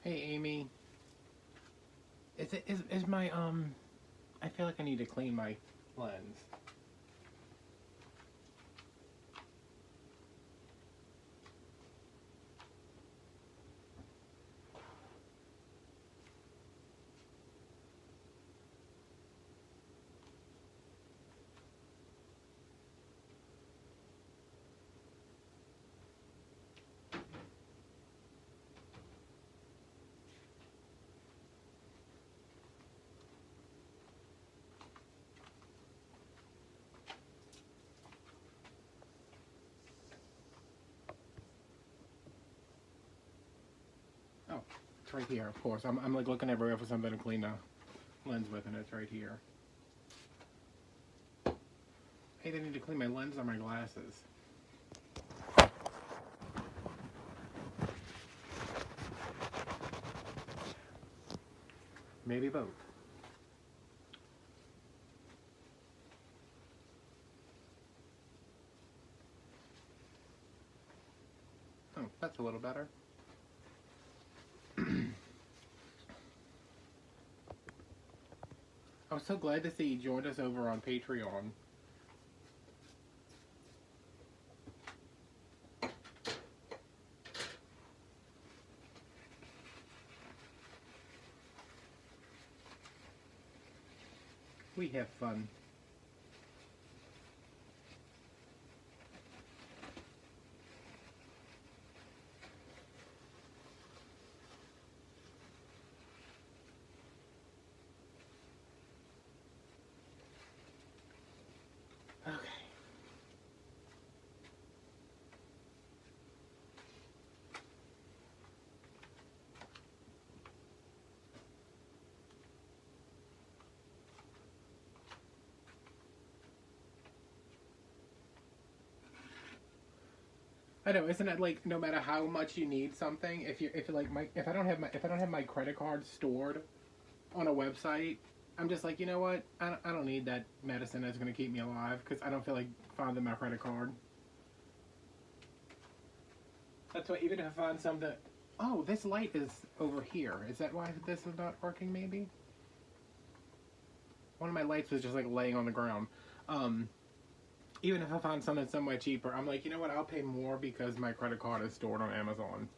Hey Amy, is my I feel like I need to clean my lens. Oh, it's right here. Of course, I'm like looking everywhere for something to clean the lens with, and it's right here. Hey, I need to clean my lens or my glasses. Maybe both. Oh, that's a little better. I was so glad to see you joined us over on Patreon. We have fun. Okay. I know, isn't it like no matter how much you need something, if I don't have my credit card stored on a website, I'm just like, you know what? I don't need that medicine that's going to keep me alive because I don't feel like finding my credit card. That's why even if I find something, oh, this light is over here. Is that why this is not working? Maybe one of my lights was just like laying on the ground. Um, Even if I find something somewhere cheaper, I'm like, you know what? I'll pay more because my credit card is stored on Amazon.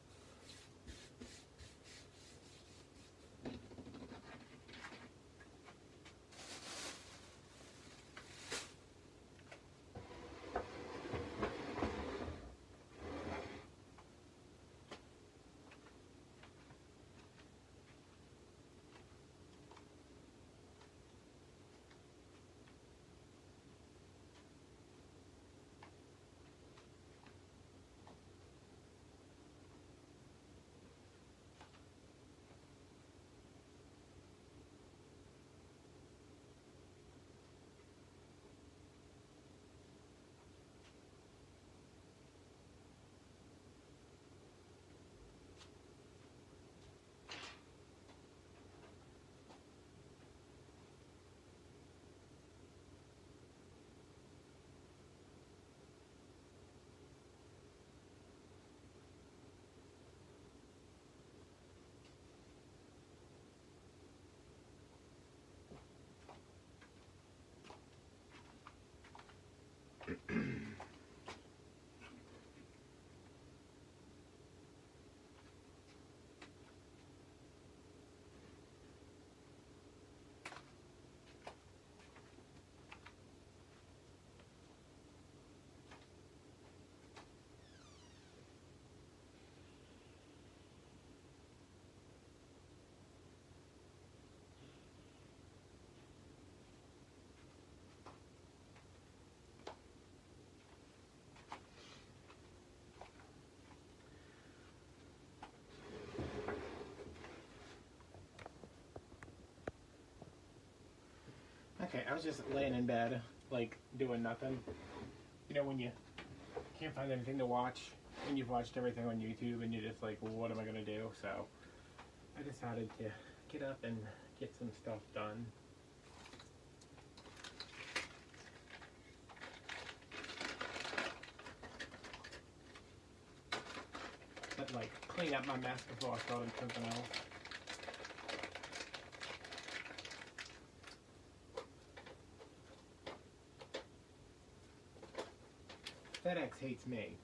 Okay, I was just laying in bed, like doing nothing. You know when you can't find anything to watch and you've watched everything on YouTube and you're just like, well, what am I gonna do? So I decided to get up and get some stuff done. But like clean clean up my mess before I started something else. FedEx hates me.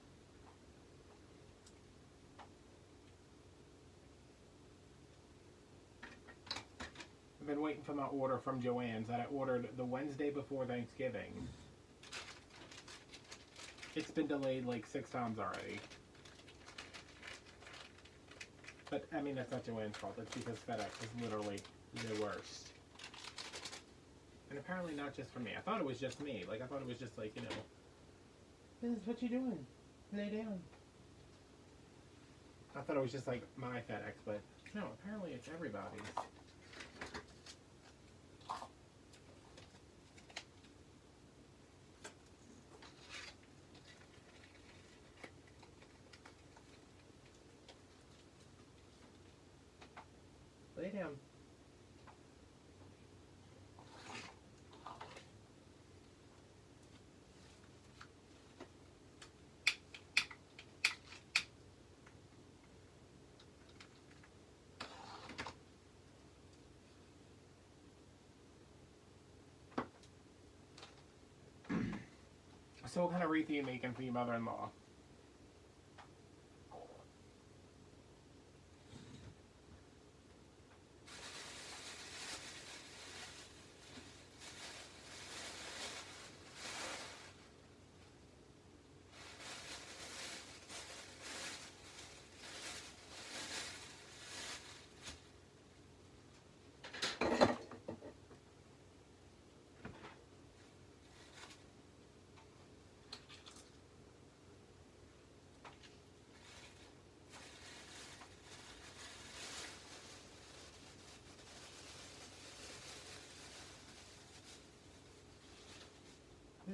I've been waiting for my order from Joann's that I ordered the Wednesday before Thanksgiving. It's been delayed like 6 times already. But, I mean, that's not Joann's fault. It's because FedEx is literally the worst. And apparently not just for me. I thought it was just me. Like, I thought it was just like, you know, this is what you doing. Lay down. I thought it was just like my FedEx, but no, apparently it's everybody's. Lay down. So what kind of wreath are you making for your mother-in-law?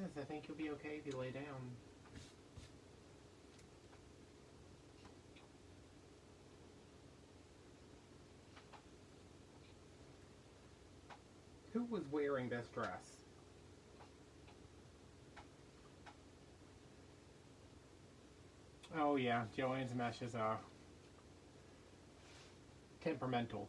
Yes, I think you'll be okay if you lay down. Who was wearing this dress? Oh yeah, Joann's mesh is temperamental.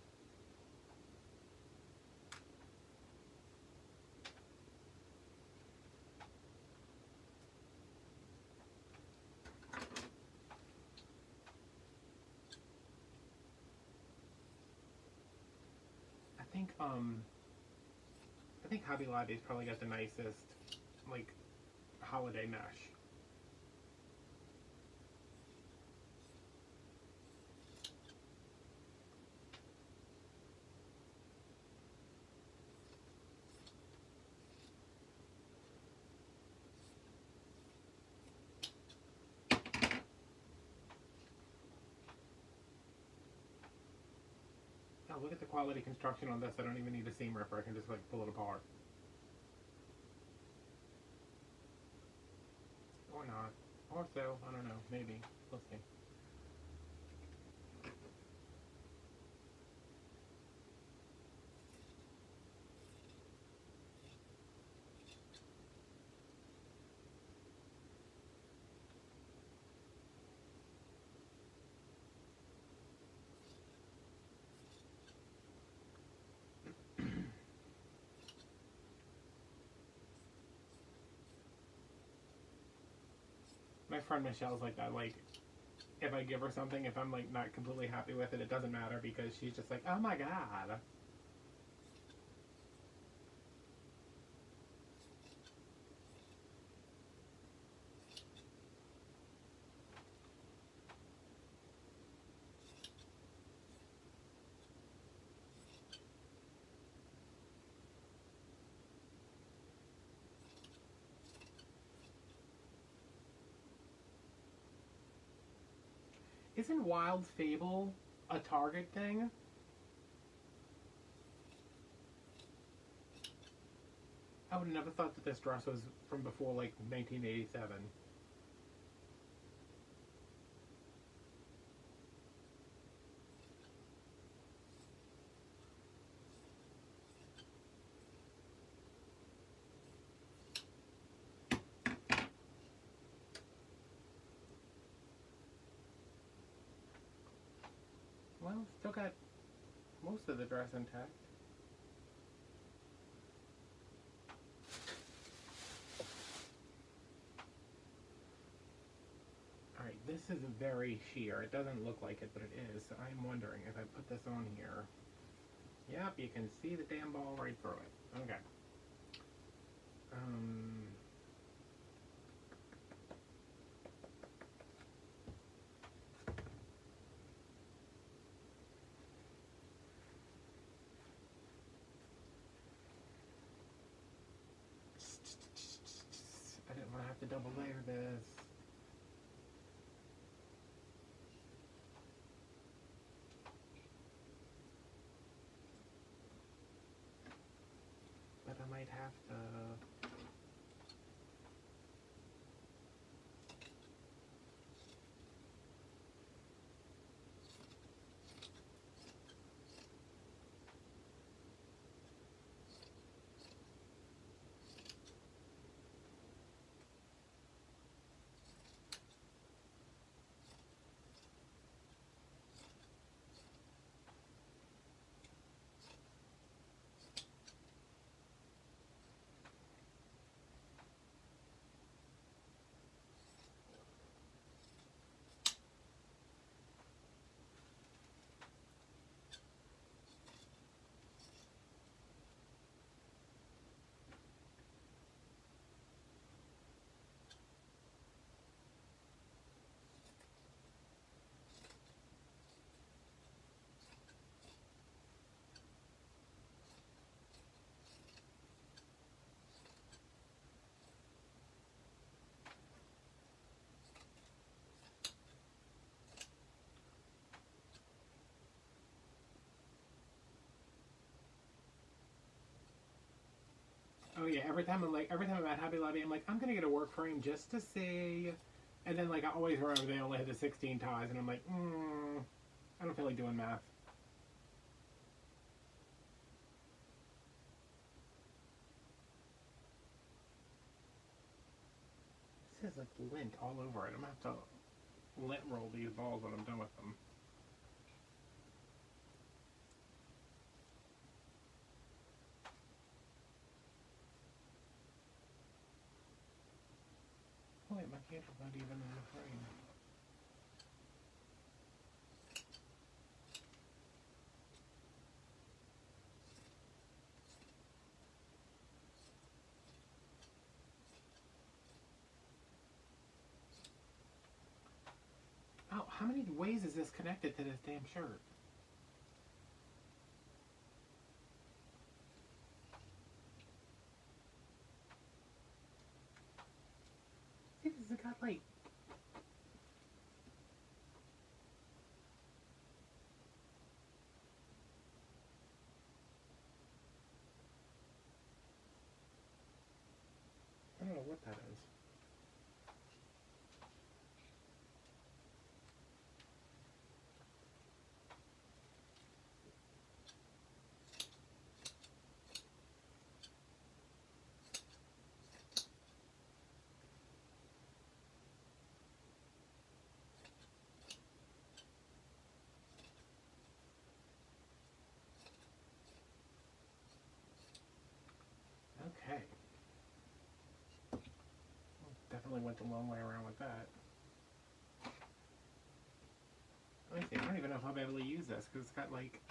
I think Hobby Lobby's probably got the nicest, like, holiday mesh. Oh, look at the quality construction on this. I don't even need a seam ripper. I can just, like, pull it apart. Or not. Or so. I don't know. Maybe. We'll see. My friend Michelle's like that. Like, if I give her something, if I'm, like, not completely happy with it, it doesn't matter because she's just like, oh my god. Isn't Wild Fable a Target thing? I would have never thought that this dress was from before, like, 1987. Well, still got most of the dress intact. Alright, this is very sheer. It doesn't look like it, but it is. So I'm wondering if I put this on here. Yep, you can see the damn ball right through it. Okay. I didn't want to have to double layer this. But I might have to. Oh yeah, every time I'm at Hobby Lobby, I'm like, I'm gonna get a work frame just to see. And then like I always remember they only had the 16 ties, and I'm like, I don't feel like doing math. This is like lint all over it. I'm gonna have to lint roll these balls when I'm done with them. Oh wait, my candle's not even in the frame. Oh, how many ways is this connected to this damn shirt? See, this has got like... I don't know what that is. Okay. Definitely went the long way around with that. Let me see, I don't even know if I'll be able to use this because it's got like...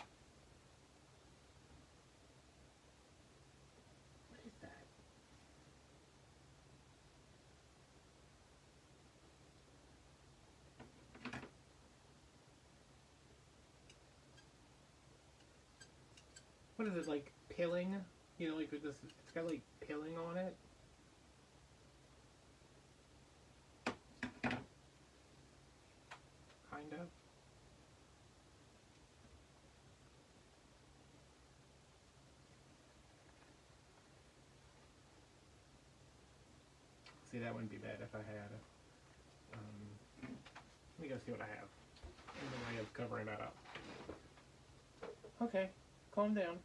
What is that? What is it, like pilling? You know, like with this, it's got like pilling on it. Kind of. See, that wouldn't be bad if I had. Let me go see what I have in the way of covering that up. Okay, calm down.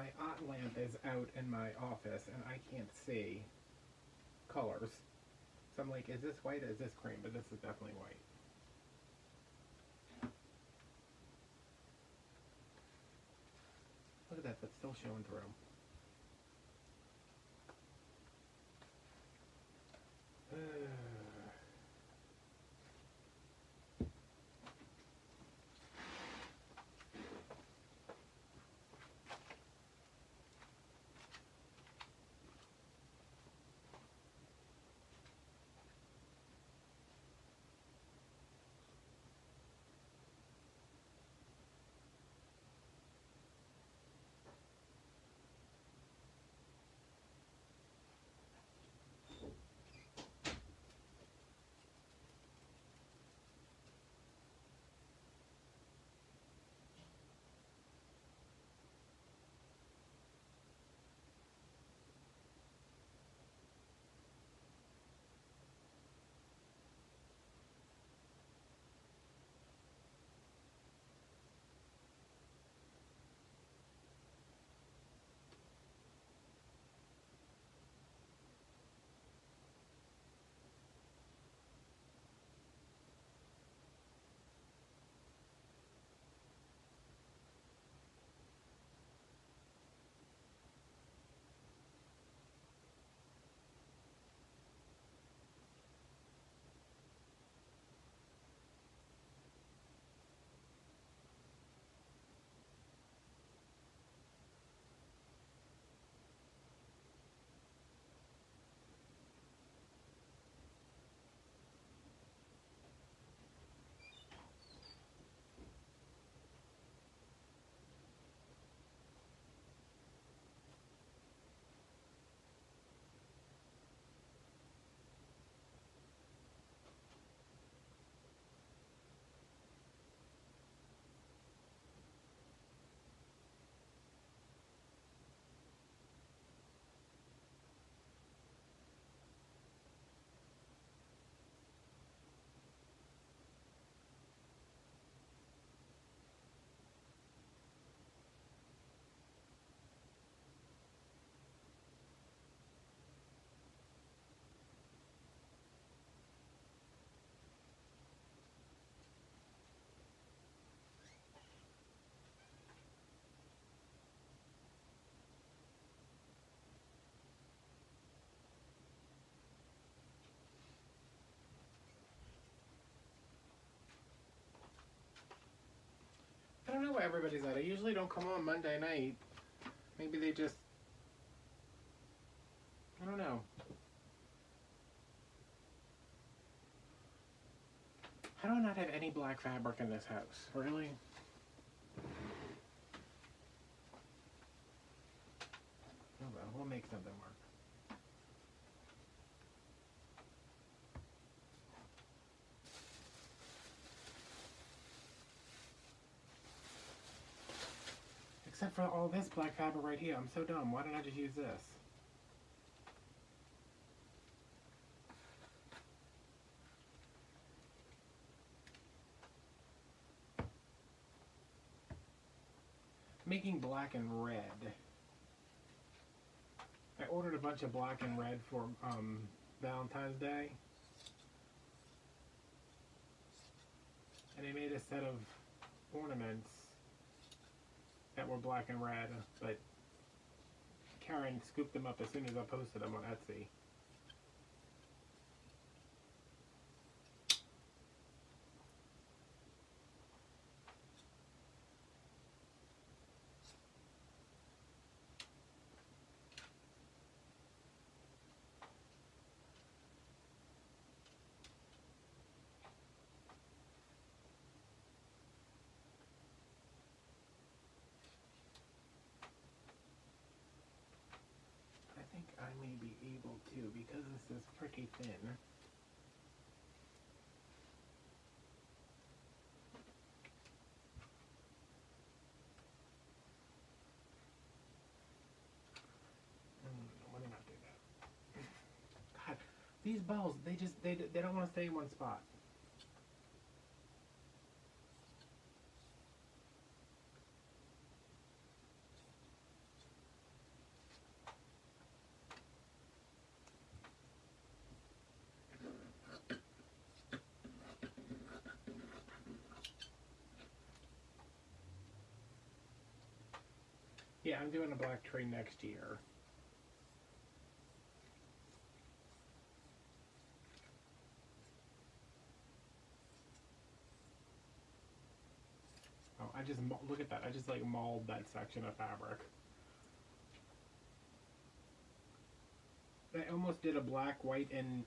my art lamp is out in my office and I can't see colors. So I'm like, is this white or is this cream? But this is definitely white. Look at that, that's still showing through. I don't know where everybody's at. I usually don't come on Monday night. Maybe they just... I don't know. How do I not have any black fabric in this house? Really? Oh well, we'll make something work. Except for all this black fabric right here. I'm so dumb. Why didn't I just use this? Making black and red. I ordered a bunch of black and red for Valentine's Day. And I made a set of ornaments that were black and red, but Karen scooped them up as soon as I posted them on Etsy. I think I may be able to, because this is pretty thin. Let me not do that. God, these balls, they don't want to stay in one spot. Yeah, I'm doing a black tray next year. Oh, I just, look at that. I just like mauled that section of fabric. I almost did a black, white, and,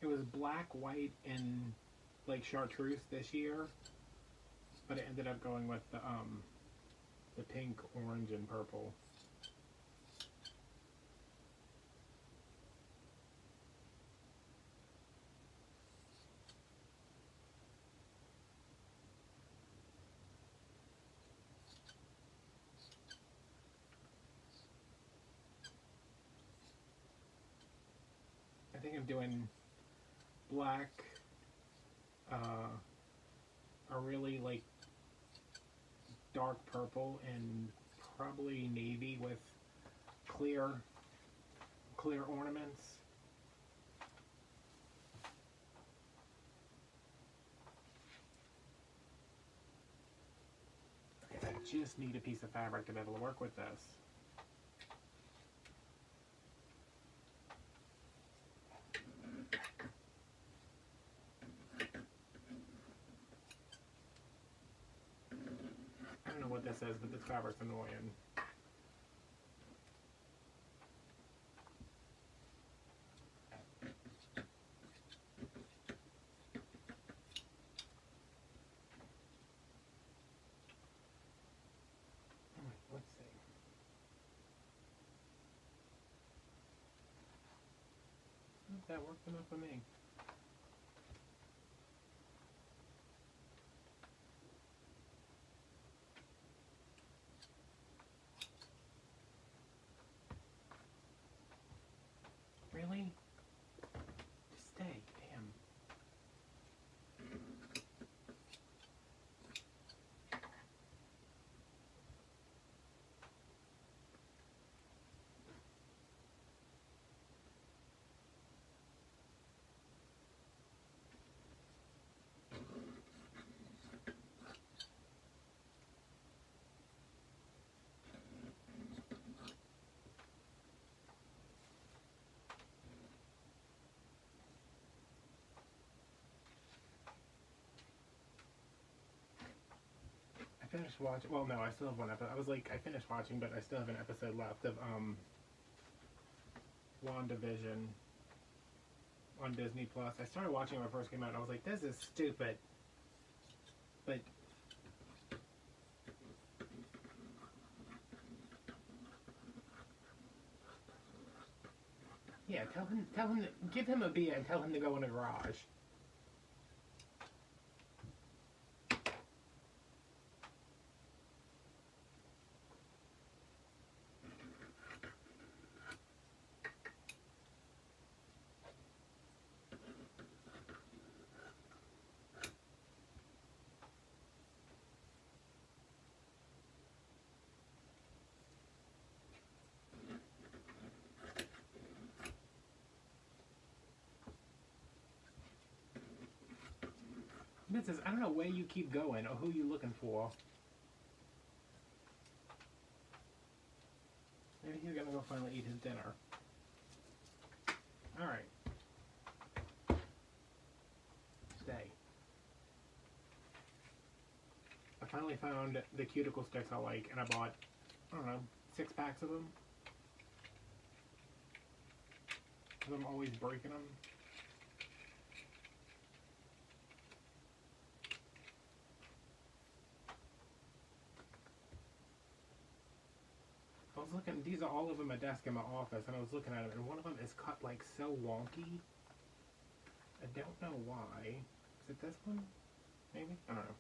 it was black, white, and like chartreuse this year, but it ended up going with the pink, orange, and purple. I think I'm doing black, a really like dark purple, and probably navy with clear ornaments. I just need a piece of fabric to be able to work with this. I don't know what this is, but this fabric's annoying. Let's see. That worked enough for me. Really? Just stay. Damn. I finished watching. Well, no, I still have one episode. I was like, I finished watching, but I still have an episode left of WandaVision on Disney Plus. I started watching it when it first came out, and I was like, this is stupid. But yeah, tell him, give him a beer and tell him to go in the garage. This is, I don't know where you keep going or who you looking for. Maybe he's gonna go finally eat his dinner. Alright. Stay. I finally found the cuticle sticks I like, and I bought, I don't know, 6 packs of them. Because I'm always breaking them. I was looking, these are all over my desk in my office, and I was looking at them, and one of them is cut like so wonky. I don't know why. Is it this one? Maybe? I don't know.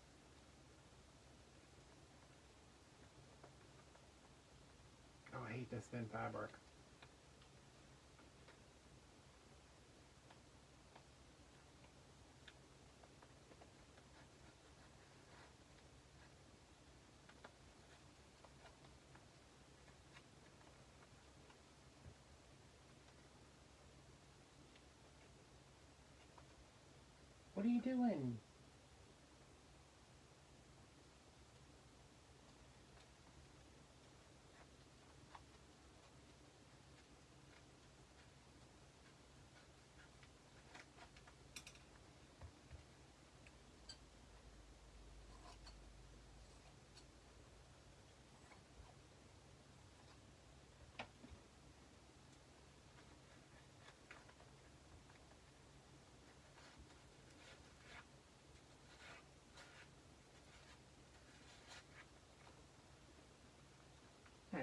Oh, I hate this thin fabric. What are you doing?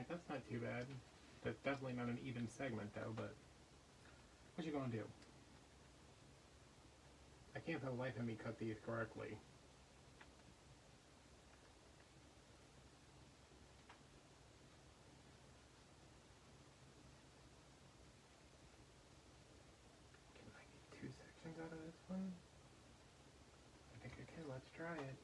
that's not too bad. That's definitely not an even segment though, but what you gonna do? I can't for the life of me cut these correctly. Can I get 2 sections out of this one? I think I can. Let's try it.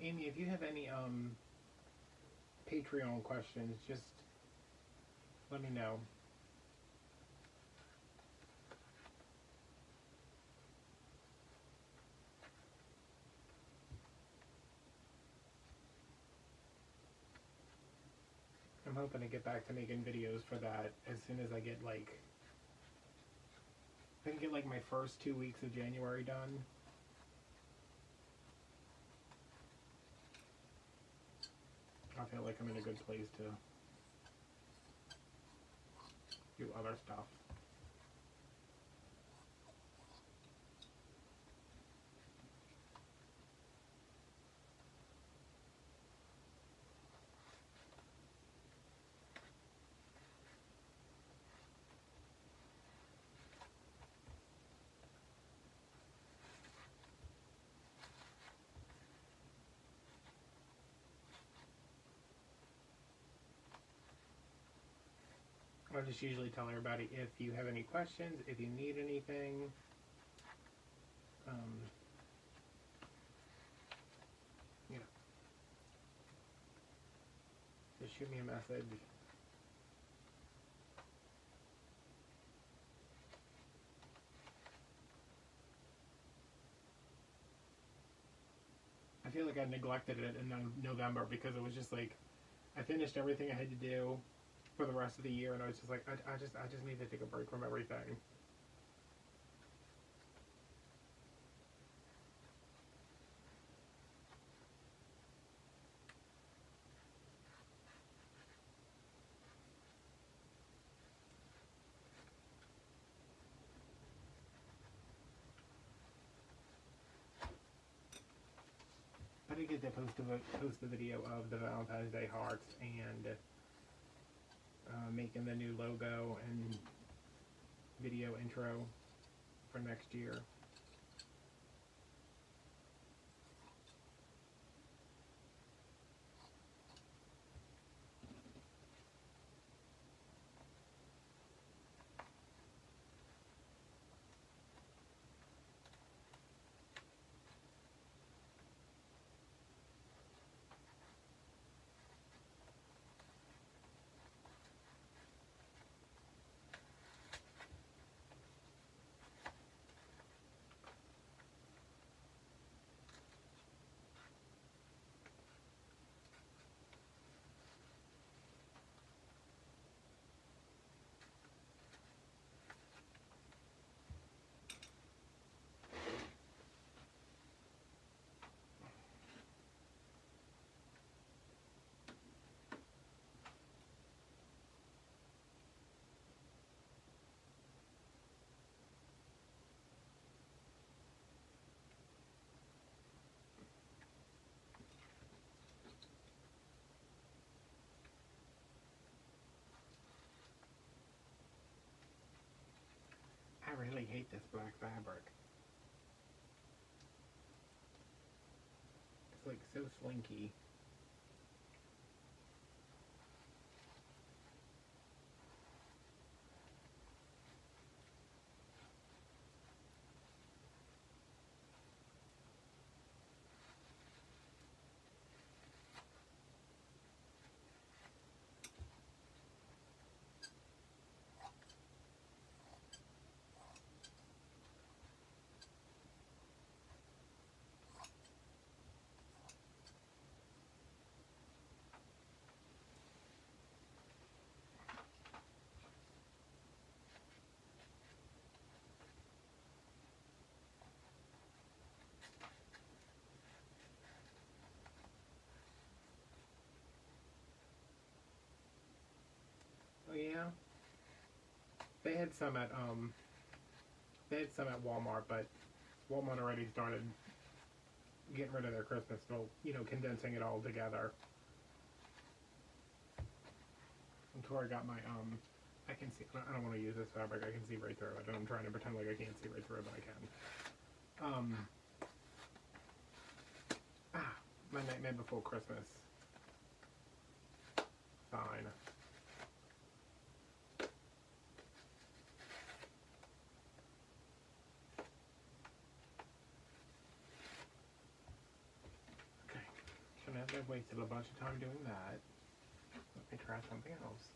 Amy, if you have any Patreon questions, just let me know. I'm hoping to get back to making videos for that as soon as I get like, if I can get like my first 2 weeks of January done. I feel like I'm in a good place to do other stuff. I just usually tell everybody if you have any questions, if you need anything, you know, just shoot me a message. I feel like I neglected it in November because it was just like I finished everything I had to do for the rest of the year, and I was just like, I just need to take a break from everything. I did get to post the video of the Valentine's Day hearts and making the new logo and video intro for next year. hate this black fabric. It's like so slinky. Oh yeah, they had some at Walmart, but Walmart already started getting rid of their Christmas milk, you know, condensing it all together. And Tori got my I can see. I don't want to use this fabric. I can see right through it. And I'm trying to pretend like I can't see right through it, but I can. My Nightmare Before Christmas. Fine. Okay. So now that I've wasted a bunch of time doing that, let me try something else.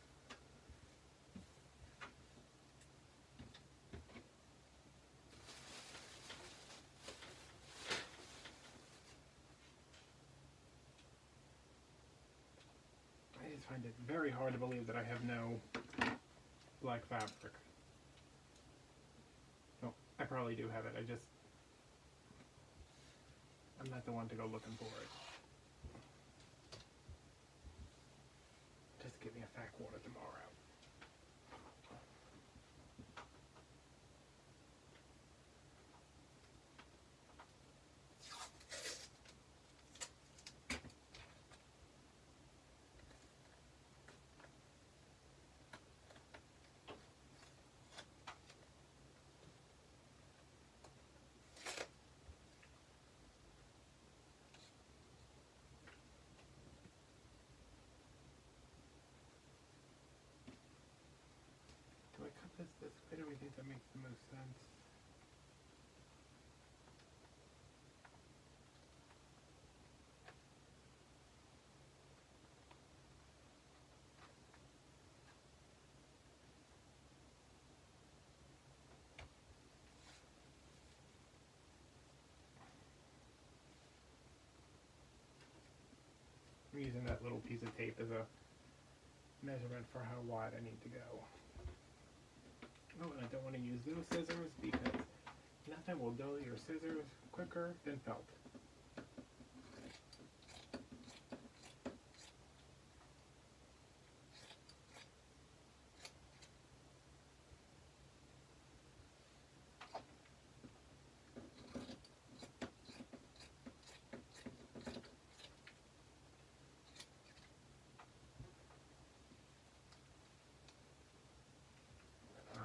I just find it very hard to believe that I have no black fabric. No, I probably do have it. I'm not the one to go looking for it. Just give me a fat quarter tomorrow. Do I cut this way? Do we think that makes the most sense? I'm using that little piece of tape as a measurement for how wide I need to go. Oh, and I don't want to use those scissors because nothing will dull your scissors quicker than felt.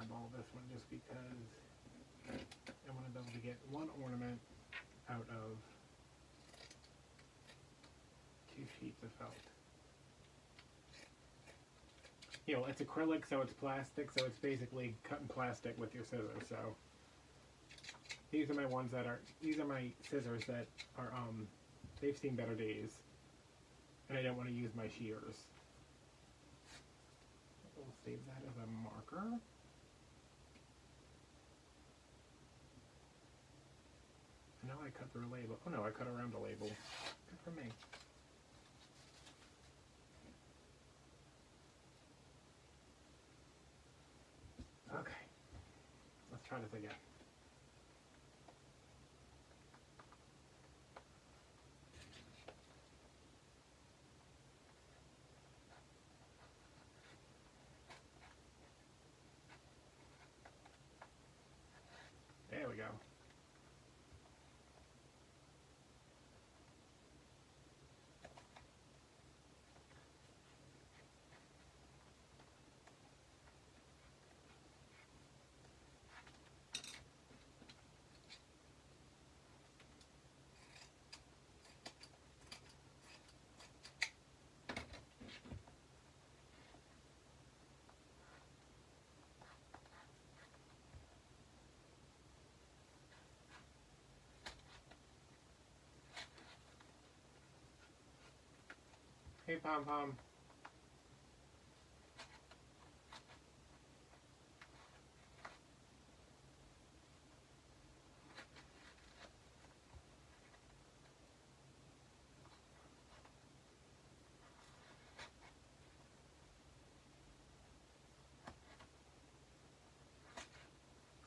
Eyeball this one just because I want to be able to get one ornament out of 2 sheets of felt. You know, it's acrylic, so it's plastic, so it's basically cutting plastic with your scissors. So these are my scissors that are they've seen better days, and I don't want to use my shears. We'll save that as a marker. Now I cut through a label. Oh no, I cut around the label. Good for me. Okay, let's try this again. There we go. Hey, Pom Pom.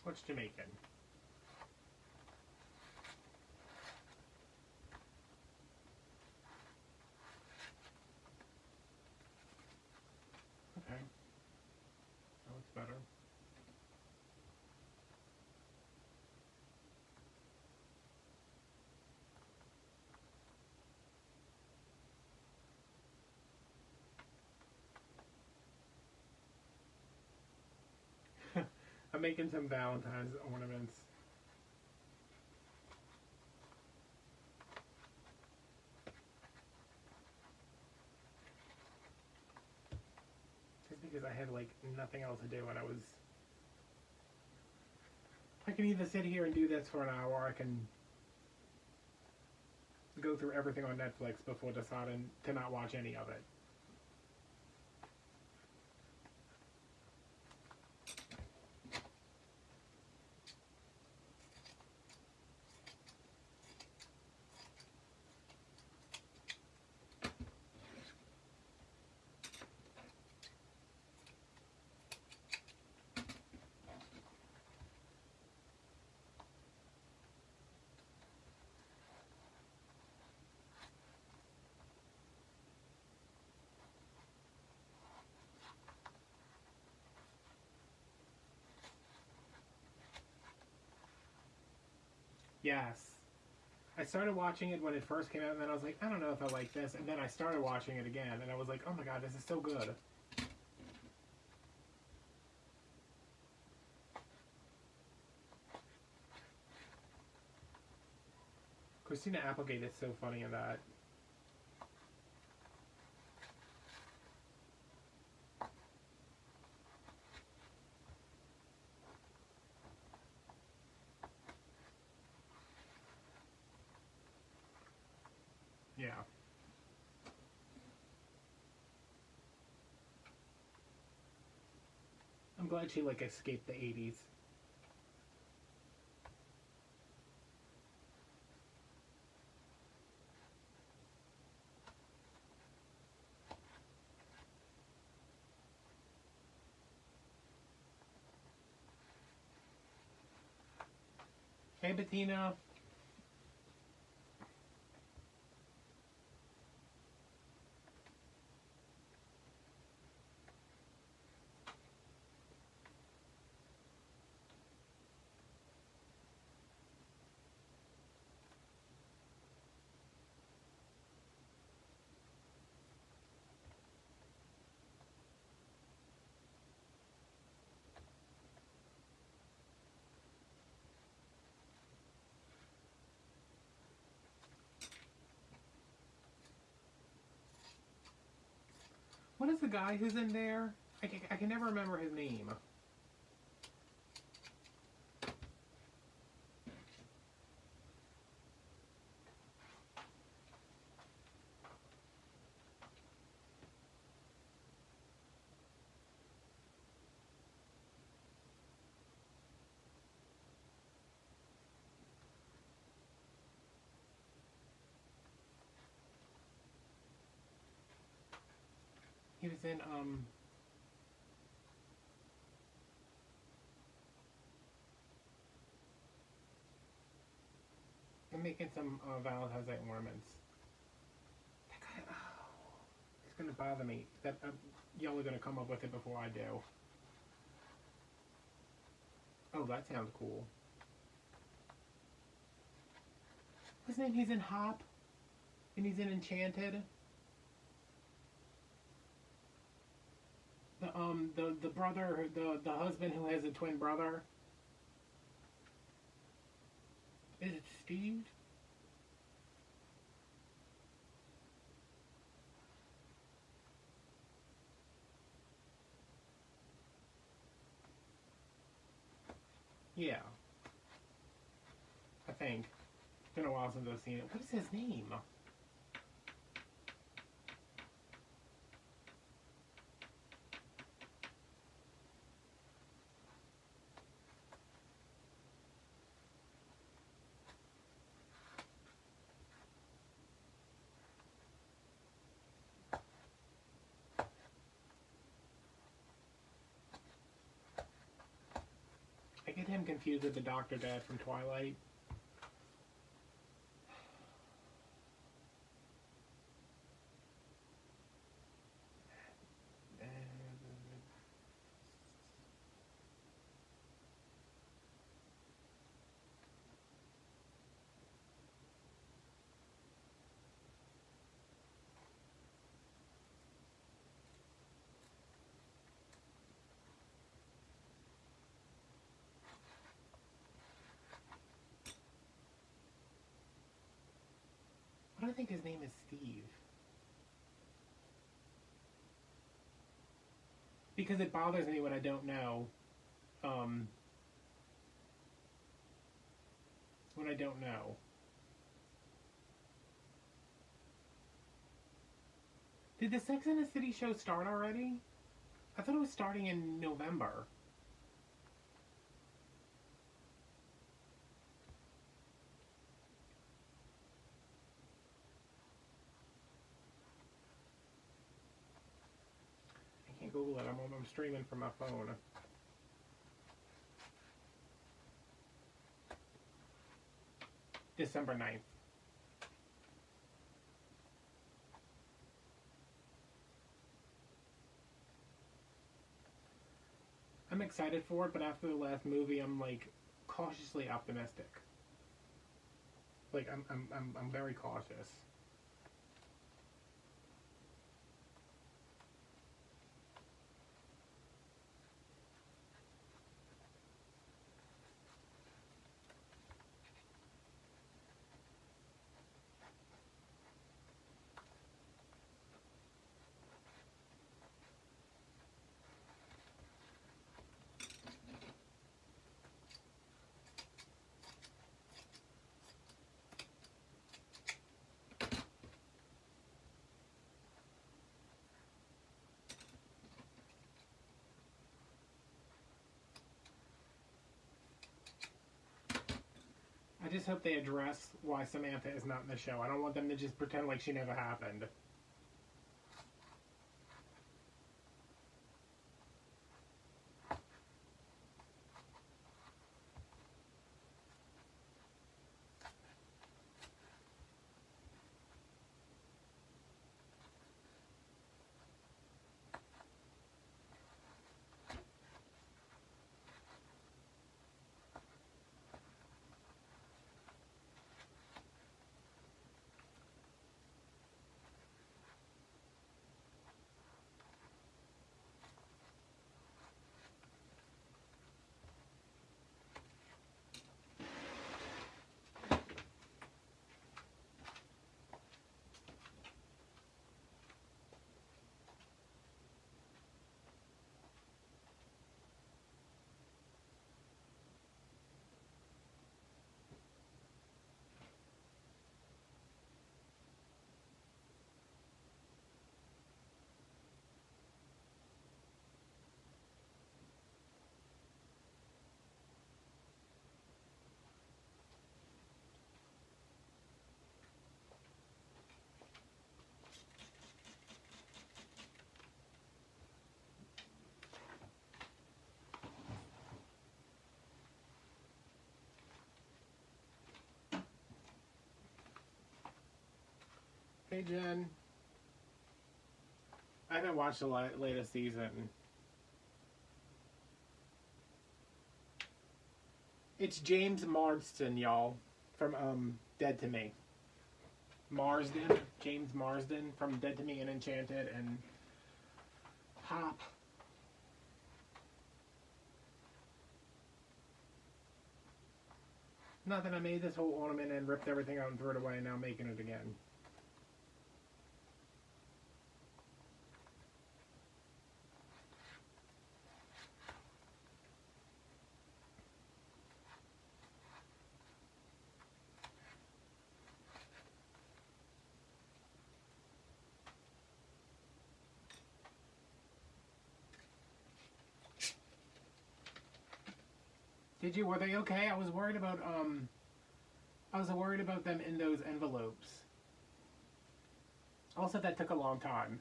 What's Jamaican? Okay. That looks better. I'm making some Valentine's ornaments. Just because I had like nothing else to do and I can either sit here and do this for an hour, or I can go through everything on Netflix before deciding to not watch any of it. Yes. I started watching it when it first came out, and then I was like, I don't know if I like this. And then I started watching it again, and I was like, oh my god, this is so good. Christina Applegate is so funny in that. Yeah. I'm glad she like escaped the 80s. Hey, Bettina. What is the guy who's in there? I can never remember his name. He was in, I'm making some Valentine's Day ornaments. That guy, oh, it's gonna bother me that y'all are gonna come up with it before I do. Oh, that sounds cool. What's his name? He's in Hop, and he's in Enchanted. The brother, the husband who has a twin brother. Is it Steve? Yeah, I think. It's been a while since I've seen it. What is his name? get him confused with the Doctor Dad from Twilight. I don't think his name is Steve. Because it bothers me when I don't know. When I don't know. Did the Sex and the City show start already? I thought it was starting in November. I can't Google it. I'm streaming from my phone. December 9th. I'm excited for it, but after the last movie, I'm like cautiously optimistic. Like I'm very cautious. I just hope they address why Samantha is not in the show. I don't want them to just pretend like she never happened. Hey Jen, I haven't watched the latest season. It's James Marsden, y'all, from Dead to Me. Marsden, James Marsden from Dead to Me and Enchanted and Hop. Not that I made this whole ornament and ripped everything out and threw it away and now I'm making it again. Did you? Were they okay? I was worried about them in those envelopes. Also, that took a long time.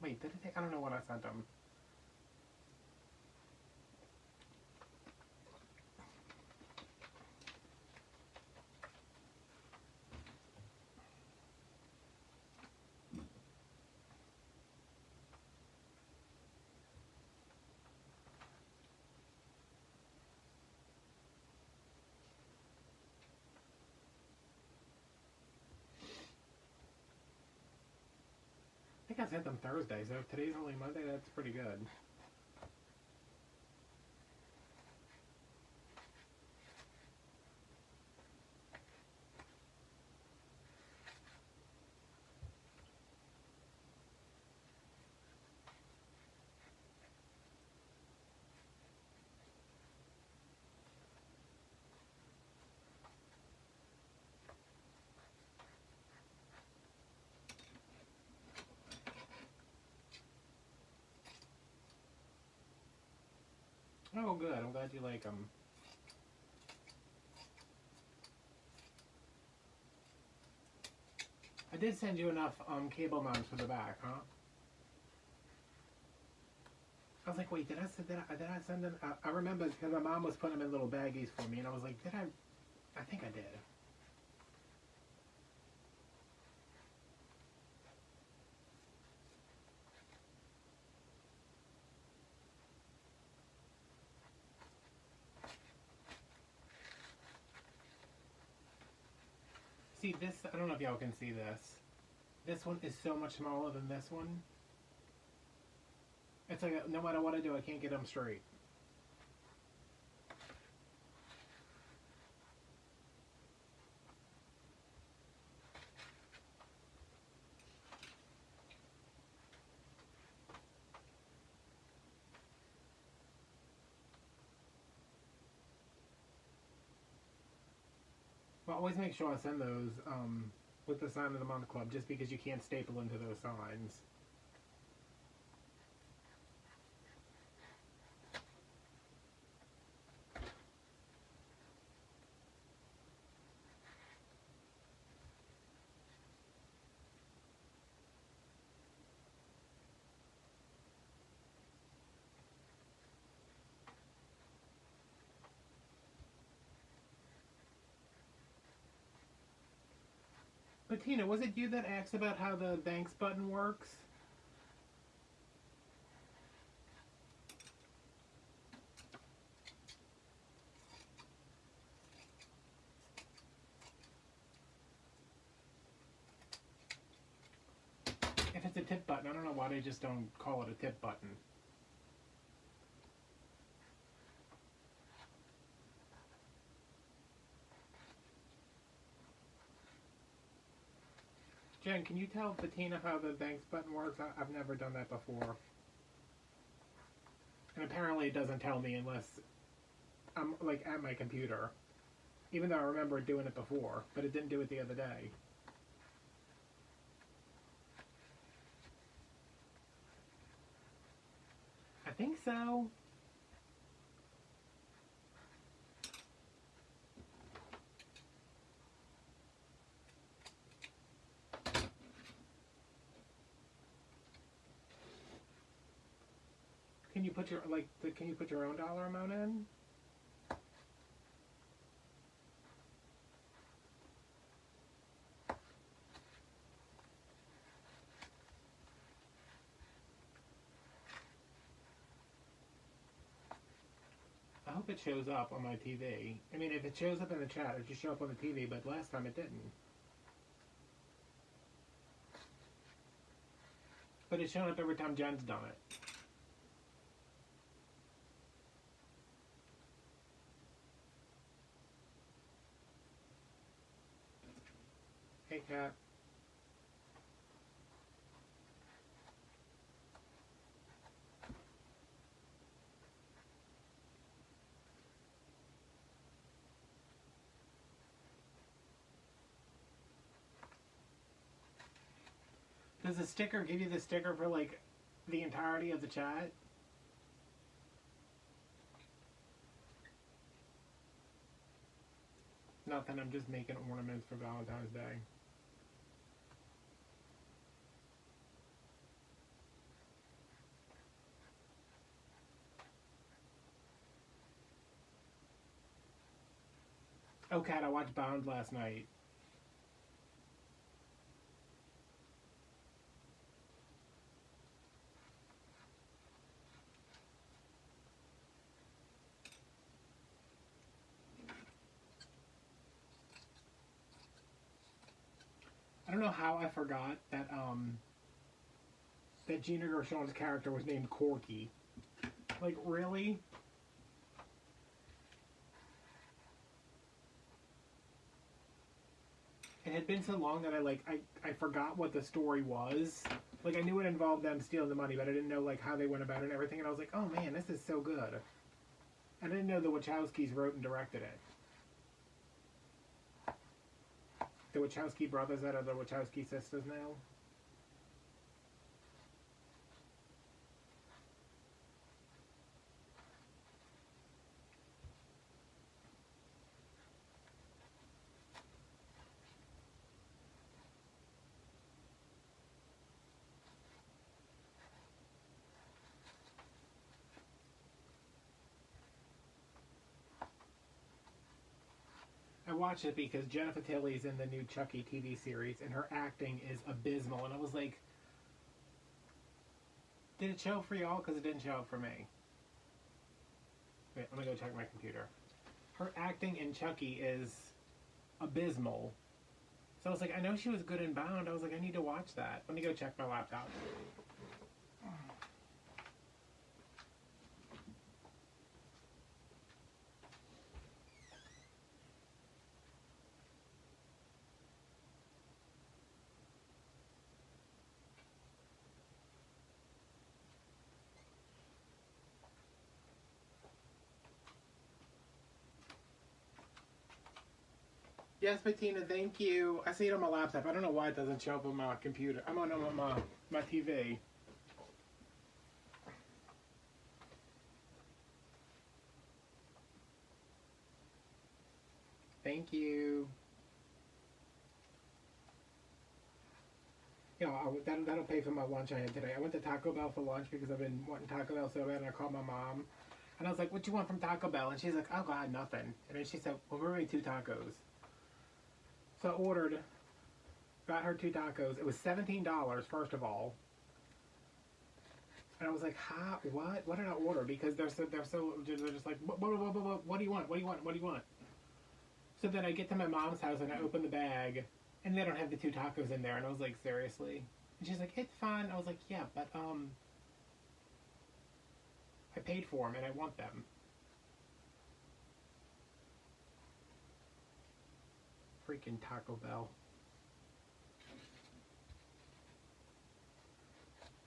Wait, did it take? I don't know when I sent them. think I sent them Thursday, so if today's only Monday, that's pretty good. Oh, good. I'm glad you like them. I did send you enough cable mounts for the back, huh? I was like, wait, did I send them? I remember because my mom was putting them in little baggies for me, and I was like, did I? I think I did. See this? I don't know if y'all can see this. This one is so much smaller than this one. It's like no matter what I do, I can't get them straight. But always make sure I send those with the sign of the month club, just because you can't staple into those signs. But Tina, was it you that asked about how the thanks button works? If it's a tip button, I don't know why they just don't call it a tip button. Jen, can you tell Bettina how the thanks button works? I've never done that before. And apparently it doesn't tell me unless I'm like at my computer. Even though I remember doing it before, but it didn't do it the other day. I think so. Can you put your can you put your own dollar amount in? I hope it shows up on my TV. I mean, if it shows up in the chat, it should show up on the TV, but last time it didn't. But it's showing up every time Jen's done it. Hey, Kat. Does the sticker give you the sticker for like the entirety of the chat? Nothing, I'm just making ornaments for Valentine's Day. Oh, Kat, I watched Bound last night. I don't know how I forgot that that Gina Gershon's character was named Corky. Like, really? It had been so long that I forgot what the story was. Like, I knew it involved them stealing the money, but I didn't know, like, how they went about it and everything. And I was like, oh man, this is so good. I didn't know the Wachowskis wrote and directed it. The Wachowski brothers that are the Wachowski sisters now. I watched it because Jennifer Tilly's in the new Chucky TV series, and her acting is abysmal. And I was like, did it show up for y'all? Because it didn't show up for me. Wait, let me go check my computer. Her acting in Chucky is abysmal. So I was like, I know she was good in Bound. I was like, I need to watch that. Let me go check my laptop. Yes, Bettina, thank you. I see it on my laptop. I don't know why it doesn't show up on my computer. I'm on my TV. Thank you. Yeah, that'll pay for my lunch I had today. I went to Taco Bell for lunch because I've been wanting Taco Bell so bad, and I called my mom. And I was like, what you want from Taco Bell? And she's like, oh, God, nothing. And then she said, well, we're making 2 tacos. So I ordered, got her 2 tacos. It was $17, first of all. And I was like, huh, what? What did I order? Because they're just like, what do you want? What do you want? What do you want? So then I get to my mom's house and I open the bag and they don't have the 2 tacos in there. And I was like, seriously? And she's like, it's fine. I was like, yeah, but, I paid for them and I want them. Freaking Taco Bell.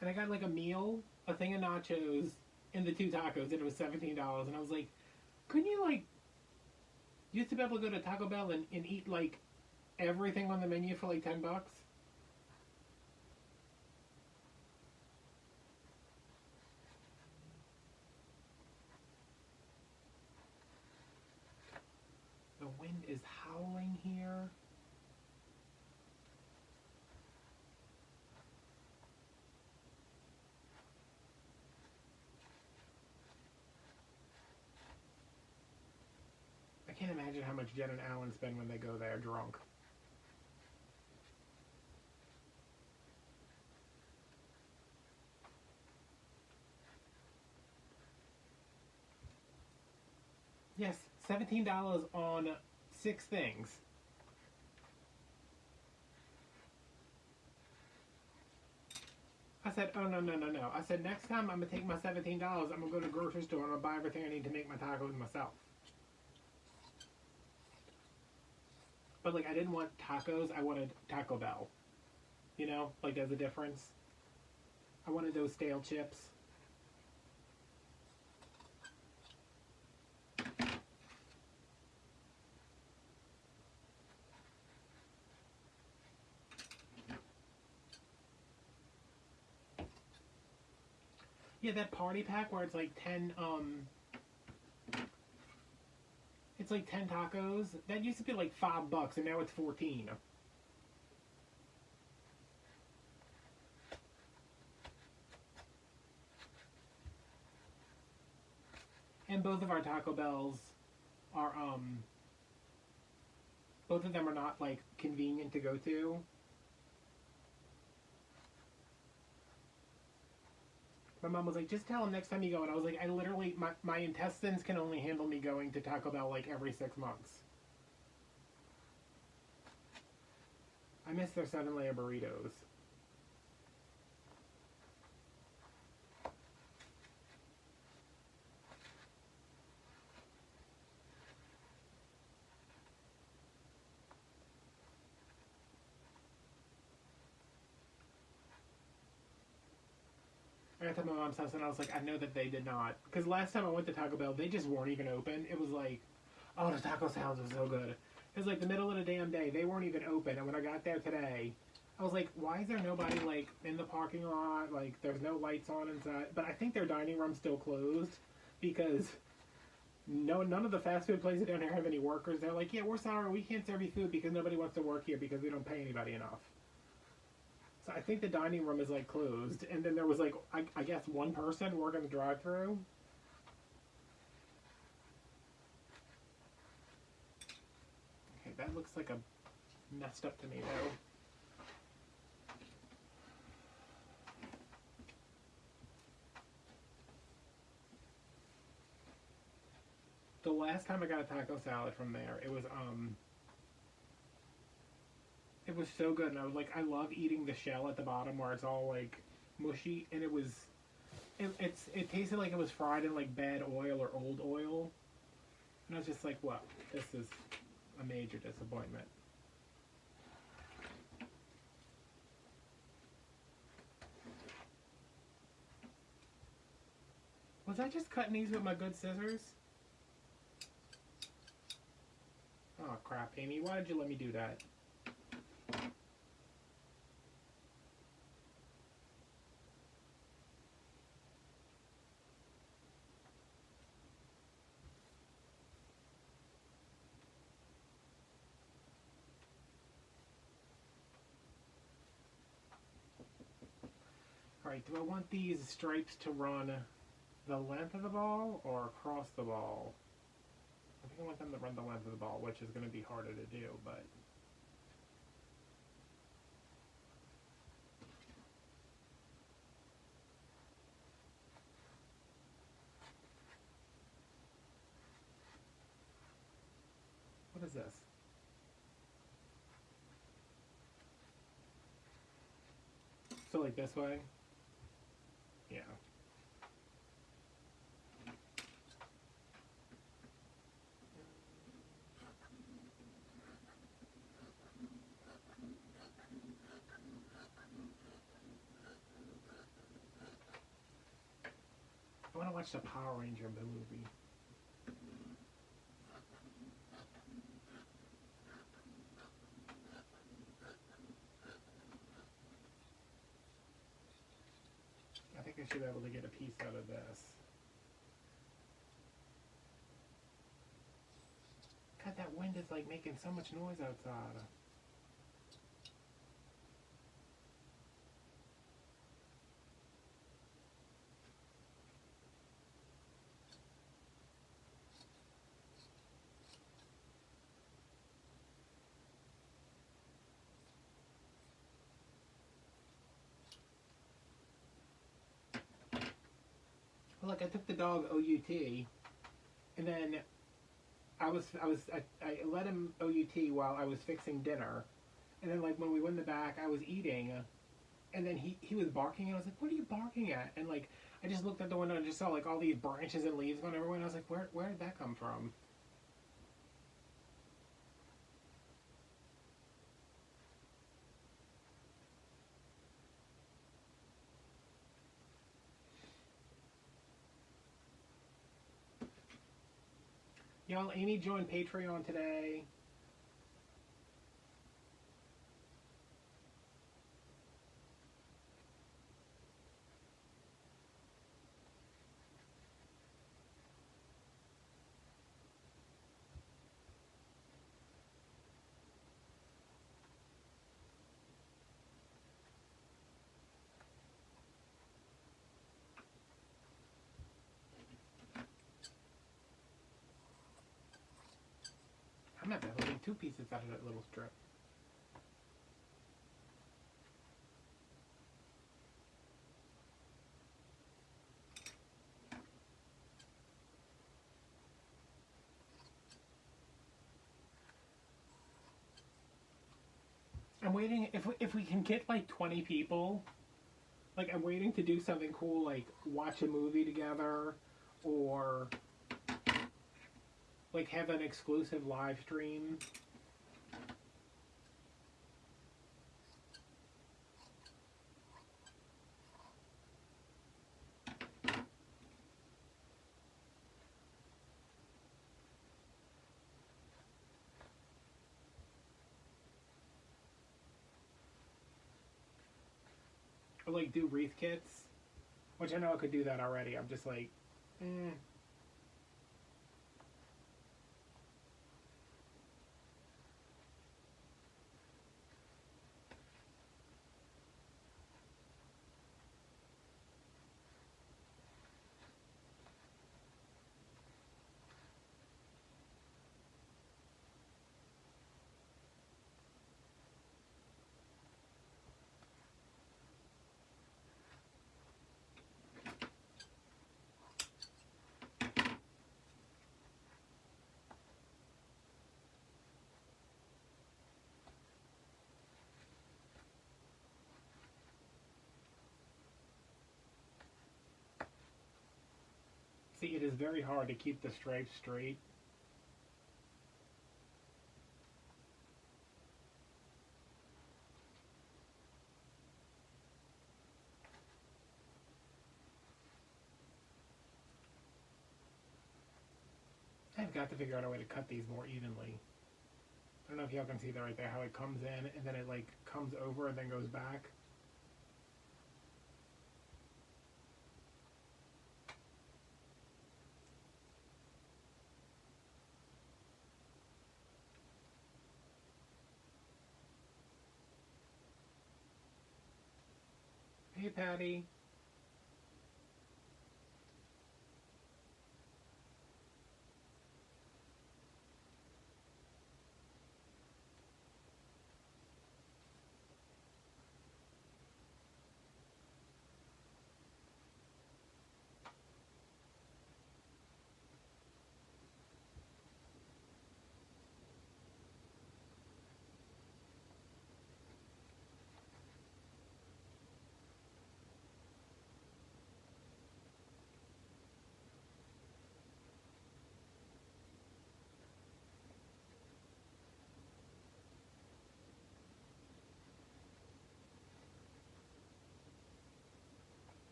And I got like a meal, a thing of nachos, and the 2 tacos, and it was $17. And I was like, couldn't you like, you used to be able to go to Taco Bell and eat like everything on the menu for like $10? The wind is howling here. I can't imagine how much Jen and Alan spend when they go there drunk. Yes, $17 on 6 things. I said, oh, no. I said, next time I'm going to take my $17, I'm going to go to the grocery store and I'm going to buy everything I need to make my tacos myself. But, like, I didn't want tacos. I wanted Taco Bell. You know? Like, there's a difference. I wanted those stale chips. Yeah, that party pack where it's like 10, it's like 10 tacos. That used to be like $5 and now it's 14. And both of our Taco Bells are, both of them are not like convenient to go to. My mom was like, just tell him next time you go. And I was like, I literally, my intestines can only handle me going to Taco Bell like every 6 months. I miss their 7-layer burritos. got to my mom's house and I was like, I know that they did not. Because last time I went to Taco Bell, they just weren't even open. It was like, oh, the taco sounds was so good. It was like the middle of the damn day. They weren't even open. And when I got there today, I was like, why is there nobody like in the parking lot? Like there's no lights on inside. But I think their dining room's still closed because none of the fast food places down here have any workers. They're like, yeah, we're sorry, we can't serve you food because nobody wants to work here because we don't pay anybody enough. So I think the dining room is like closed. And then there was like, I guess one person working the drive-thru. Okay, that looks like a messed up tomato. The last time I got a taco salad from there, it was so good, and I was like, I love eating the shell at the bottom where it's all like mushy, and it tasted like it was fried in like bad oil or old oil, and I was just like, well, this is a major disappointment. Was I just cutting these with my good scissors? Oh crap, Amy, why did you let me do that? Alright, do I want these stripes to run the length of the ball or across the ball? I think I want them to run the length of the ball, which is going to be harder to do, but... What is this? So like this way? Yeah. I want to watch the Power Ranger movie. I think I should be able to get a piece out of this. God, that wind is like making so much noise outside. Well, look, I took the dog OUT, and then I let him OUT while I was fixing dinner, and then like when we went in the back, I was eating, and then he was barking, and I was like, "What are you barking at?" And like I just looked out the window and just saw like all these branches and leaves going everywhere, and I was like, "Where did that come from?" Y'all, Amy joined Patreon today. I'm not gonna make two pieces out of that little strip. I'm waiting, if we can get like 20 people, like I'm waiting to do something cool like watch a movie together or like have an exclusive live stream. Or like do wreath kits, which I know I could do that already. I'm just like, see, it is very hard to keep the stripes straight. I've got to figure out a way to cut these more evenly. I don't know if y'all can see that right there, how it comes in and then it like comes over and then goes back. Hey, Patty.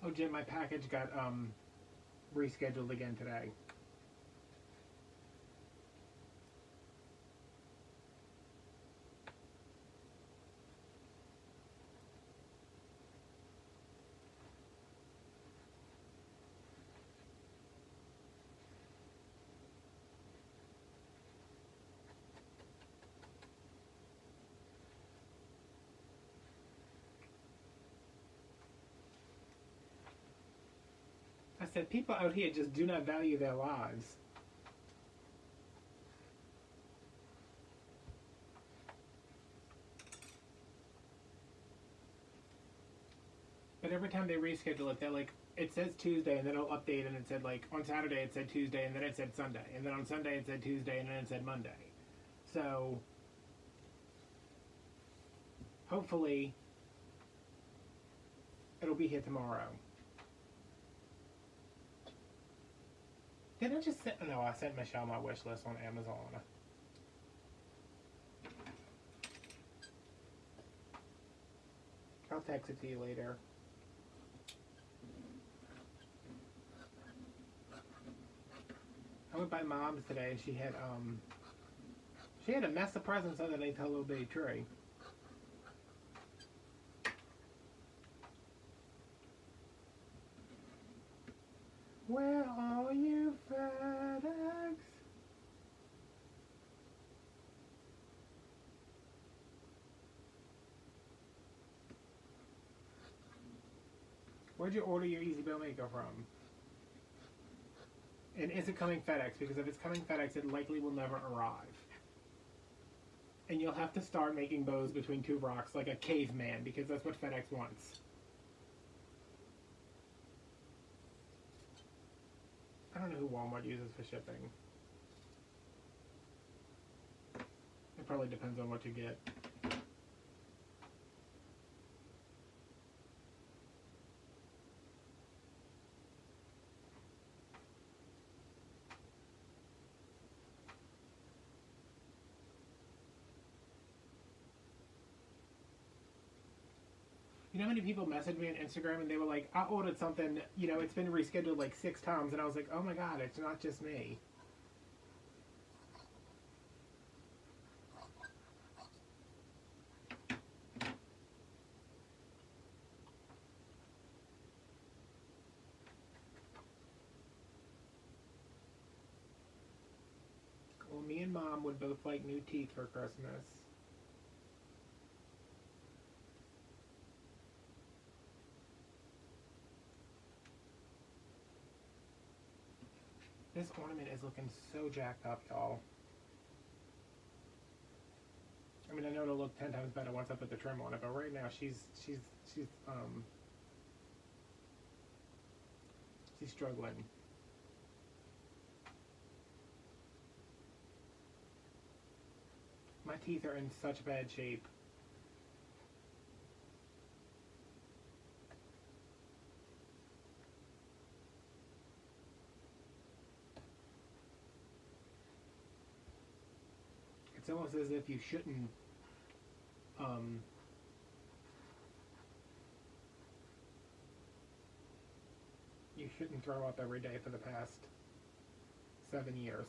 Oh, Jim, my package got rescheduled again today. I said, people out here just do not value their lives. But every time they reschedule it, they're like, it says Tuesday, and then it'll update, and it said like, on Saturday it said Tuesday, and then it said Sunday. And then on Sunday it said Tuesday, and then it said Monday. So, hopefully, it'll be here tomorrow. Did I just send? No, I sent Michelle my wish list on Amazon. I'll text it to you later. I went by Mom's today, and she had a mess of presents underneath her little baby tree. Where are you, FedEx? Where'd you order your Easy Bow Maker from? And is it coming FedEx? Because if it's coming FedEx, it likely will never arrive. And you'll have to start making bows between two rocks like a caveman, because that's what FedEx wants. I don't know who Walmart uses for shipping. It probably depends on what you get. You know how many people messaged me on Instagram and they were like, I ordered something, you know, it's been rescheduled like 6 times, and I was like, oh my god, it's not just me. Well, me and Mom would both like new teeth for Christmas. This ornament is looking so jacked up, y'all. I mean, I know it'll look 10 times better once I put the trim on it, but right now she's struggling. My teeth are in such bad shape. It's almost as if you shouldn't throw up every day for the past 7 years.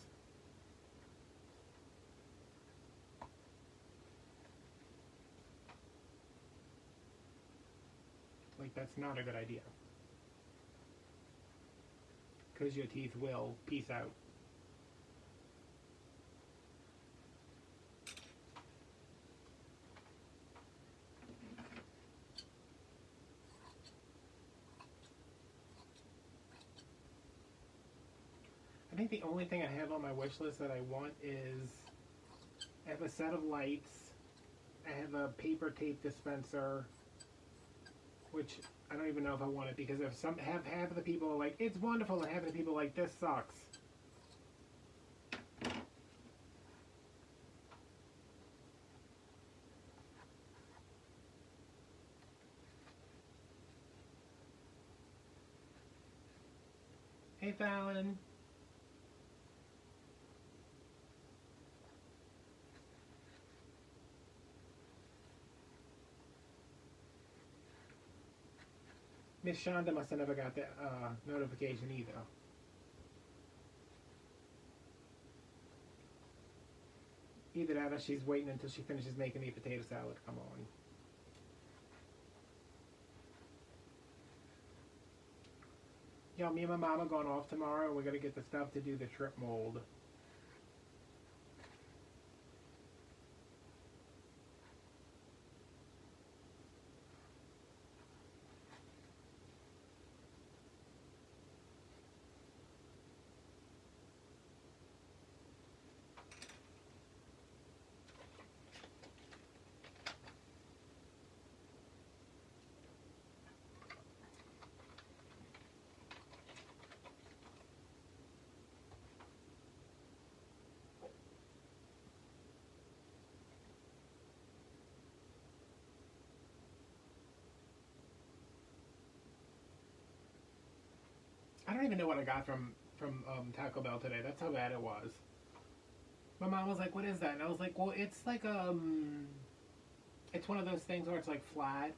Like, that's not a good idea. Because your teeth will peace out. I think the only thing I have on my wish list that I want is, I have a set of lights, I have a paper tape dispenser, which I don't even know if I want it, because if half of the people are like, it's wonderful, and half of the people are like, this sucks. Hey, Fallon. Miss Shonda must have never got that notification either. Either that or she's waiting until she finishes making me potato salad to come on. Yo, me and my mom are going off tomorrow. We're going to get the stuff to do the trip mold. I don't even know what I got from Taco Bell today. That's how bad it was. My mom was like, "What is that?" And I was like, "Well, it's like it's one of those things where it's like flat."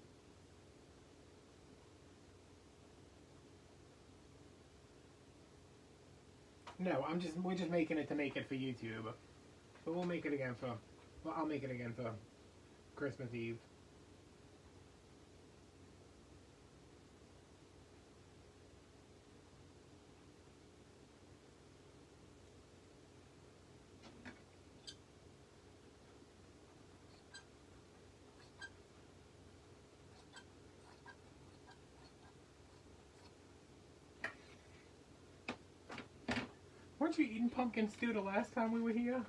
No, we're just making it to make it for YouTube, but we'll make it again for. Well, I'll make it again for Christmas Eve. weren't you eating pumpkin stew the last time we were here?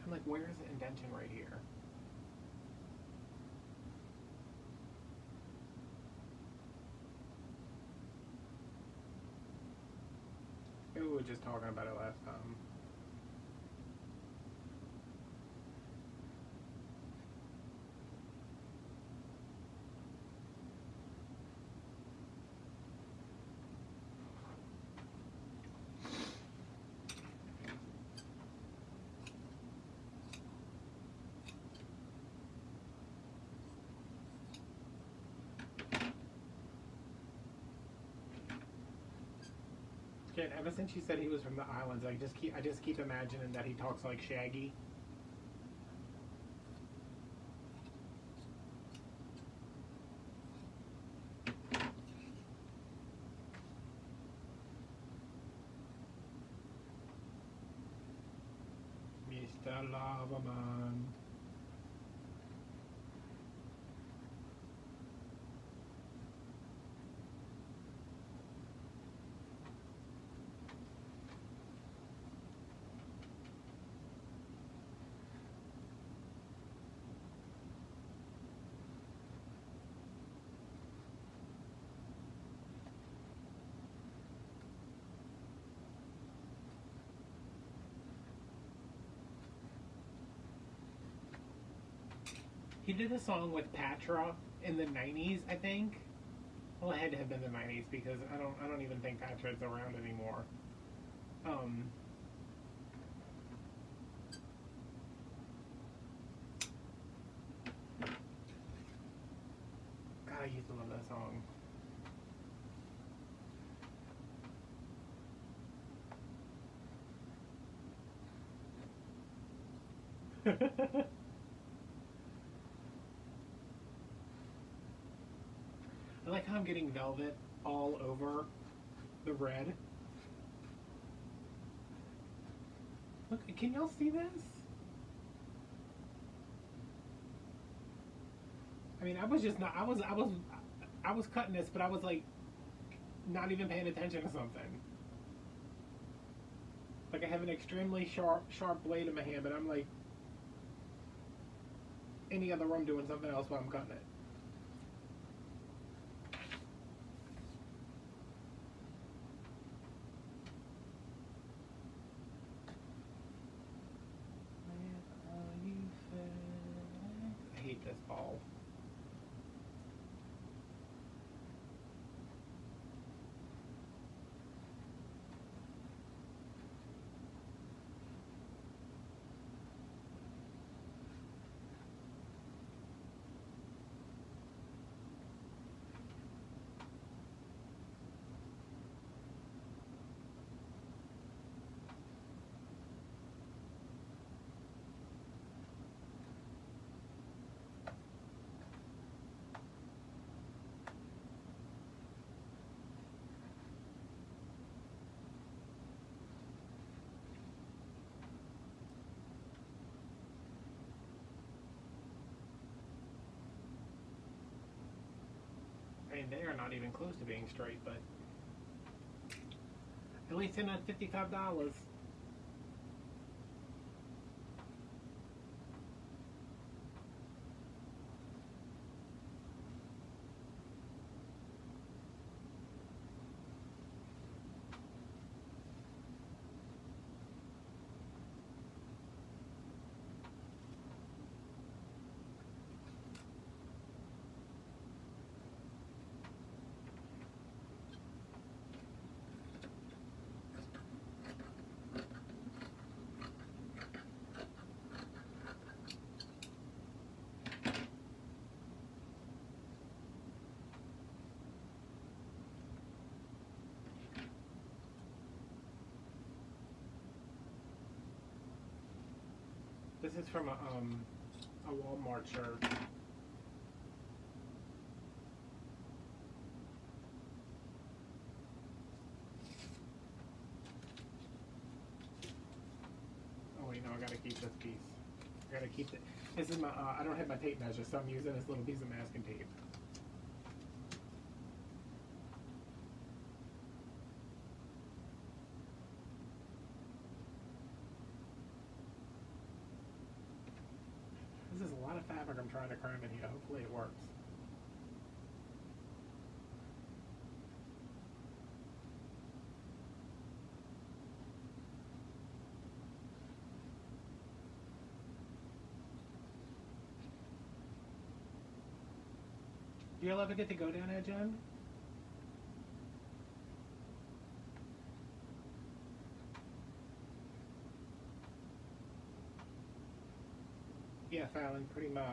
I'm like, where is the indentation right here? Maybe we were just talking about it last time. Kid, ever since you said he was from the islands, I just keep imagining that he talks like Shaggy. Mr. Lavaman. He did a song with Patra in the '90s, I think. Well, it had to have been the '90s because I don't even think Patra's around anymore. God, I used to love that song. I like how I'm getting velvet all over the red. Look, can y'all see this? I mean, I was just not. I was cutting this, but I was like, not even paying attention to something. Like I have an extremely sharp blade in my hand, but I'm like, in the other room doing something else while I'm cutting it. I hate this ball. I mean, they are not even close to being straight, but at least in at $55. This is from a Walmart shirt. know I gotta keep this piece. I gotta keep it. This is my, I don't have my tape measure, so I'm using this little piece of masking tape. This is a lot of fabric I'm trying to cram in here. Hopefully it works. Do you ever get to go down there, Jen? Yeah, Fallon, pretty much.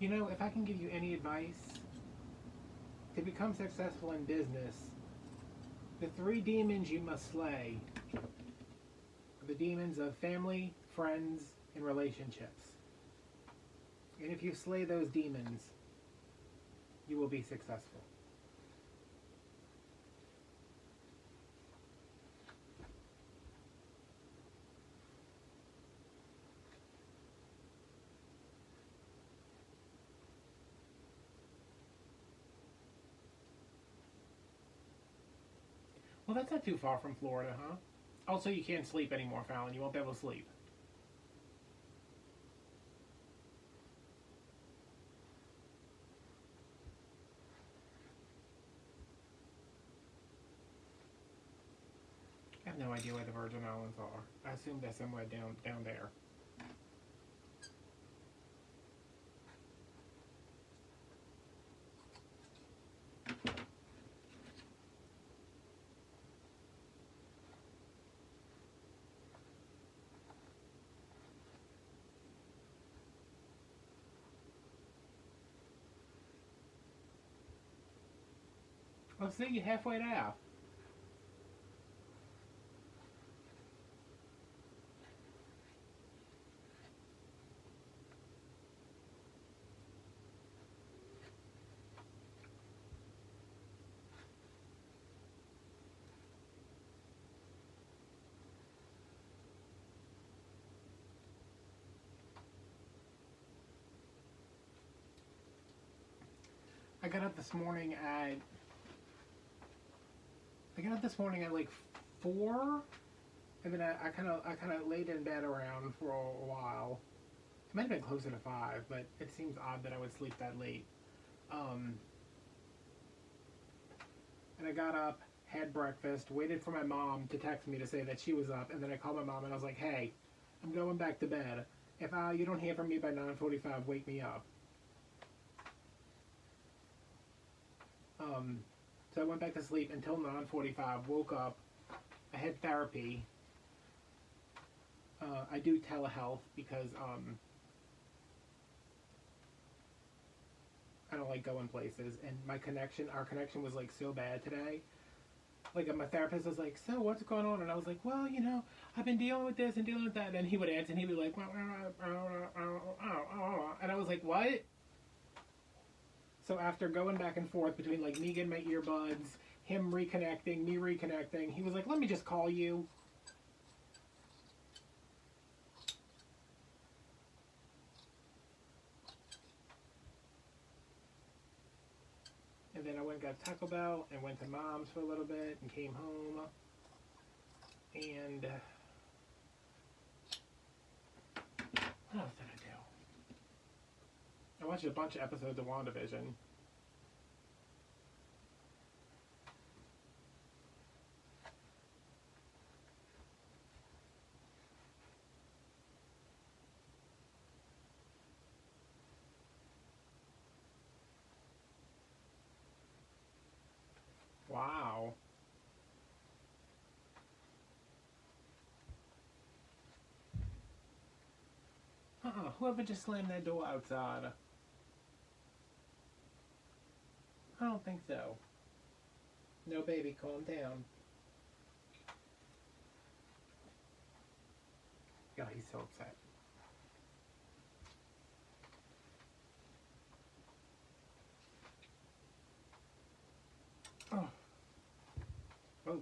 You know, if I can give you any advice to become successful in business, the 3 demons you must slay are the demons of family, friends, and relationships. And if you slay those demons, you will be successful. Well, that's not too far from Florida, huh? Also, you can't sleep anymore, Fallon. You won't be able to sleep. I have no idea where the Virgin Islands are. I assume they're somewhere down there. Oh, see, you're halfway there. I got up this morning at like 4, and then I kind of laid in bed around for a while. It might have been closer to 5, but it seems odd that I would sleep that late. And I got up, had breakfast, waited for my mom to text me to say that she was up, and then I called my mom and I was like, "Hey, I'm going back to bed. If you don't hear from me by 9:45, wake me up." So I went back to sleep until 9:45, woke up, I had therapy. I do telehealth because I don't like going places, and our connection was like so bad today. Like my therapist was like, "So what's going on?" And I was like, "Well, you know, I've been dealing with this and dealing with that." And he would answer, and he'd be like, and I was like, "What?" So after going back and forth between like me getting my earbuds, him reconnecting, me reconnecting, he was like, "Let me just call you." And then I went and got Taco Bell and went to Mom's for a little bit and came home. And what else did I do? I watched a bunch of episodes of WandaVision. Wow. Whoever just slammed that door outside. I don't think so. No, baby, calm down. God, he's so upset. Oh. Oh.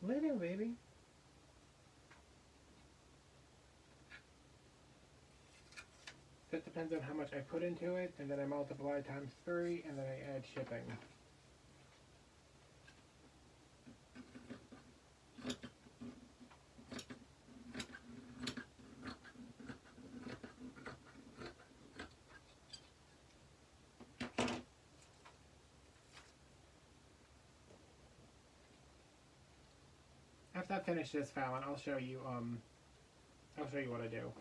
Lay down, baby. That depends on how much I put into it, and then I multiply times 3, and then I add shipping. After I finish this, Fallon, I'll show you what I do.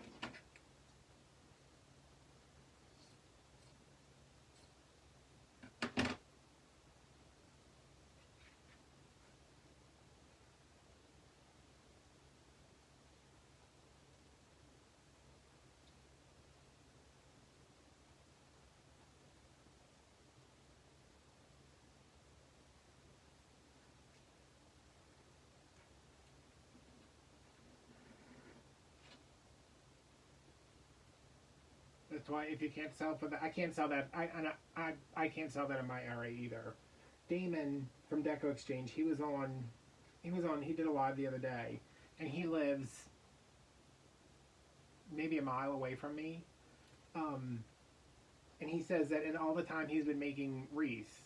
That's why if you can't sell for that, I can't sell that. I can't sell that in my area either. Damon from Deco Exchange, he did a live the other day, and he lives maybe a mile away from me. And he says that in all the time he's been making wreaths,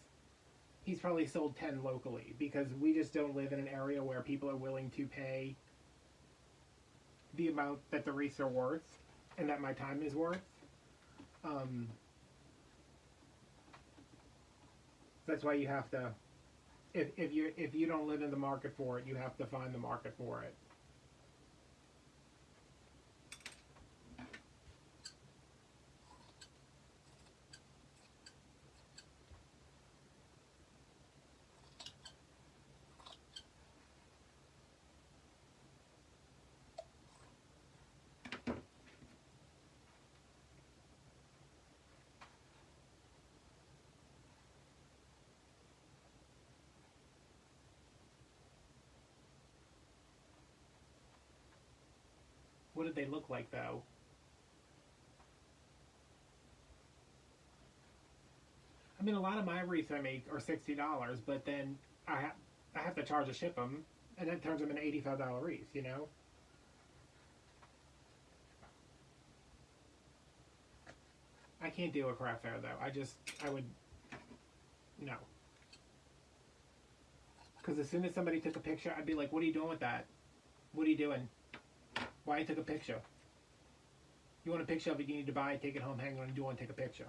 he's probably sold 10 locally, because we just don't live in an area where people are willing to pay the amount that the wreaths are worth and that my time is worth. That's why you have to, if you don't live in the market for it, you have to find the market for it. What did they look like, though? I mean, a lot of my wreaths I make are $60, but then I have to charge to ship them, and that turns them into $85 wreaths, you know? I can't do a craft fair, though. I would, no. Because as soon as somebody took a picture, I'd be like, what are you doing with that? What are you doing? Why you took a picture? You want a picture of it, you need to buy it, take it home, hang on, and do want to take a picture.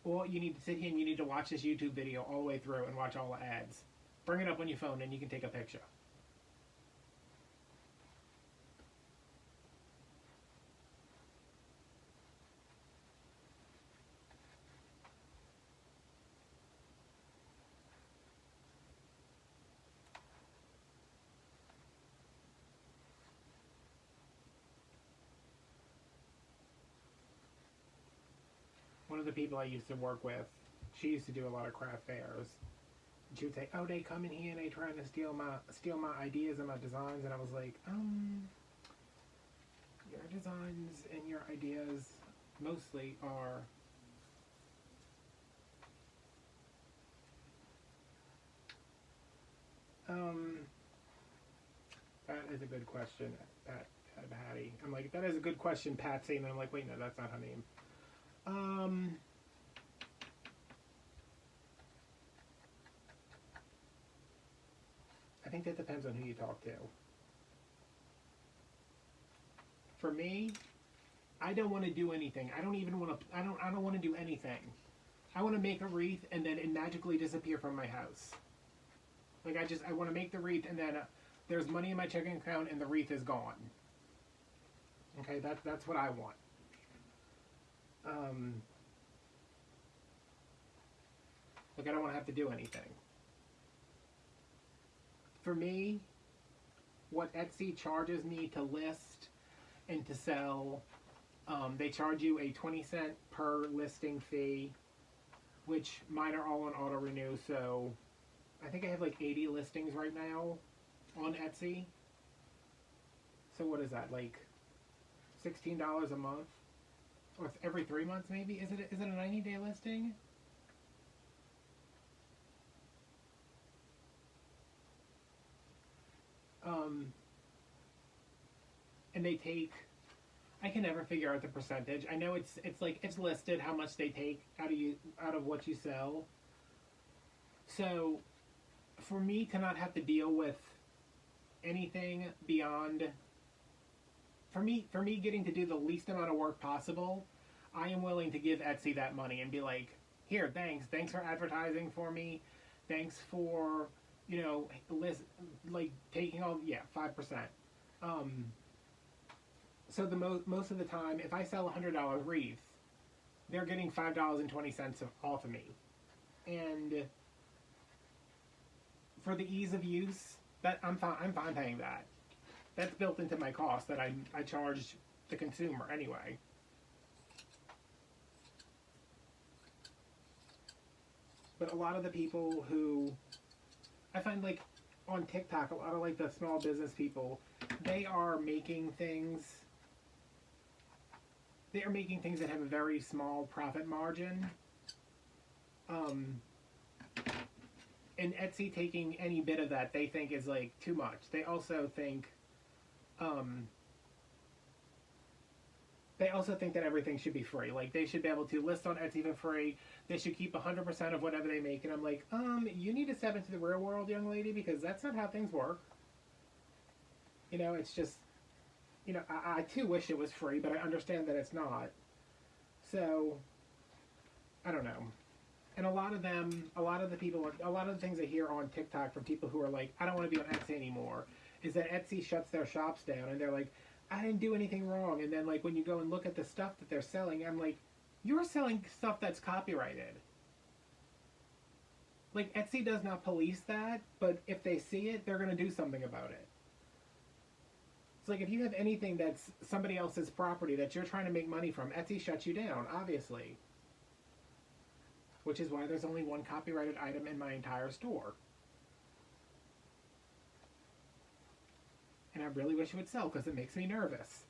Or you need to sit here and you need to watch this YouTube video all the way through and watch all the ads. Bring it up on your phone and you can take a picture. One of the people I used to work with, she used to do a lot of craft fairs. And she would say, "Oh, they come in here and they trying to steal my ideas and my designs," and I was like, your designs and your ideas mostly are that is a good question, Patty. I'm like, that is a good question, Patsy, and I'm like, wait, no, that's not her name. I think that depends on who you talk to. For me, I don't want to do anything. I don't even want to. I don't want to do anything. I want to make a wreath and then it magically disappear from my house. Like I want to make the wreath and then there's money in my checking account and the wreath is gone. Okay, that's what I want. Um, like I don't want to have to do anything. For me, what Etsy charges me to list and to sell, they charge you a 20 cent per listing fee, which mine are all on auto renew. So I think I have like 80 listings right now on Etsy. So what is that, like $16 a month, or every 3 months maybe? Is it a 90-day listing? Um, and they take. I can never figure out the percentage. I know it's like it's listed how much they take out of what you sell. So for me to not have to deal with anything beyond for me getting to do the least amount of work possible, I am willing to give Etsy that money and be like, here, thanks for advertising for me, thanks for list like taking all 5%. Um, so the most of the time, if I sell $100 wreath, they're getting $5.20 off of me, and for the ease of use, that I'm fine paying that. That's built into my cost that I charge the consumer anyway. But a lot of the people who I find like on TikTok, a lot of like the small business people, they are making things. They are making things that have a very small profit margin. Um, and Etsy taking any bit of that they think is like too much. They also think um, that everything should be free. Like they should be able to list on Etsy for free. They should keep 100% of whatever they make. And I'm like, you need to step into the real world, young lady, because that's not how things work. It's just, I too wish it was free, but I understand that it's not. So, I don't know. And a lot of the people, a lot of the things I hear on TikTok from people who are like, I don't want to be on Etsy anymore, is that Etsy shuts their shops down, and they're like, I didn't do anything wrong. And then like when you go and look at the stuff that they're selling, I'm like, you're selling stuff that's copyrighted. Like Etsy does not police that, but if they see it, they're going to do something about it. It's like if you have anything that's somebody else's property that you're trying to make money from, Etsy shuts you down, obviously. Which is why there's only one copyrighted item in my entire store. And I really wish it would sell because it makes me nervous.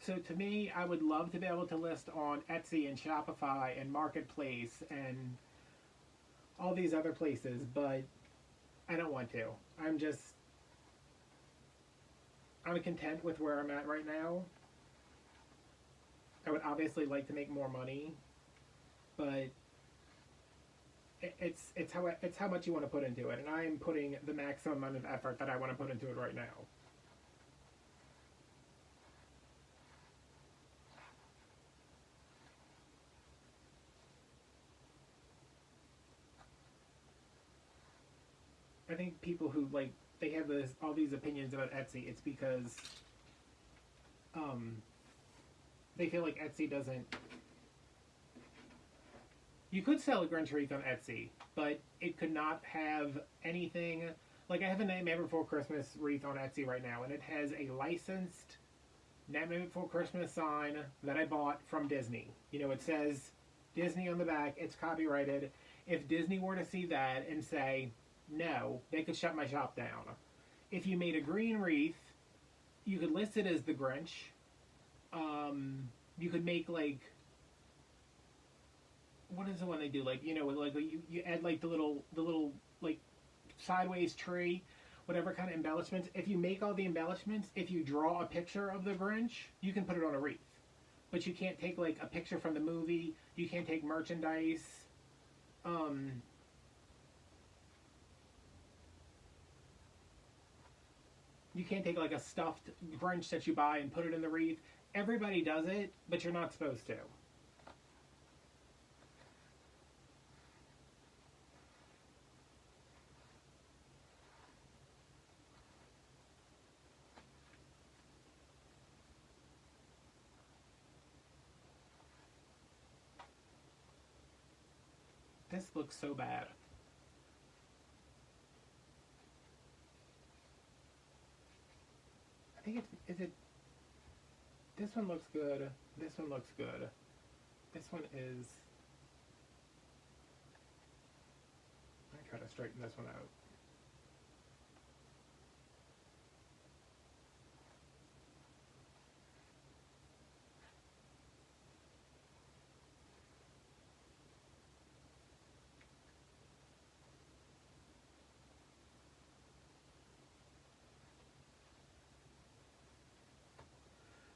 So to me, I would love to be able to list on Etsy and Shopify and Marketplace and all these other places, but I don't want to. I'm content with where I'm at right now. I would obviously like to make more money, but it's how much you want to put into it, and I am putting the maximum amount of effort that I want to put into it right now. I think people who like they have all these opinions about Etsy, it's because they feel like Etsy doesn't. You could sell a Grinch wreath on Etsy, but it could not have anything. Like I have a Nightmare Before Christmas wreath on Etsy right now, and it has a licensed Nightmare Before Christmas sign that I bought from Disney. It says Disney on the back. It's copyrighted. If Disney were to see that and say no, they could shut my shop down. If you made a green wreath, you could list it as the Grinch. You could make like, what is the one they do? Like like you add like the little like sideways tree, whatever kind of embellishments. If you make all the embellishments, if you draw a picture of the Grinch, you can put it on a wreath. But you can't take like a picture from the movie. You can't take merchandise. You can't take like a stuffed Grinch that you buy and put it in the wreath. Everybody does it, but you're not supposed to. This looks so bad. I think is it, this one looks good. This one looks good. This one is, I try to straighten this one out.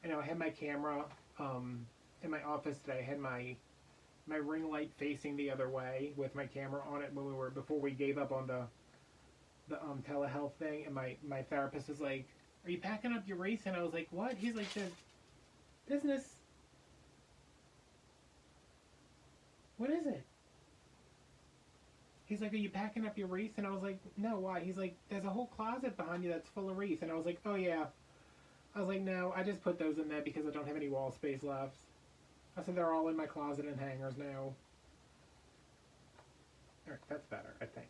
I know I had my camera in my office today. I had my ring light facing the other way with my camera on it when before we gave up on the telehealth thing, and my therapist was like, "Are you packing up your wreath?" And I was like, "What?" He's like, "The business. What is it?" He's like, "Are you packing up your wreath?" And I was like, "No, why?" He's like, "There's a whole closet behind you that's full of wreaths." And I was like, "Oh yeah." I was like, "No, I just put those in there because I don't have any wall space left." I said, "They're all in my closet and hangers now." Alright, that's better, I think.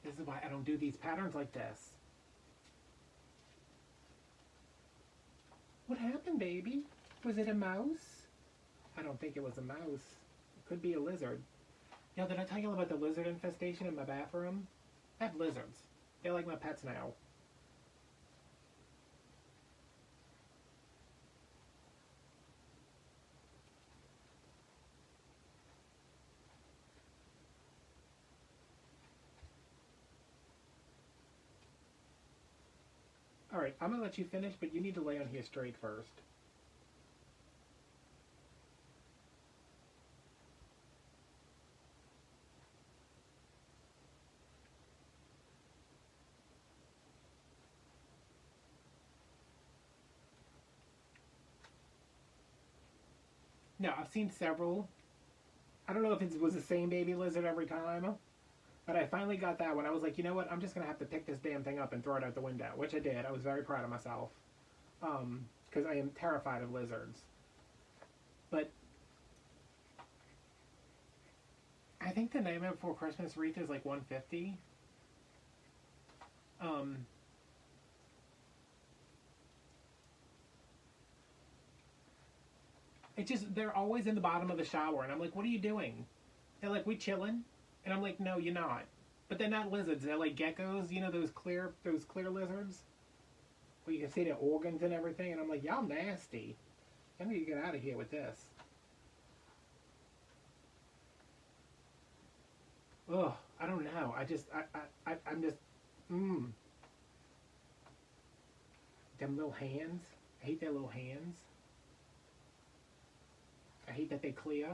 This is why I don't do these patterns like this. What happened, baby? Was it a mouse? I don't think it was a mouse. It could be a lizard. Yo, did I tell you about the lizard infestation in my bathroom? I have lizards. They're like my pets now. Alright, I'm gonna let you finish, but you need to lay on here straight first. No, I've seen several. I don't know if it was the same baby lizard every time, but I finally got that one. I was like, you know what? I'm just gonna have to pick this damn thing up and throw it out the window, which I did. I was very proud of myself, because I am terrified of lizards. But I think the Nightmare Before Christmas wreath is like $150. It just, they're always in the bottom of the shower, and I'm like, what are you doing? They're like, we chilling? And I'm like, no, you're not. But they're not lizards. They're like geckos. You know those clear lizards, where you can see their organs and everything. And I'm like, y'all nasty. I need to get out of here with this. Ugh, I don't know. I'm just, them little hands. I hate their little hands. I hate that they clear.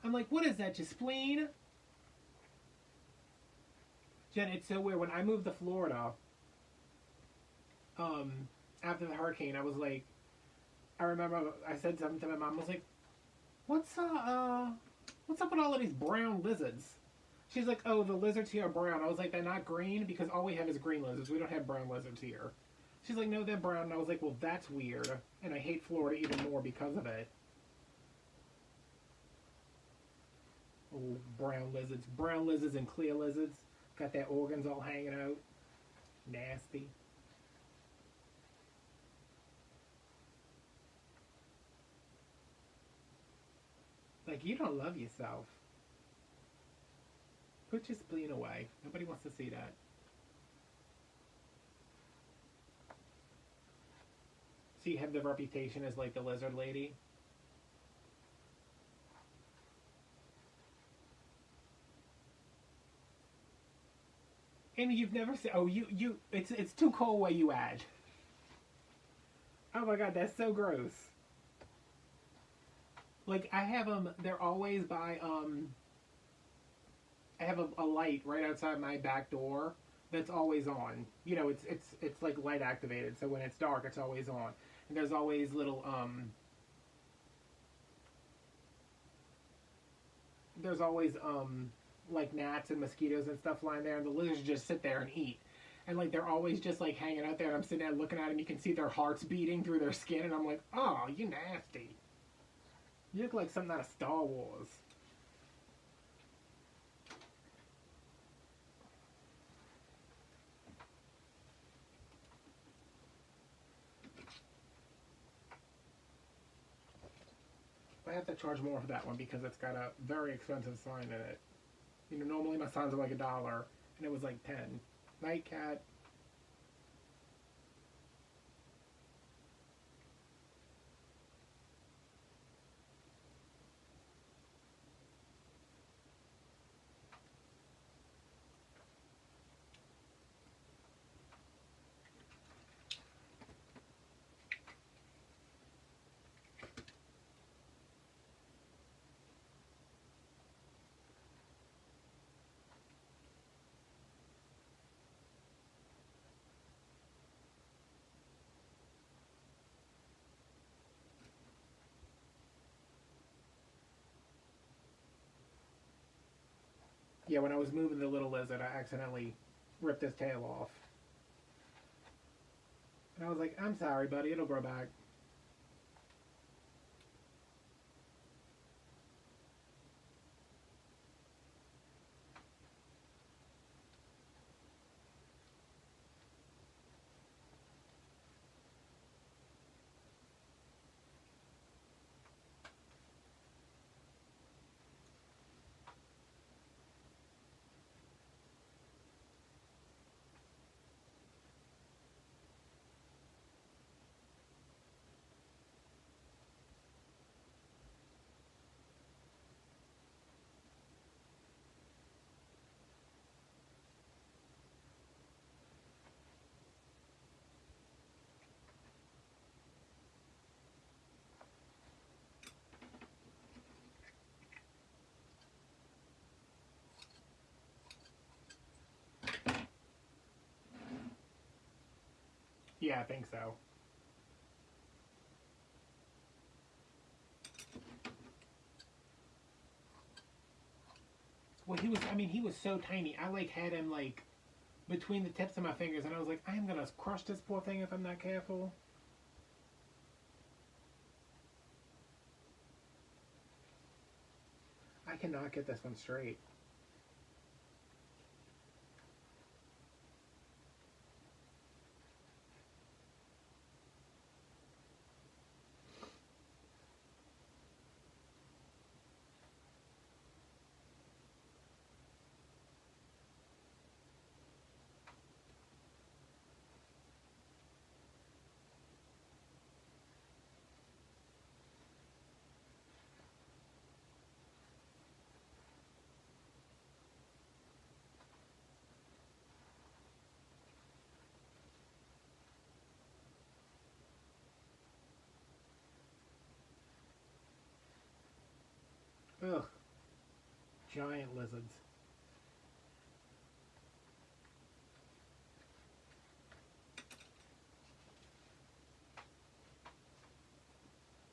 I'm like, what is that, your spleen? Jen, it's so weird. When I moved to Florida, after the hurricane, I was like, I remember I said something to my mom. I was like, what's up with all of these brown lizards? She's like, oh, the lizards here are brown. I was like, they're not green because all we have is green lizards. We don't have brown lizards here. She's like, no, they're brown. And I was like, well, that's weird. And I hate Florida even more because of it. Oh, brown lizards. Brown lizards and clear lizards. Got their organs all hanging out. Nasty. Like, you don't love yourself. Put your spleen away. Nobody wants to see that. So you have the reputation as like the lizard lady? And you've never seen, oh, it's too cold where you at. Oh my god, that's so gross. Like, I have them, they're always by, I have a light right outside my back door that's always on. You know, it's like light activated, so when it's dark, it's always on. And there's always little there's always like gnats and mosquitoes and stuff lying there, and the lizards just sit there and eat. And like they're always just like hanging out there, and I'm sitting there looking at them. You can see their hearts beating through their skin, and I'm like, oh, you nasty. You look like something out of Star Wars. I have to charge more for that one because it's got a very expensive sign in it. You know, normally my signs are like $1, and it was like 10. Night cat. Yeah, when I was moving the little lizard, I accidentally ripped his tail off. And I was like, I'm sorry, buddy, it'll grow back. Yeah, I think so. Well, he was, I mean, he was so tiny. I like had him like between the tips of my fingers, and I was like, I am gonna crush this poor thing if I'm not careful. I cannot get this one straight. Ugh, giant lizards.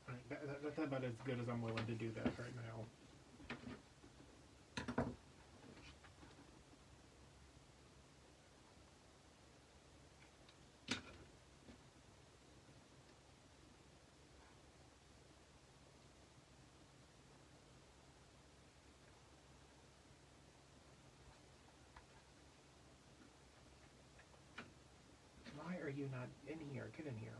Right, that's about as good as I'm willing to do that right now. Why are you not in here? Get in here.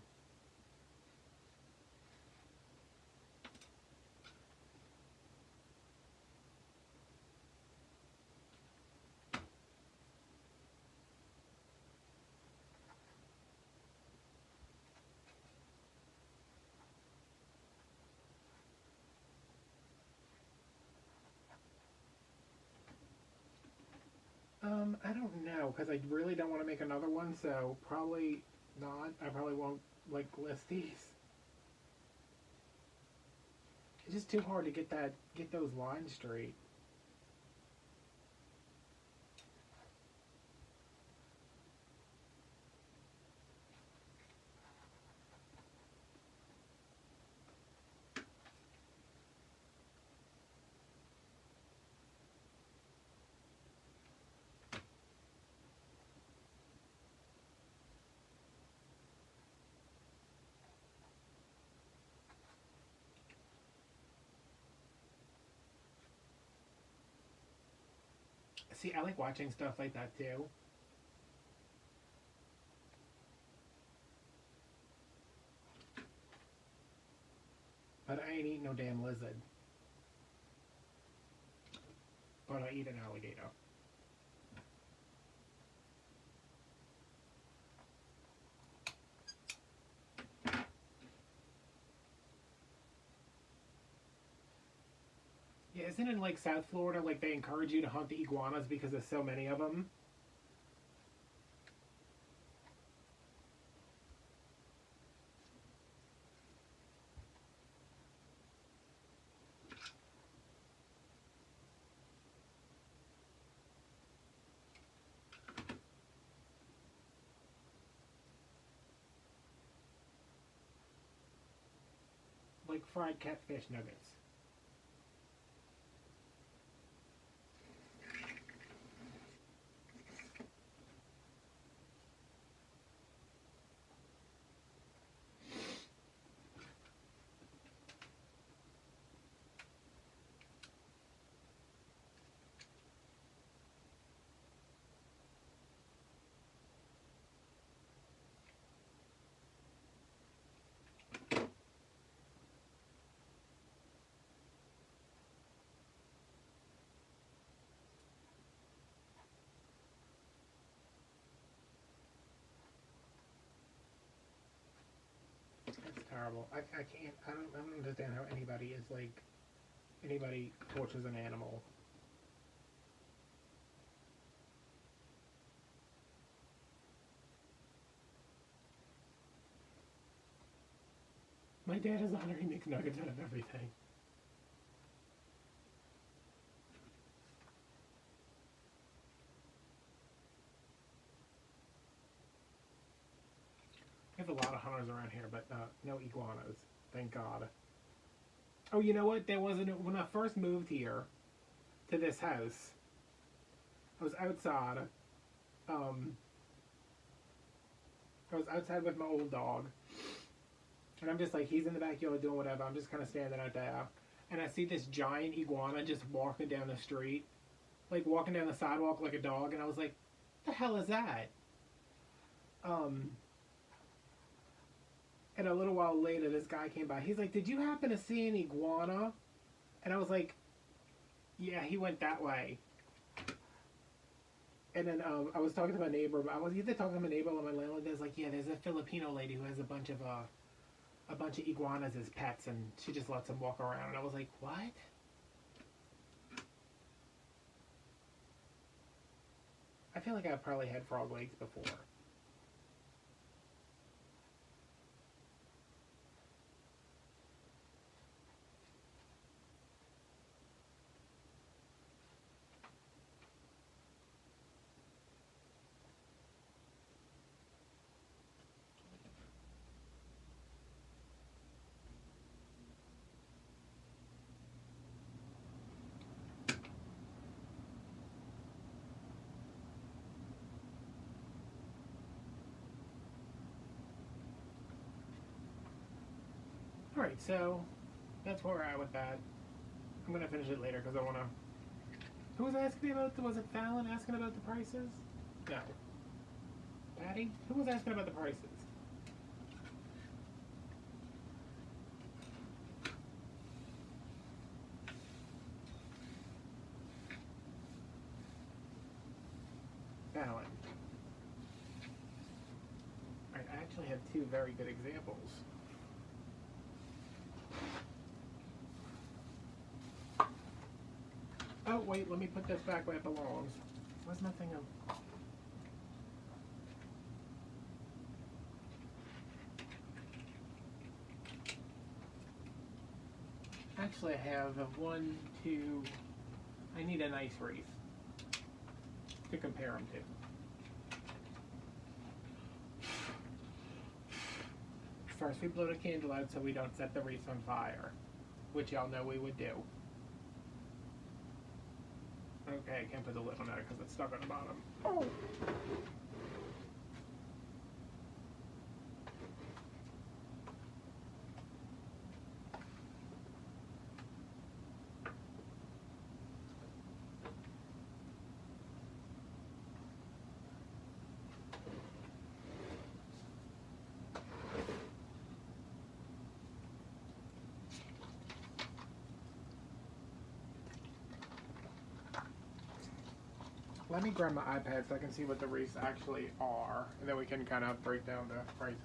I don't know, because I really don't want to make another one, so probably not. I probably won't, like, list these. It's just too hard to get those lines straight. See, I like watching stuff like that too. But I ain't eating no damn lizard. But I eat an alligator. Yeah, isn't it in like South Florida, like they encourage you to hunt the iguanas because there's so many of them? Like fried catfish nuggets. That's terrible. I can't, I don't understand how anybody is like, anybody tortures an animal. My dad is on her, he makes nuggets out of everything. We have a lot of hunters around here, but no iguanas. Thank God. Oh, you know what? There wasn't, when I first moved here to this house, I was outside. I was outside with my old dog. And I'm just like, he's in the backyard doing whatever. I'm just kind of standing out there. And I see this giant iguana just walking down the street. Like walking down the sidewalk like a dog. And I was like, what the hell is that? And a little while later, this guy came by. He's like, did you happen to see an iguana? And I was like, yeah, he went that way. And then I was talking to my neighbor. I was either talking to my neighbor or my landlord. There's like, yeah, there's a Filipino lady who has a bunch of iguanas as pets, and she just lets them walk around. And I was like, what? I feel like I've probably had frog legs before. Alright, so that's where we're at with that. I'm going to finish it later because I want to... Who was asking me about... Was it Fallon asking about the prices? No. Patty? Who was asking about the prices? Fallon. Alright, I actually have two very good examples. Oh, wait, let me put this back where it belongs. Where's my thing of... Actually, I have a 1, 2... I need a nice wreath to compare them to. First, we blow the candle out so we don't set the wreath on fire, which y'all know we would do. Okay, I can't put the lid on that because it's stuck on the bottom. Oh! Let me grab my iPad so I can see what the wreaths actually are, and then we can kind of break down the prices.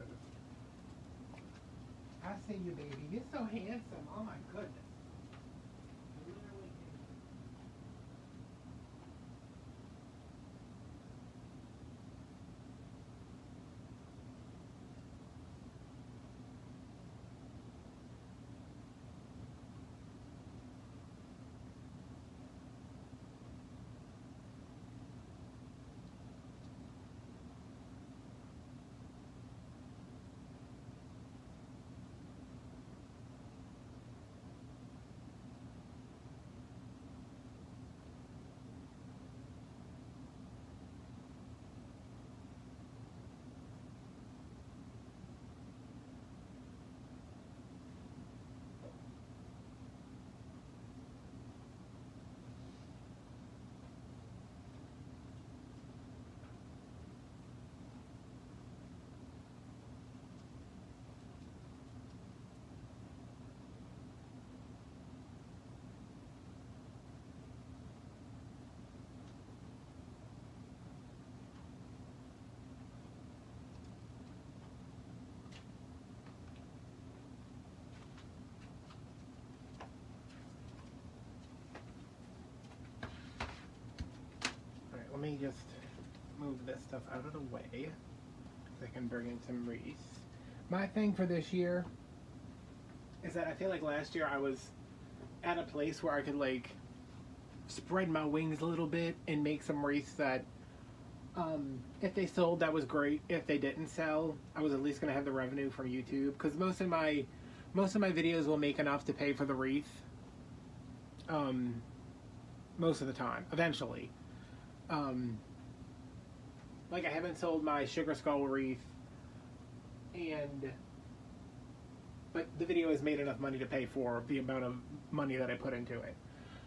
I see you, baby. You're so handsome. Oh my goodness. Let me just move this stuff out of the way so I can bring in some wreaths. My thing for this year is that I feel like last year I was at a place where I could like spread my wings a little bit and make some wreaths that if they sold, that was great. If they didn't sell, I was at least gonna have the revenue from YouTube, because most of my videos will make enough to pay for the wreath most of the time, eventually. Like I haven't sold my sugar skull wreath, but the video has made enough money to pay for the amount of money that I put into it.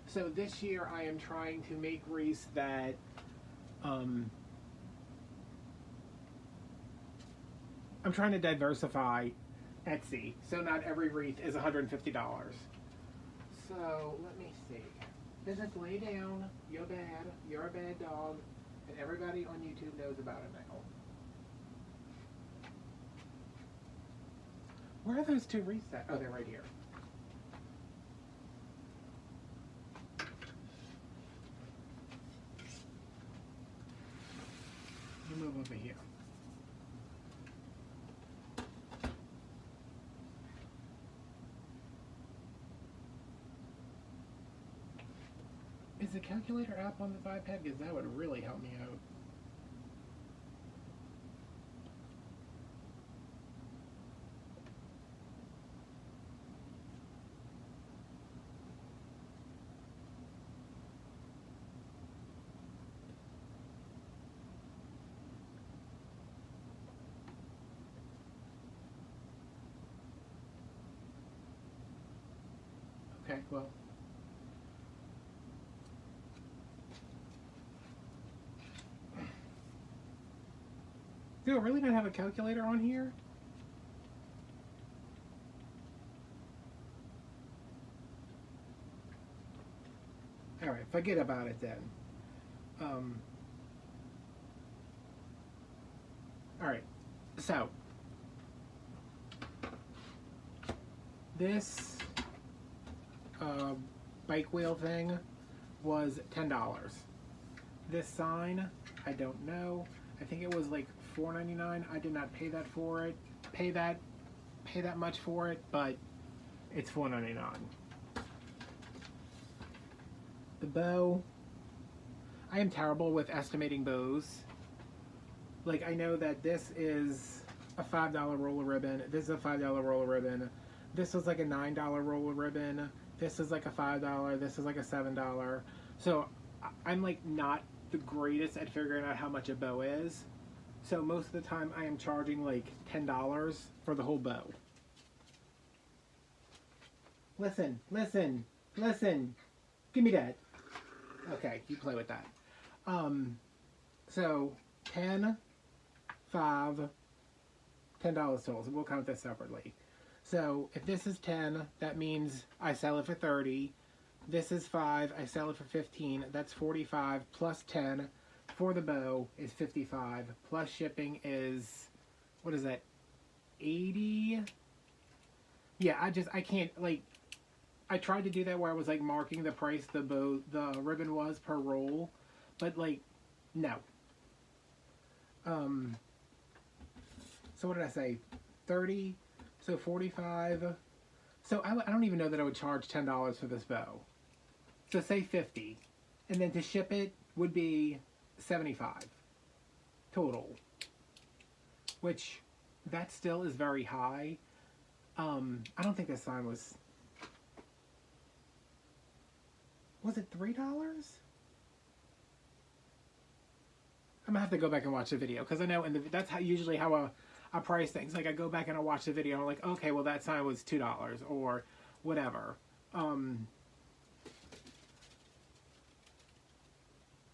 So this year I am trying to make wreaths that I'm trying to diversify Etsy, so not every wreath is $150. So let me see. Just lay down. You're bad. You're a bad dog. And everybody on YouTube knows about it now. Where are those two wreaths at? Oh, they're right here. Let me move over here. Is the calculator app on this iPad? Because that would really help me out. Okay, well. Do I really not have a calculator on here? Alright, forget about it then. Alright, so this bike wheel thing was $10. This sign, I don't know. I think it was like $4.99. I did not pay that for it. Pay that much for it, but it's $4.99. The bow. I am terrible with estimating bows. Like, I know that this is a $5 roll of ribbon. This is a $5 roll of ribbon. This was like a $9 roll of ribbon. This is like a $5. This is like a $7. So I'm like not the greatest at figuring out how much a bow is. So most of the time I am charging like $10 for the whole bow. Listen, listen, listen. Give me that. Okay, you play with that. So 10, 5, $10 total. So we'll count this separately. So if this is 10, that means I sell it for 30. This is 5, I sell it for 15. That's 45 plus 10. for the bow is $55 plus shipping is, what is that, $80? Yeah, I can't, like, I tried to do that where I was like marking the price the ribbon was per roll, but like, no. So what did I say? 30, so 45. So I don't even know that I would charge $10 for this bow. So say 50, and then to ship it would be 75 total, which that still is very high. I don't think this sign was it $3? I'm gonna have to go back and watch the video because I know, and that's usually how I price things. Like I go back and I watch the video and I'm like, okay, well that sign was $2 or whatever. What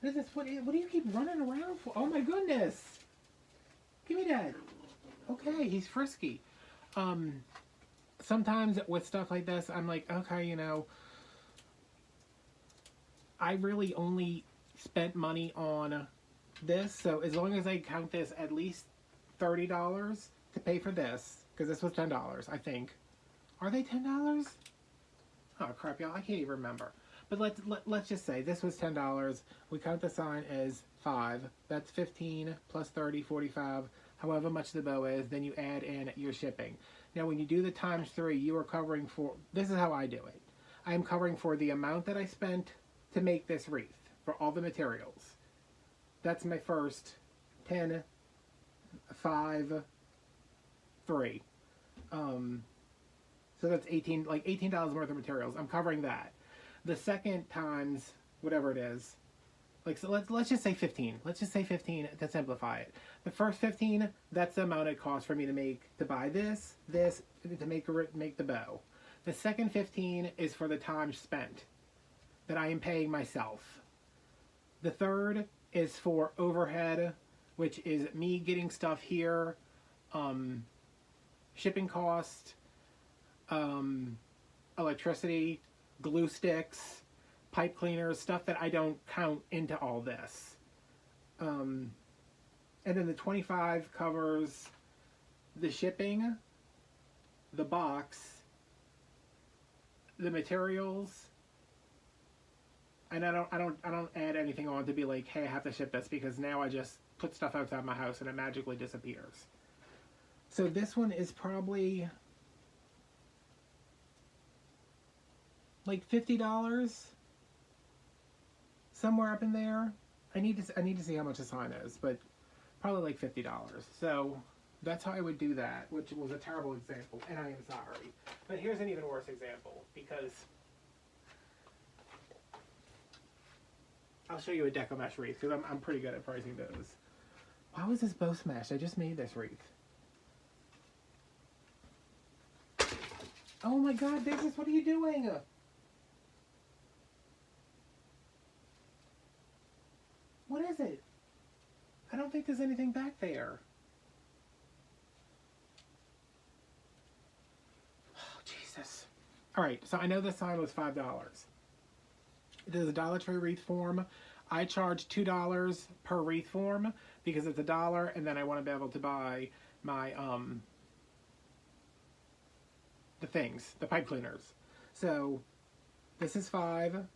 is this? What do you keep running around for? Oh my goodness! Give me that. Okay, he's frisky. Sometimes with stuff like this, I'm like, okay, you know, I really only spent money on this, so as long as I count this at least $30 to pay for this, because this was $10, I think. Are they $10? Oh crap, y'all! I can't even remember. But let's just say this was $10. We count the sign as 5. That's 15 plus 30, 45. However much the bow is, then you add in your shipping. Now, when you do the times 3, you are covering for. This is how I do it. I am covering for the amount that I spent to make this wreath for all the materials. That's my first 10, 5, 3. So that's $18 worth of materials. I'm covering that. The second times whatever it is, like, so let's just say 15. Let's just say 15 to simplify it. The first 15, that's the amount it costs for me to buy this to make the bow. The second 15 is for the time spent that I am paying myself. The third is for overhead, which is me getting stuff here, shipping cost, electricity, glue sticks, pipe cleaners, stuff that I don't count into all this. And then the 25 covers the shipping, the box, the materials, and I don't add anything on to be like, hey, I have to ship this, because now I just put stuff outside my house and it magically disappears. So this one is probably like $50, somewhere up in there. I need to see how much the sign is, but probably like $50. So that's how I would do that, which was a terrible example, and I am sorry. But here's an even worse example, because I'll show you a deco mesh wreath, because I'm pretty good at pricing those. Why was this bow smashed? I just made this wreath. Oh my god, Business, what are you doing? What is it? I don't think there's anything back there. Oh, Jesus. Alright, so I know this sign was $5. It is a Dollar Tree wreath form. I charge $2 per wreath form because it's $1, and then I want to be able to buy my, the things, the pipe cleaners. So, this is 5.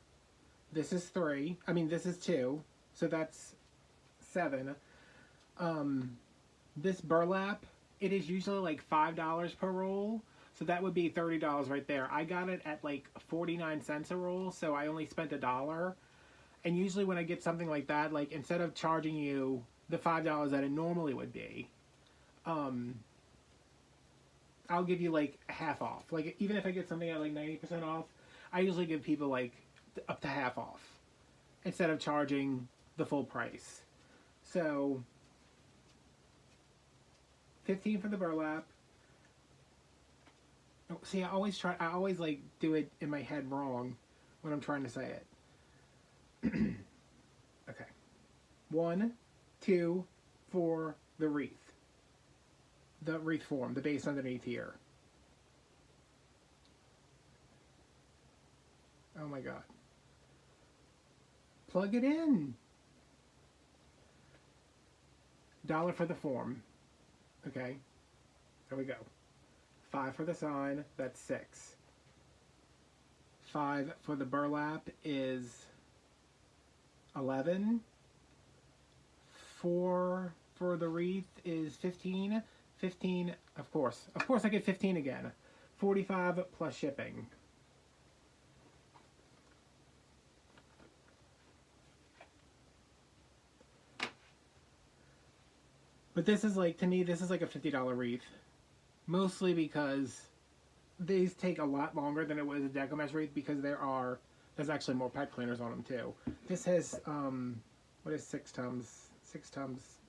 This is 3. I mean, this is 2. So that's 7. This burlap, it is usually like $5 per roll. So that would be $30 right there. I got it at like 49 cents a roll, so I only spent $1. And usually when I get something like that, like instead of charging you the $5 that it normally would be, I'll give you like half off. Like even if I get something at like 90% off, I usually give people like up to half off instead of charging the full price. So 15 for the burlap. Oh, see, I always like do it in my head wrong when I'm trying to say it. Okay. 1, 2 for the wreath. The wreath form, the base underneath here. Oh my god. Plug it in. $1 for the form. Okay, there we go. 5 for the sign, that's 6. 5 for the burlap is 11. 4 for the wreath is 15. 15, of course I get 15 again. 45 plus shipping. But this is like, to me, this is like a $50 wreath. Mostly because these take a lot longer than it was a deco mesh wreath, because there's actually more pipe cleaners on them too. This has, what is 6 times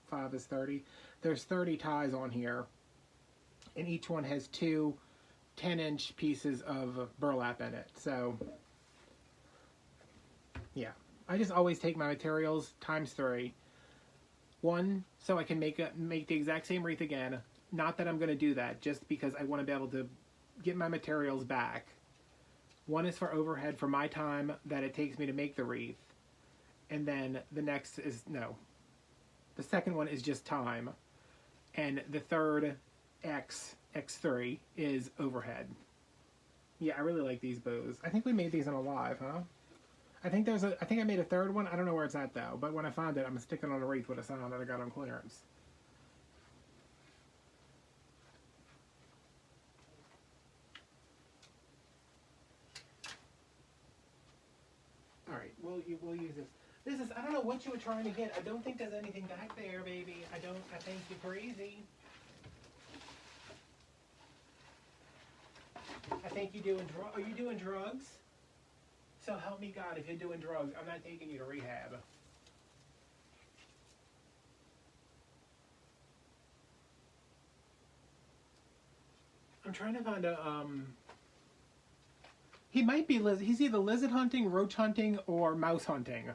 5 is 30. There's 30 ties on here, and each one has 2 10-inch pieces of burlap in it. So, yeah. I just always take my materials times 3. 1, so I can make the exact same wreath again. Not that I'm going to do that, just because I want to be able to get my materials back. 1 is for overhead for my time that it takes me to make the wreath. And then the next is, no. The second one is just time. And the third, X3, is overhead. Yeah, I really like these bows. I think we made these in a live, huh? I think I made a third one. I don't know where it's at though. But when I find it, I'm gonna stick it on a wreath with a sign that I got on clearance. All right, we'll use this. This is, I don't know what you were trying to get. I don't think there's anything back there, baby. I think you're crazy. I think you're doing are you doing drugs? So help me God, if you're doing drugs, I'm not taking you to rehab. I'm trying to find a, he might be he's either lizard hunting, roach hunting, or mouse hunting.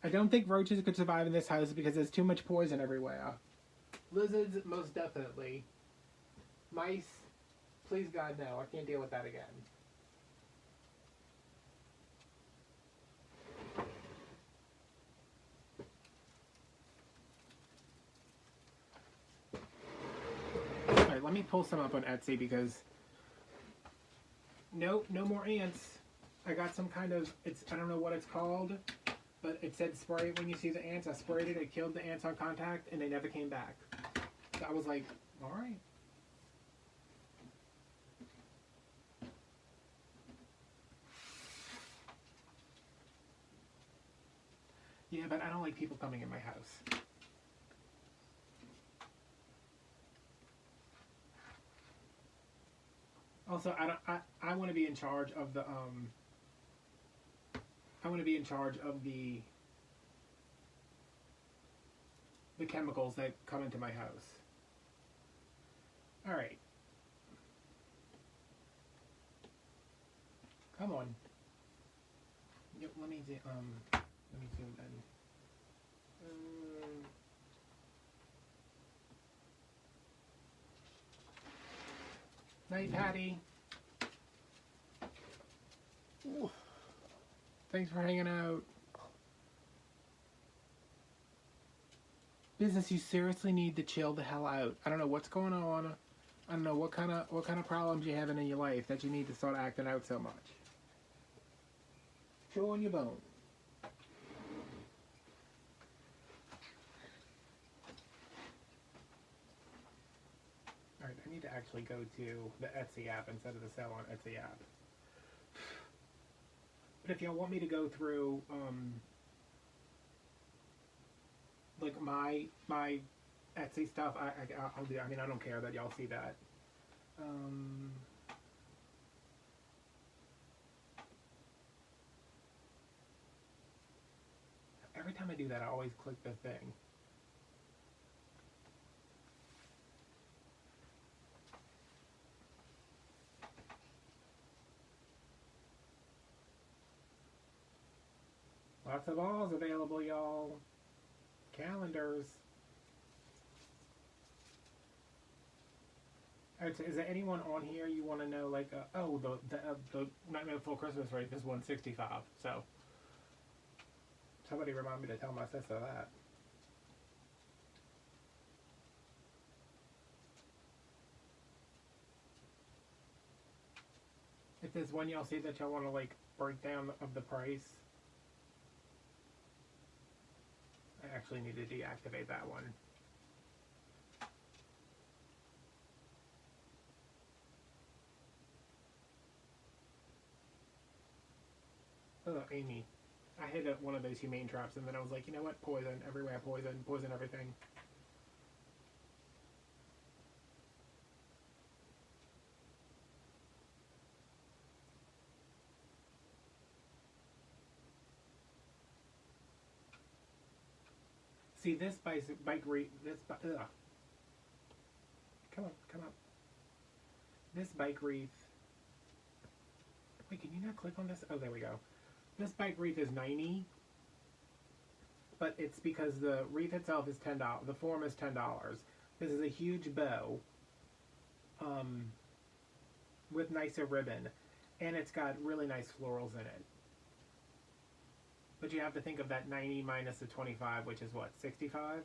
I don't think roaches could survive in this house because there's too much poison everywhere. Lizards, most definitely. Mice, please God no, I can't deal with that again. Alright, let me pull some up on Etsy because nope, no more ants. I got some kind of, I don't know what it's called, but it said spray it when you see the ants. I sprayed it, it killed the ants on contact, and they never came back. So I was like, alright. Yeah, but I don't like people coming in my house. Also, I want to be in charge of the I want to be in charge of the chemicals that come into my house. All right. Come on. Yep, let me zoom in. Night, Patty. Ooh. Thanks for hanging out. Business, you seriously need to chill the hell out. I don't know what's going on. I don't know what kind of problems you're having in your life that you need to start acting out so much. Chill on your bone. Alright, I need to actually go to the Etsy app instead of the Sell on Etsy app. But if y'all want me to go through, like my Etsy stuff, I'll do. I mean, I don't care that y'all see that. Every time I do that, I always click the thing. Lots of balls available, y'all. Calendars. Is there anyone on here you want to know, like, oh, the Nightmare Before Christmas rate is 165, so somebody remind me to tell my sister that. If there's one y'all see that y'all want to like break down of the price, I actually need to deactivate that one. Oh, Amy. I hit one of those humane traps and then I was like, you know what? Poison. Everywhere poison. Poison everything. See, this bike wreath, come on, come on. This bike wreath, wait, can you not click on this? Oh, there we go. This bike wreath is 90, but it's because the wreath itself is $10. The form is $10. This is a huge bow, with nicer ribbon, and it's got really nice florals in it. But you have to think of that 90 minus the 25, which is what, 65?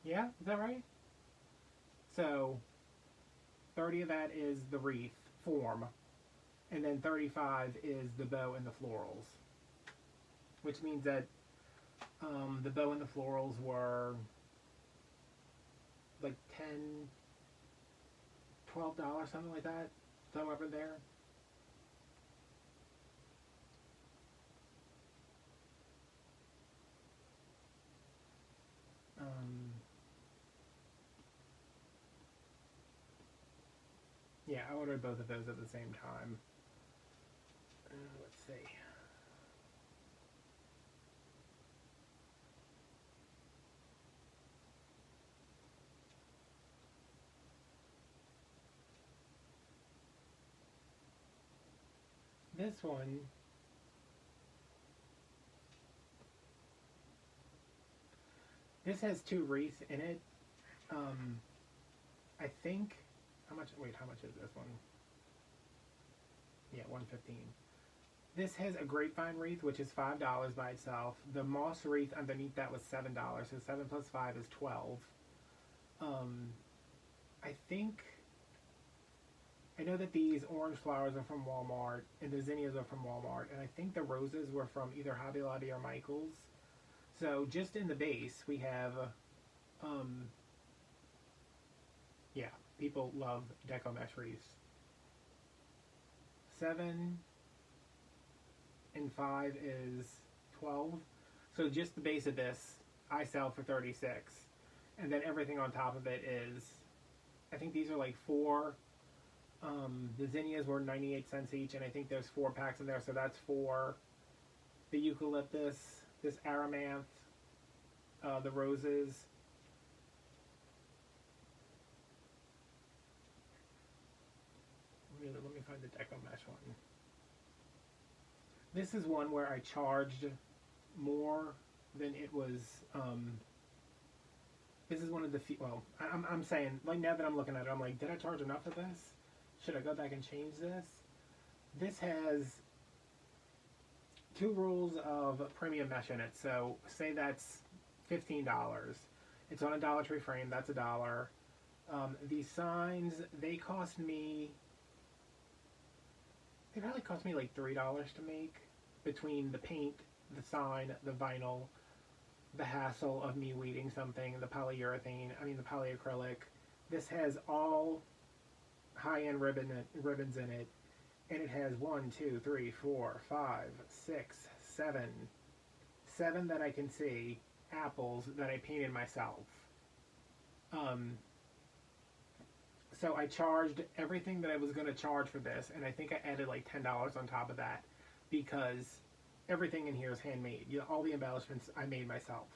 Yeah, is that right? So 30 of that is the wreath form, and then 35 is the bow and the florals, which means that the bow and the florals were like $10, $12, something like that, somewhere over there. Yeah, I ordered both of those at the same time. Let's see. This one, this has 2 wreaths in it. I think, how much is this one? Yeah, $115. This has a grapevine wreath, which is $5 by itself. The moss wreath underneath that was $7, so 7 plus 5 is 12. I know that these orange flowers are from Walmart, and the zinnias are from Walmart, and I think the roses were from either Hobby Lobby or Michael's. So just in the base, we have, yeah, people love deco mesh wreaths. 7 and 5 is 12. So just the base of this, I sell for 36. And then everything on top of it is, I think these are like 4. The zinnias were 98 cents each, and I think there's 4 packs in there, so that's 4. The eucalyptus, this amaranth, the roses. Let me find the deco mesh one. This is one where I charged more than it was. This is one of the well, I'm saying, like, now that I'm looking at it, I'm like, did I charge enough of this? Should I go back and change this? This has 2 rolls of premium mesh in it. So say that's $15. It's on a Dollar Tree frame. That's $1. These signs, they probably cost me like $3 to make, between the paint, the sign, the vinyl, the hassle of me weeding something, the polyacrylic. This has all high-end ribbons in it, and it has 1, 2, 3, 4, 5, 6, 7 that I can see, apples that I painted myself. So I charged everything that I was going to charge for this, and I think I added like $10 on top of that, because everything in here is handmade. All the embellishments I made myself.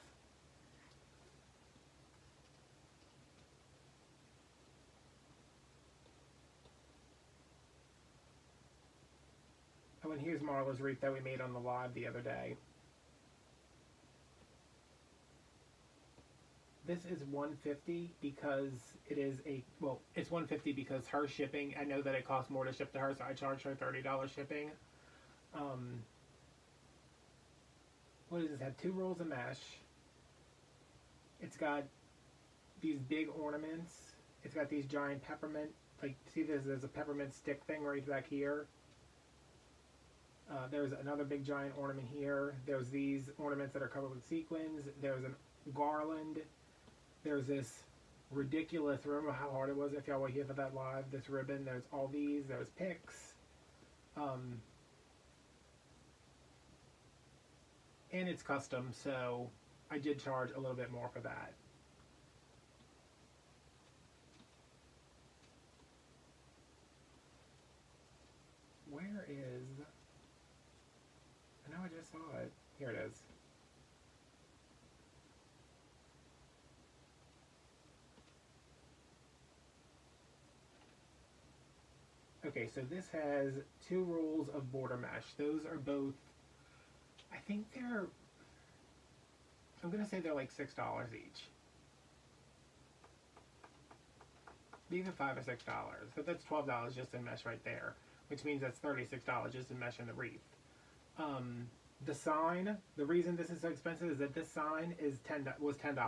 Oh, and here's Marla's wreath that we made on the live the other day. This is $150 because it is it's $150 because her shipping, I know that it costs more to ship to her, so I charged her $30 shipping. What does this have? 2 rolls of mesh. It's got these big ornaments. It's got these giant peppermint like, see there's a peppermint stick thing right back here. There's another big giant ornament here. There's these ornaments that are covered with sequins. There's a garland. There's this ridiculous, remember how hard it was if y'all were here for that live, this ribbon. There's all these. There's picks. And it's custom, so I did charge a little bit more for that. Where is... I know I just saw it. Here it is. Okay, so this has 2 rolls of border mesh. Those are both, I think they're, I'm going to say they're like $6 each. These are $5 or $6, so that's $12 just in mesh right there, which means that's $36 just in mesh in the wreath. The sign, the reason this is so expensive is that this sign was $10.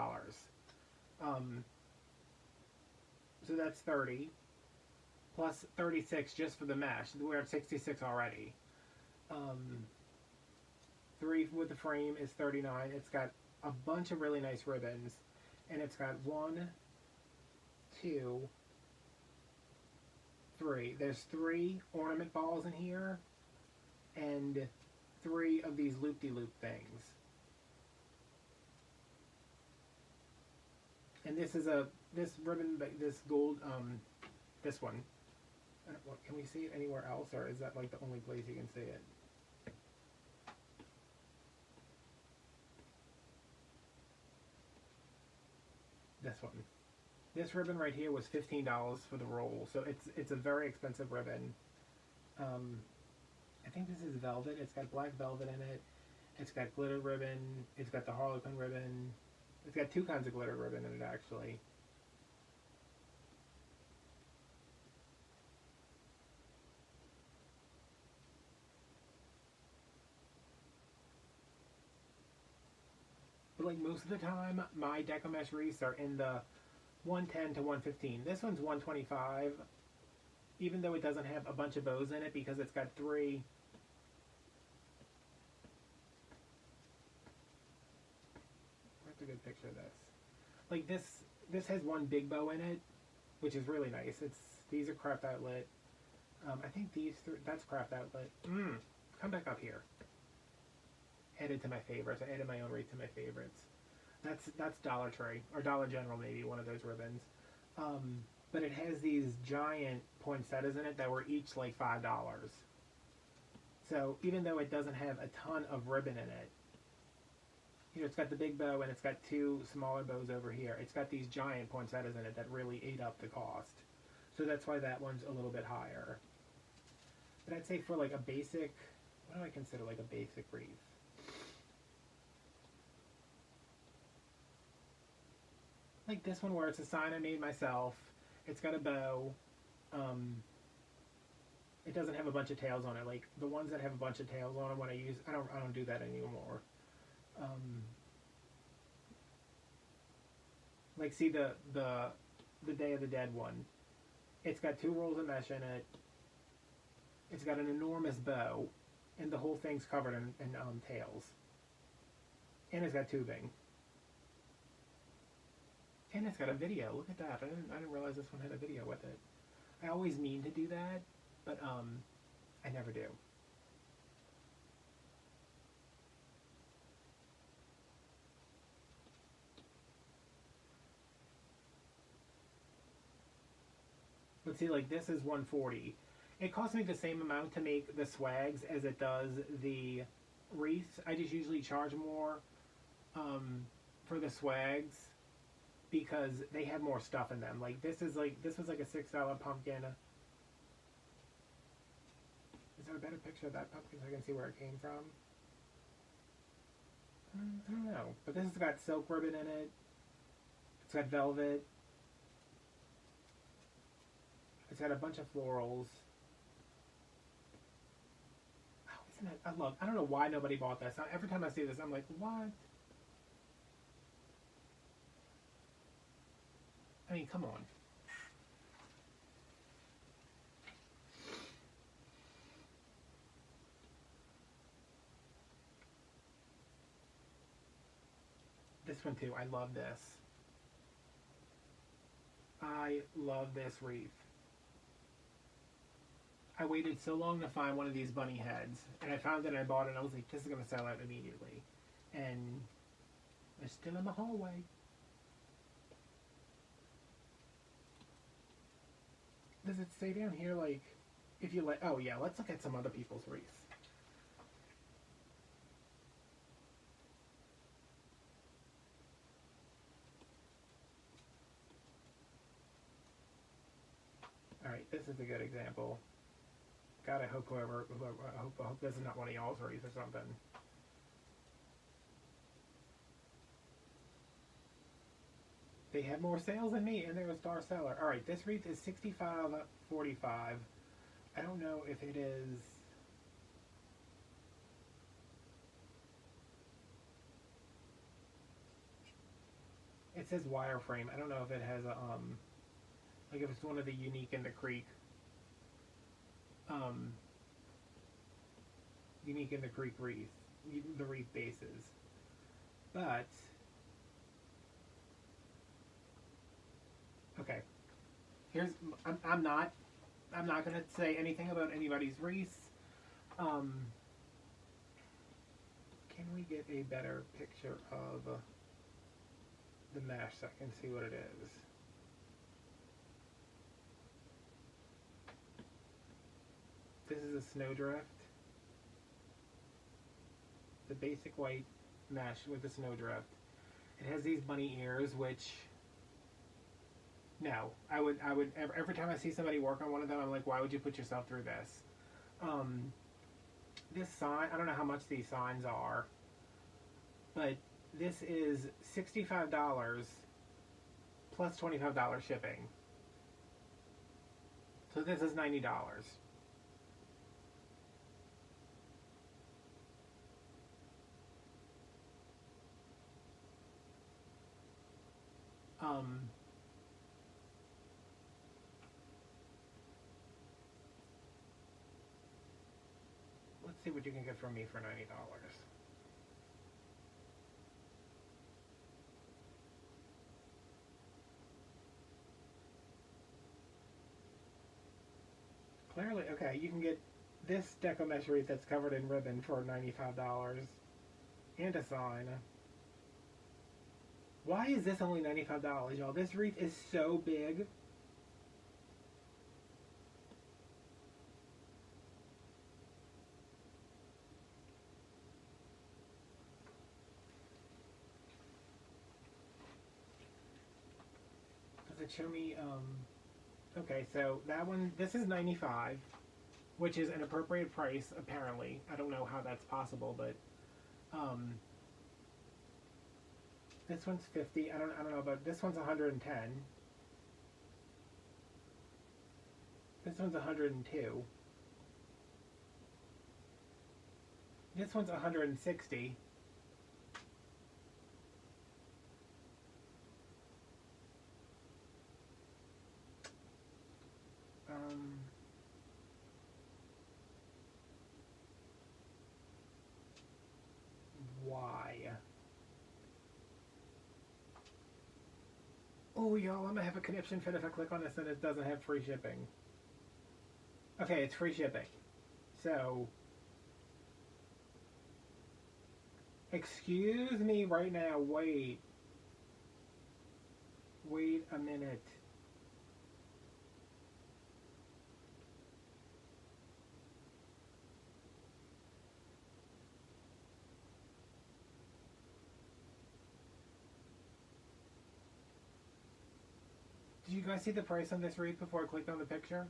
So that's 30 plus 36 just for the mesh. We're at 66 already. 3 with the frame is 39. It's got a bunch of really nice ribbons, and it's got 1, 2, 3. There's 3 ornament balls in here, and 3 of these loop-de-loop things. And this is this ribbon, this gold, this one. Can we see it anywhere else, or is that like the only place you can see it? This one. This ribbon right here was $15 for the roll, so it's a very expensive ribbon. I think this is velvet. It's got black velvet in it. It's got glitter ribbon. It's got the Harlequin ribbon. It's got 2 kinds of glitter ribbon in it, actually. But like most of the time, my Decomesh wreaths are in the 110 to 115. This one's 125, even though it doesn't have a bunch of bows in it because it's got 3. That's a good picture of this. Like this has 1 big bow in it, which is really nice. These are Craft Outlet. I think these 3, that's Craft Outlet. Come back up here. Added to my favorites. I added my own wreath to my favorites. That's Dollar Tree or Dollar General, maybe one of those ribbons. But it has these giant poinsettias in it that were each like $5. So even though it doesn't have a ton of ribbon in it, you know, it's got the big bow and it's got 2 smaller bows over here. It's got these giant poinsettias in it that really ate up the cost. So that's why that one's a little bit higher. But I'd say for like a basic, what do I consider like a basic wreath? Like this one where it's a sign I made myself. It's got a bow. It doesn't have a bunch of tails on it. Like the ones that have a bunch of tails on them, when I don't do that anymore. Like see the Day of the Dead one. It's got 2 rolls of mesh in it. It's got an enormous bow, and the whole thing's covered in tails. And it's got tubing. And it's got a video. Look at that. I didn't realize this one had a video with it. I always mean to do that, but I never do. Let's see, like this is $140. It costs me the same amount to make the swags as it does the wreaths. I just usually charge more for the swags because they have more stuff in them. Like this was like a $6 pumpkin. Is there a better picture of that pumpkin so I can see where it came from? I don't know. But this has got silk ribbon in it. It's got velvet. It's got a bunch of florals. Oh, isn't it? I don't know why nobody bought this. Every time I see this, I'm like, what? I mean, come on. this one too. I love this. I love this wreath. I waited so long to find one of these bunny heads, and I found it and I bought it, and I was like, this is going to sell out immediately. And they're still in the hallway. Does it say down here, like, if you like, oh yeah, let's look at some other people's wreaths. Alright, this is a good example. God, I hope I hope this is not one of y'all's wreaths or something. They had more sales than me, and they're a star seller. Alright, this wreath is $65.45. I don't know if it is... It says wireframe. I don't know if it has a, like if it's one of the unique in the creek. Unique in the creek wreath. The wreath bases. But... Okay. Here's... I'm not going to say anything about anybody's wreaths. Can we get a better picture of the mesh so I can see what it is? This is a snowdrift. The basic white mesh with the snowdrift. It has these bunny ears, which... No, I would every time I see somebody work on one of them, I'm like, why would you put yourself through this? This sign, I don't know how much these signs are, but this is $65 plus $25 shipping. So this is $90. Let's see what you can get from me for $90. Clearly, okay, you can get this deco mesh wreath that's covered in ribbon for $95 and a sign. Why is this only $95, y'all? This wreath is so big. Does it show me, okay, so that one, this is $95, which is an appropriate price, apparently. I don't know how that's possible, but, this one's $50. I don't know, but this one's $110. This one's $102. This one's $160. Why? Oh, y'all, I'm gonna have a conniption fit if I click on this and it doesn't have free shipping. Okay, it's free shipping. So, excuse me right now, wait. Wait a minute. Did you guys see the price on this wreath before I clicked on the picture?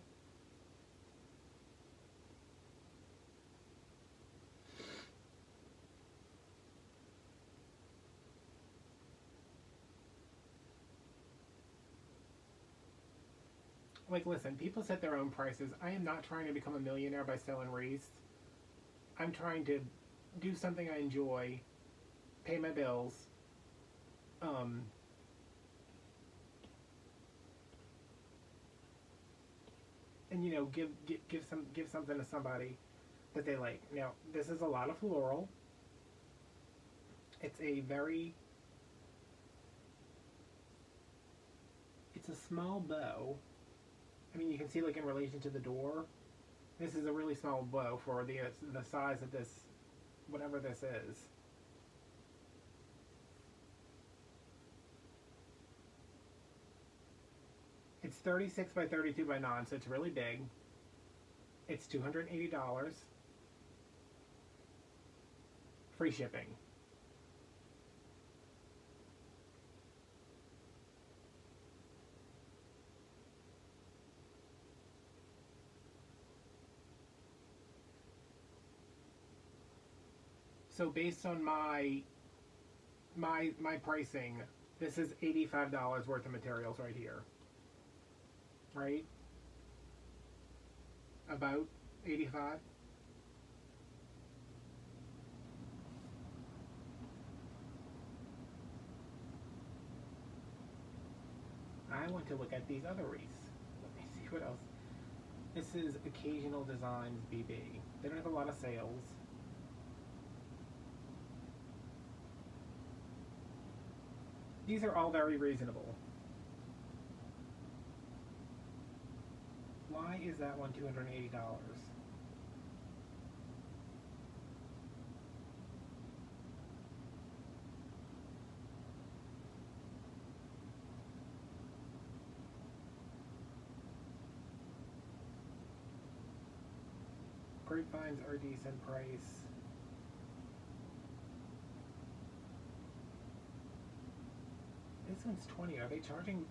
Like, listen, people set their own prices. I am not trying to become a millionaire by selling wreaths. I'm trying to do something I enjoy, pay my bills, and you know, give something to somebody that they like. Now, this is a lot of floral. It's a very It's a small bow. I mean, you can see like in relation to the door, this is a really small bow for the size of this, whatever this is. It's 36 by 32 by 9, so it's really big. It's $280. Free shipping. So based on my pricing, this is $85 worth of materials right here. Right? About 85. I want to look at these other wreaths. Let me see what else. This is Occasional Designs BB. They don't have a lot of sales. These are all very reasonable. Why is that one $280? Grapevines are decent price. This one's 20. Are they charging?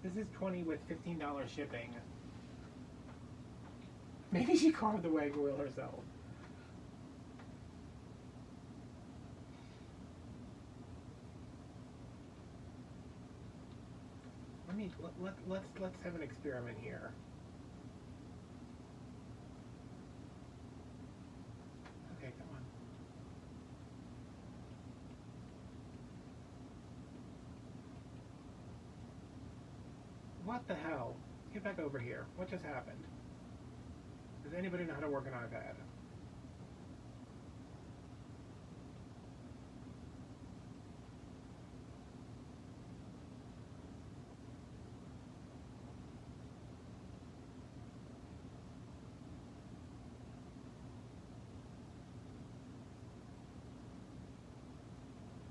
This is 20 with $15 shipping. Maybe she carved the wagon wheel herself. Let's have an experiment here. Okay, come on. What the hell? Get back over here. What just happened? Does anybody know how to work an iPad?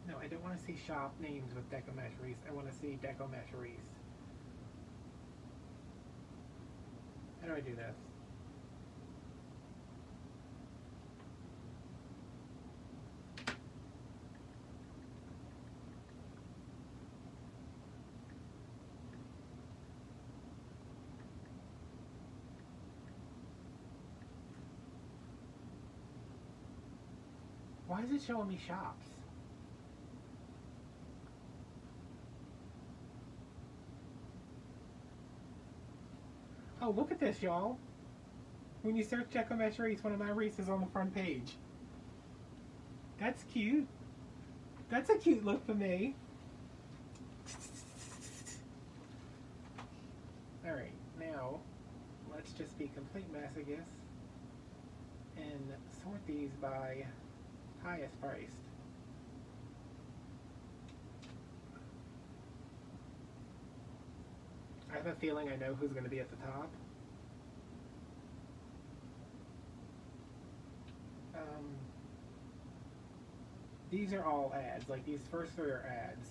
No, I don't want to see shop names with Deco Mesh Wreaths. I want to see Deco Mesh Wreaths. How do I do this? Why is it showing me shops? Oh, look at this, y'all. When you search Deco Mesh Wreaths, one of my wreaths is on the front page. That's cute. That's a cute look for me. Alright, now, let's just be complete masochists and sort these by highest priced. I have a feeling I know who's going to be at the top. These are all ads. Like, these first three are ads.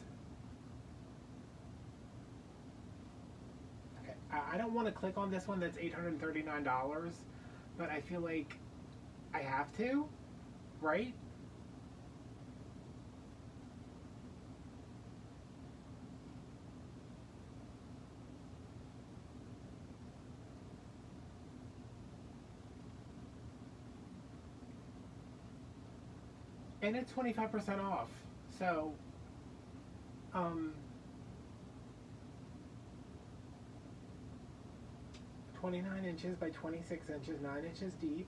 Okay, I don't want to click on this one that's $839, but I feel like I have to, right? And it's 25% off. So, 29 inches by 26 inches, 9 inches deep.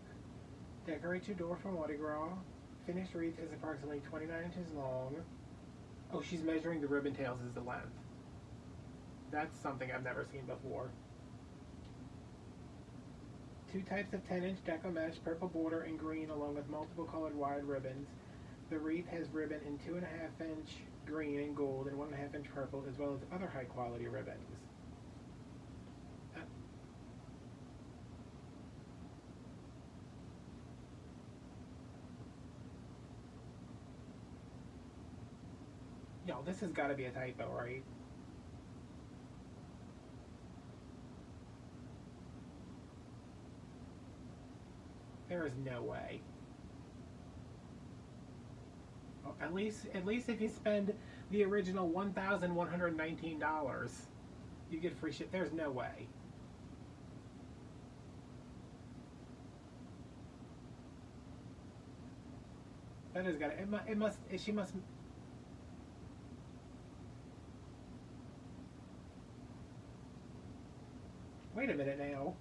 Decorate your door for Mardi Gras. Finished wreath is approximately 29 inches long. Oh, she's measuring the ribbon tails as the length. That's something I've never seen before. Two types of 10-inch deco mesh, purple border and green, along with multiple colored wide ribbons. The wreath has ribbon in 2.5-inch green and gold and 1.5-inch purple, as well as other high-quality ribbons. Yo, this has got to be a typo, right? There is no way. Well, at least if you spend the original $1,119, you get free shit. There's no way. That has got to. It must. She must. Wait a minute now.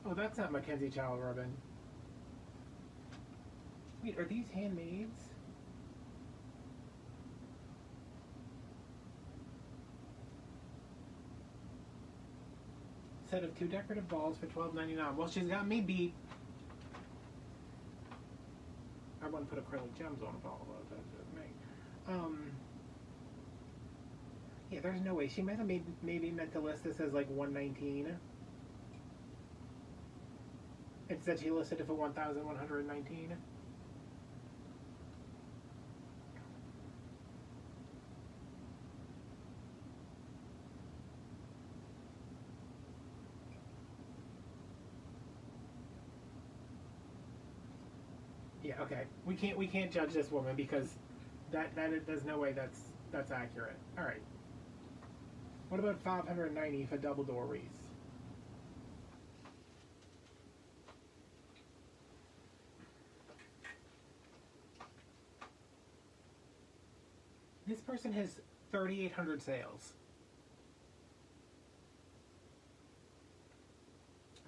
Oh, that's not Mackenzie Child ribbon. Wait, are these handmaids? Set of 2 decorative balls for $12.99. Well, she's got me beat. I want to put acrylic gems on a ball, though. That's just me. Yeah, there's no way. She might have maybe meant to list this as like $119. Instead, she listed it for $1,119. Yeah, okay. We can't judge this woman because there's no way that's accurate. All right. What about $590 for double door wreaths? This person has 3,800 sales.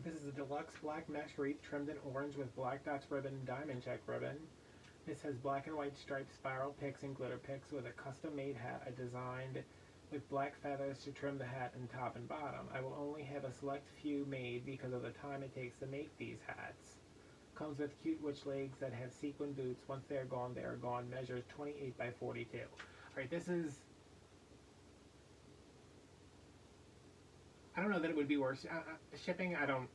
This is a deluxe black mesh wreath trimmed in orange with black dots ribbon and diamond check ribbon. This has black and white striped spiral picks and glitter picks with a custom-made hat I designed with black feathers to trim the hat and top and bottom. I will only have a select few made because of the time it takes to make these hats. Comes with cute witch legs that have sequin boots. Once they are gone, Measures 28 by 42. Alright, this is... I don't know that it would be worse. Shipping, I don't...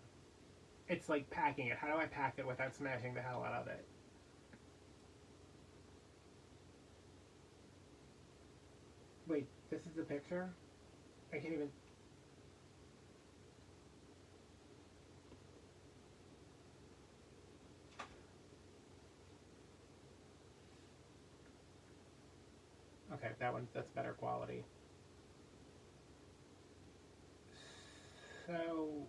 It's like packing it. How do I pack it without smashing the hell out of it? Wait, this is the picture? I can't even... Okay, that's better quality. So,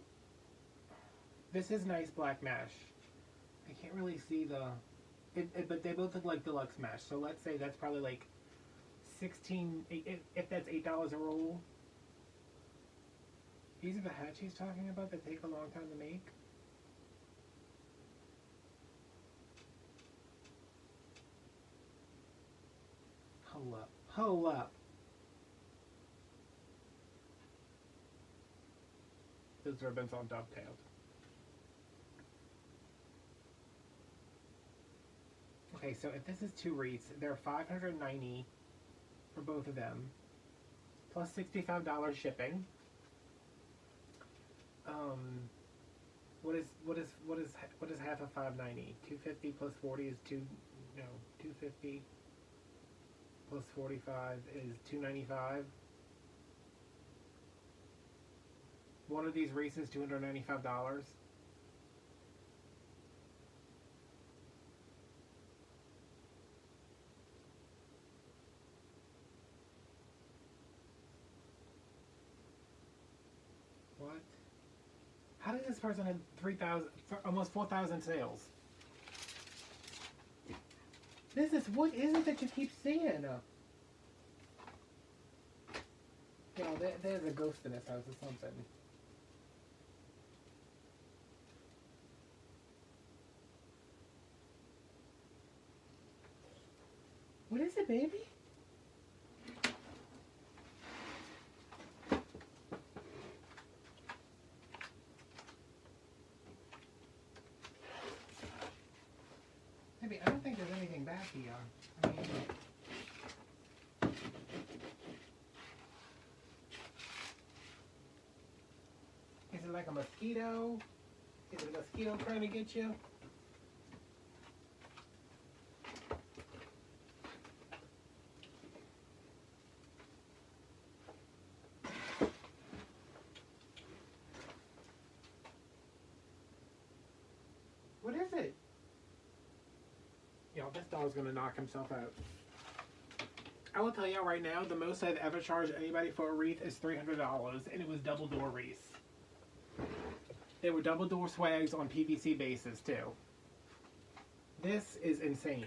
this is nice black mesh. I can't really see the... but they both look like deluxe mesh. So let's say that's probably like 16... If that's $8 a roll. These are the hats she's talking about that take a long time to make. Hold up. Hold up. Those ribbons all dovetailed. Okay, so if this is 2 wreaths, they're $590 for both of them, plus $65 shipping. What is half of $590? $250 plus 40 is $250 plus 45 is $295. One of these wreaths is $295. What? How does this person have 3,000, almost 4,000 sales? What is it that you keep seeing? There's a ghost in this house or something. What is it, baby? Baby, I don't think there's anything back here. I mean, is it like a mosquito? Is it a mosquito trying to get you? What is it? Yo, this dog's gonna knock himself out. I will tell you right now, the most I've ever charged anybody for a wreath is $300, and it was double door wreaths. They were double door swags on PVC bases too. This is insane.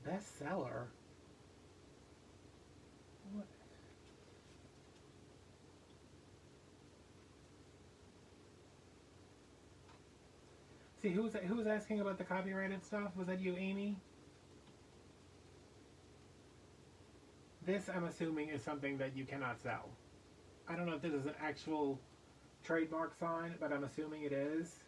Bestseller? What? See, who was asking about the copyrighted stuff? Was that you, Amy? This, I'm assuming, is something that you cannot sell. I don't know if this is an actual trademark sign, but I'm assuming it is.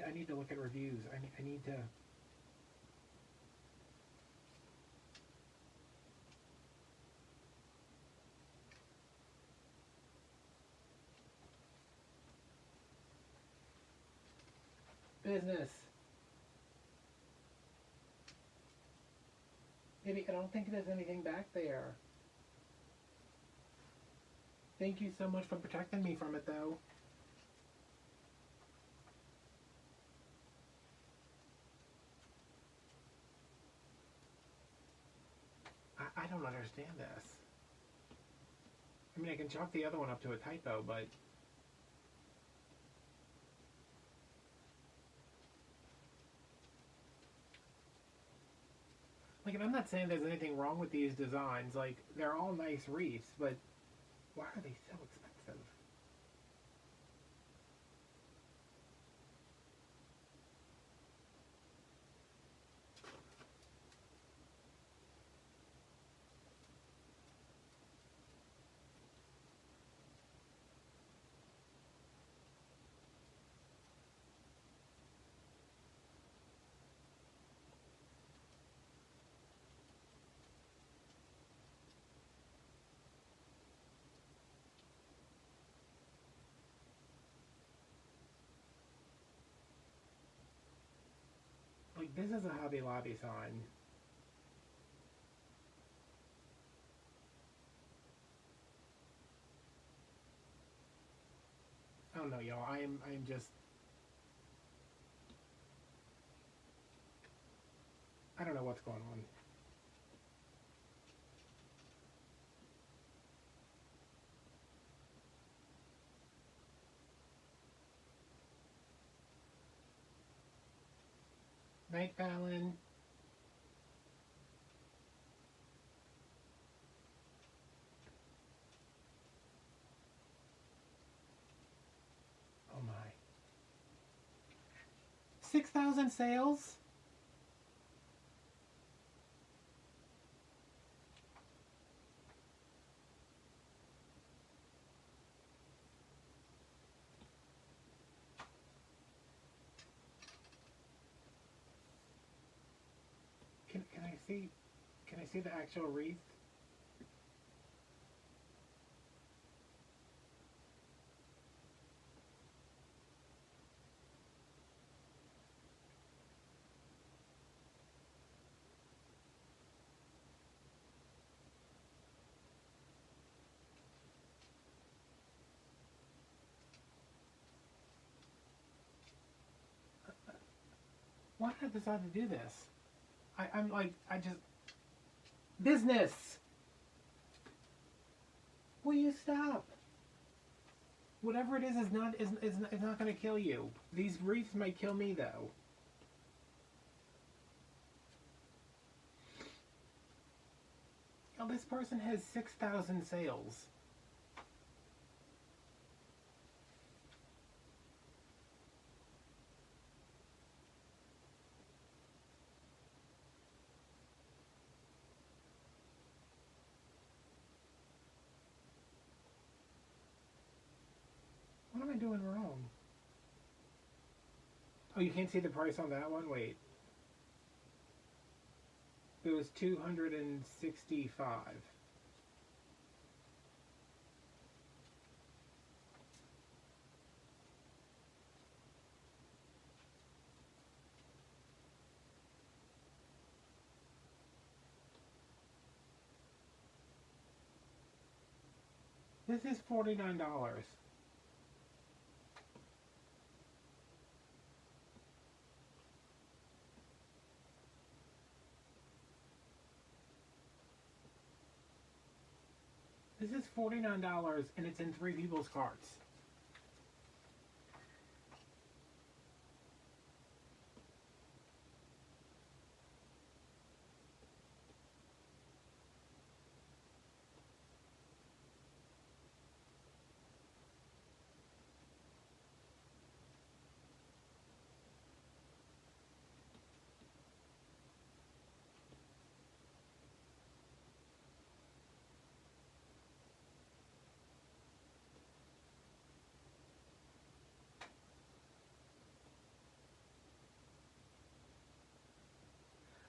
I need to look at reviews. I need to. Business. Maybe I don't think there's anything back there. Thank you so much for protecting me from it, though. I don't understand this. I mean, I can chalk the other one up to a typo, but... Like, and I'm not saying there's anything wrong with these designs. Like, they're all nice wreaths, but why are they so expensive? Like, this is a Hobby Lobby sign. I don't know, y'all. I am just... I don't know what's going on. Night, Fallon. Oh my. 6,000 sales? Can I see the actual wreath? Why did I decide to do this? I'm like, I just... Business! Will you stop? Whatever it is not going to kill you. These wreaths might kill me, though. Oh, this person has 6,000 sales. What am I doing wrong? Oh, you can't see the price on that one? Wait. It was 265. This is $49. This is $49 and it's in 3 people's carts.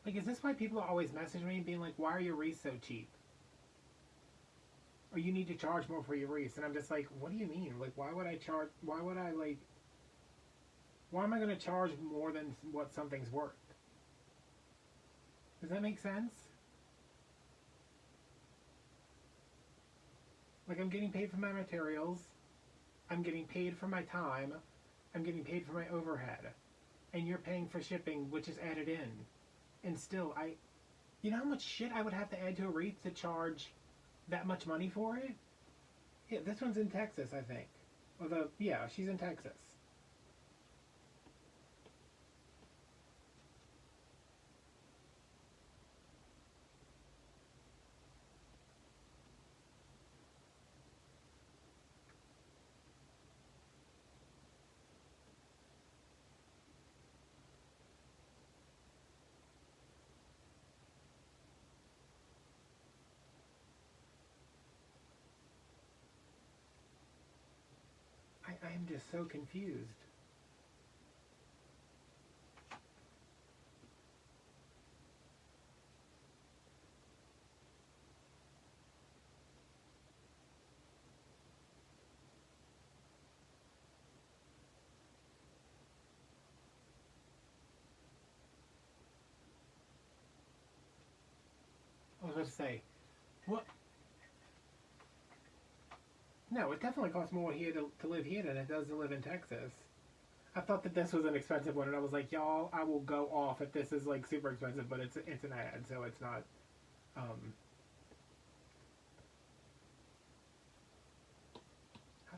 Like, is this why people always message me being like, why are your wreaths so cheap? Or you need to charge more for your wreaths. And I'm just like, what do you mean? Like, why would I, like, why am I going to charge more than what something's worth? Does that make sense? Like, I'm getting paid for my materials. I'm getting paid for my time. I'm getting paid for my overhead. And you're paying for shipping, which is added in. And still, you know how much shit I would have to add to a wreath to charge that much money for it? Yeah, this one's in Texas, I think. Yeah, she's in Texas. I am just so confused. I was going to say, what? No, it definitely costs more here to live here than it does to live in Texas. I thought that this was an expensive one, and I was like, y'all, I will go off if this is like super expensive, but it's an ad, so it's not. How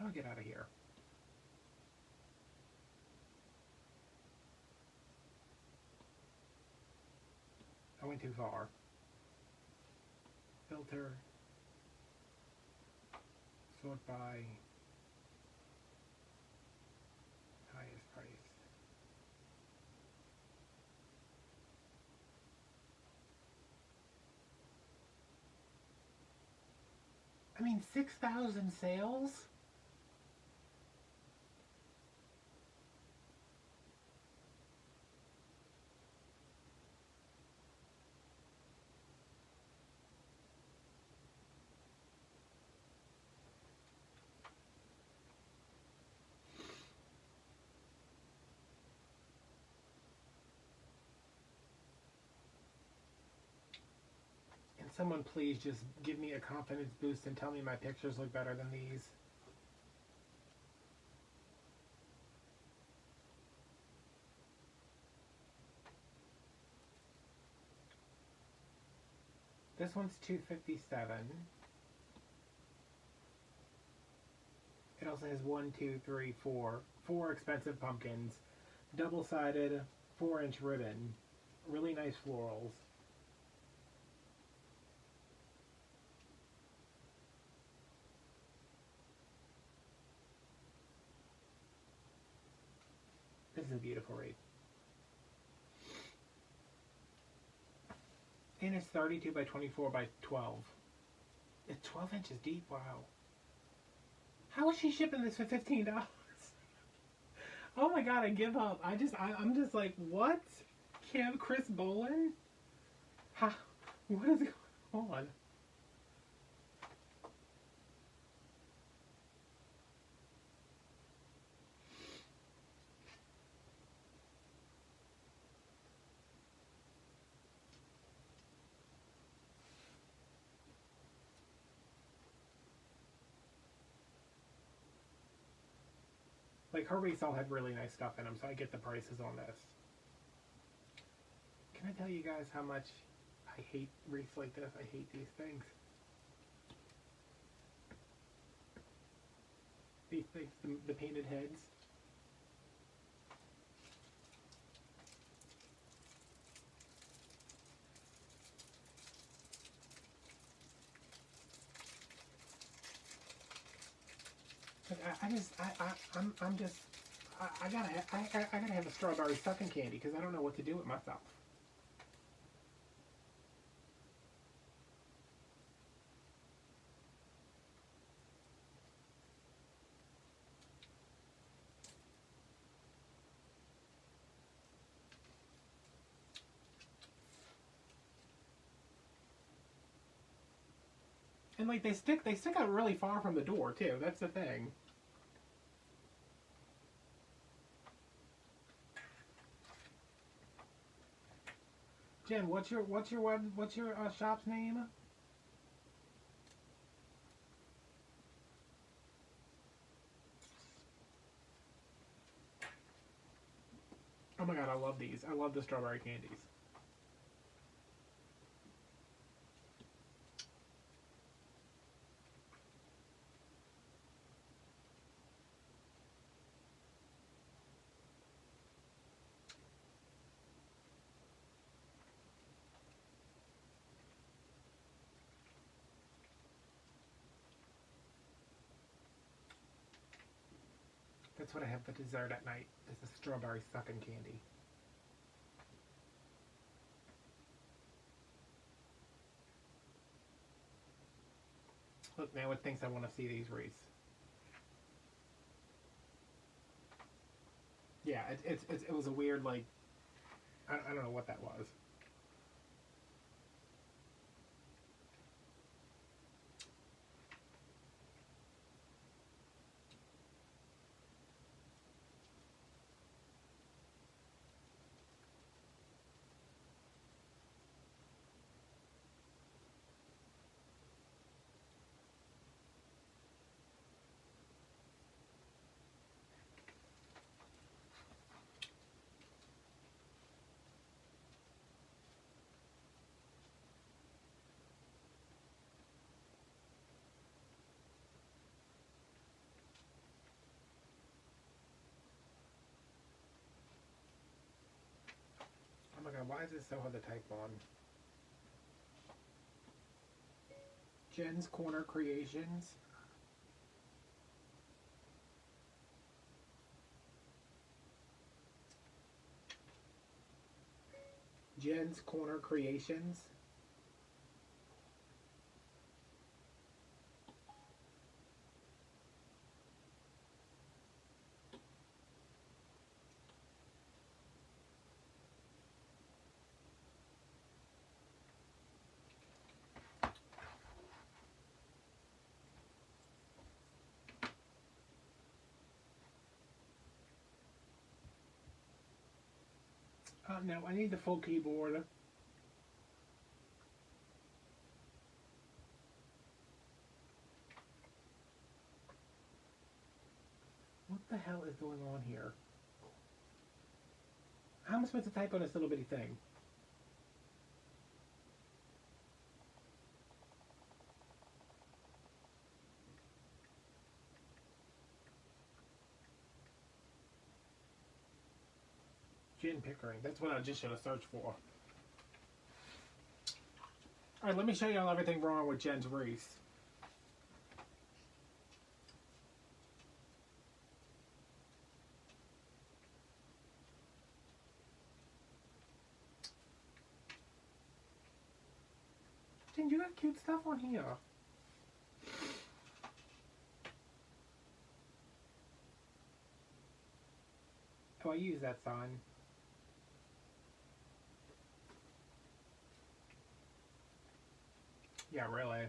do I get out of here? I went too far. Filter. Sort by highest price. I mean, 6,000 sales? Someone please just give me a confidence boost and tell me my pictures look better than these. This one's $2.57. It also has 1, 2, 3, 4. 4 expensive pumpkins. Double-sided 4-inch ribbon. Really nice florals. This is a beautiful wreath. And it's 32 by 24 by 12. It's 12 inches deep. Wow. How is she shipping this for $15? Oh my god, I give up. I'm just like, what? Chris Bolin? How, what is going on? Like, her wreaths all have really nice stuff in them, so I get the prices on this. Can I tell you guys how much I hate wreaths like this? I hate these things. These things, the painted heads. I gotta have a strawberry sucking candy because I don't know what to do with myself. And like they stick out really far from the door too. That's the thing. Jen, what's your shop's name? Oh my god, I love these. I love the strawberry candies. That's what I have for dessert at night, is a strawberry sucking candy. Look, now it thinks I want to see these wreaths. Yeah, it was a weird, like, I don't know what that was. Oh my god, why is this so hard to type on? Jen's Corner Creations. Jen's Corner Creations. No, I need the full keyboard. What the hell is going on here? How am I supposed to type on this little bitty thing? Gin Pickering. That's what I just should have searched for. Alright, let me show you all everything wrong with Jen's Reese. Jen, you have cute stuff on here. Oh, I use that sign. Yeah, really.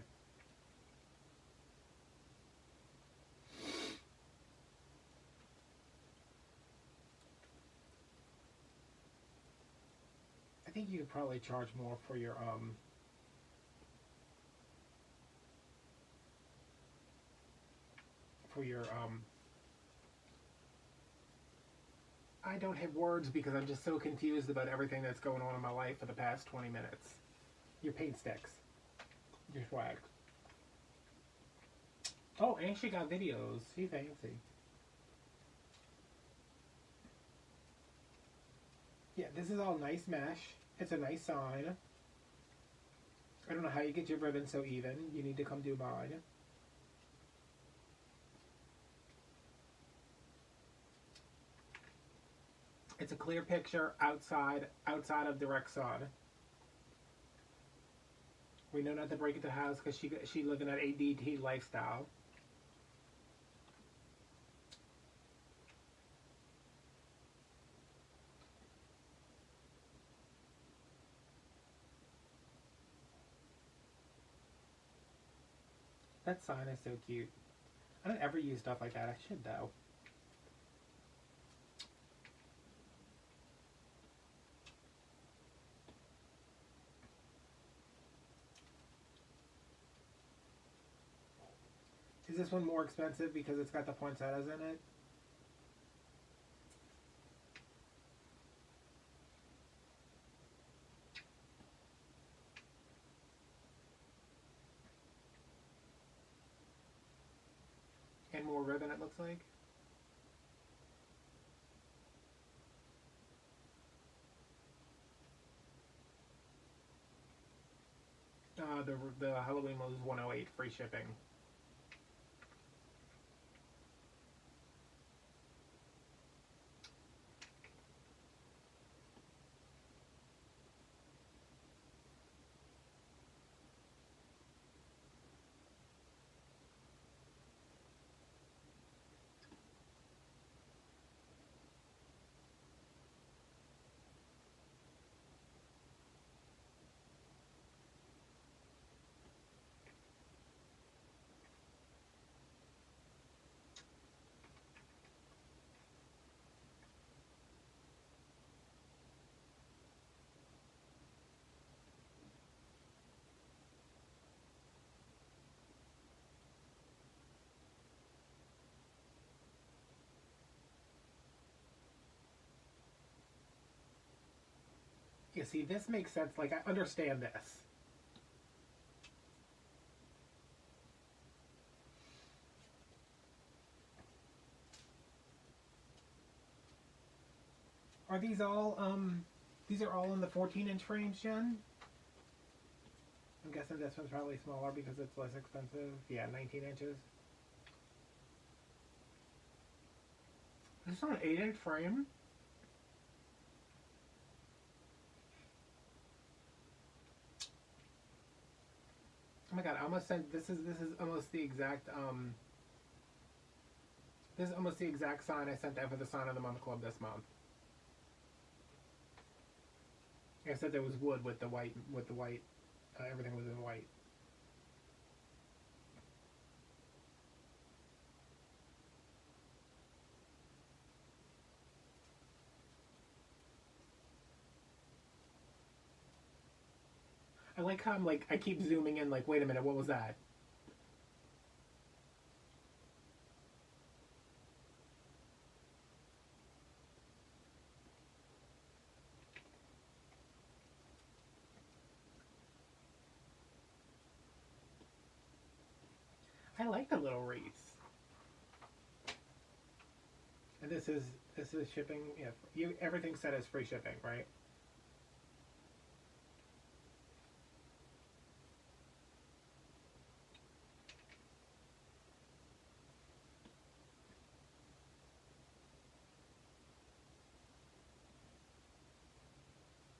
I think you could probably charge more for your I don't have words because I'm just so confused about everything that's going on in my life for the past 20 minutes. Your paint sticks. Your swag. Oh, and she got videos. She fancy. Yeah, this is all nice mesh. It's a nice sign. I don't know how you get your ribbon so even. You need to come do mine. It's a clear picture outside of direct sun. We know not to break into the house because she living that ADT lifestyle. That sign is so cute. I don't ever use stuff like that. I should though. Is this one more expensive because it's got the poinsettias in it? And more ribbon, it looks like. The Halloween one was 108, free shipping. Yeah, see, this makes sense. Like, I understand this. Are these are all in the 14-inch range, Jen? I'm guessing this one's probably smaller because it's less expensive. Yeah, 19 inches. Is this on an 8-inch frame? Oh my god, I almost sent this is almost the exact this is almost the exact sign I sent out for the Sign of the Month Club this month. I said there was wood with the white everything was in white. I like how I keep zooming in like, wait a minute, what was that? I like the little wreaths. And this is This is shipping. Yeah, you everything said is free shipping, right?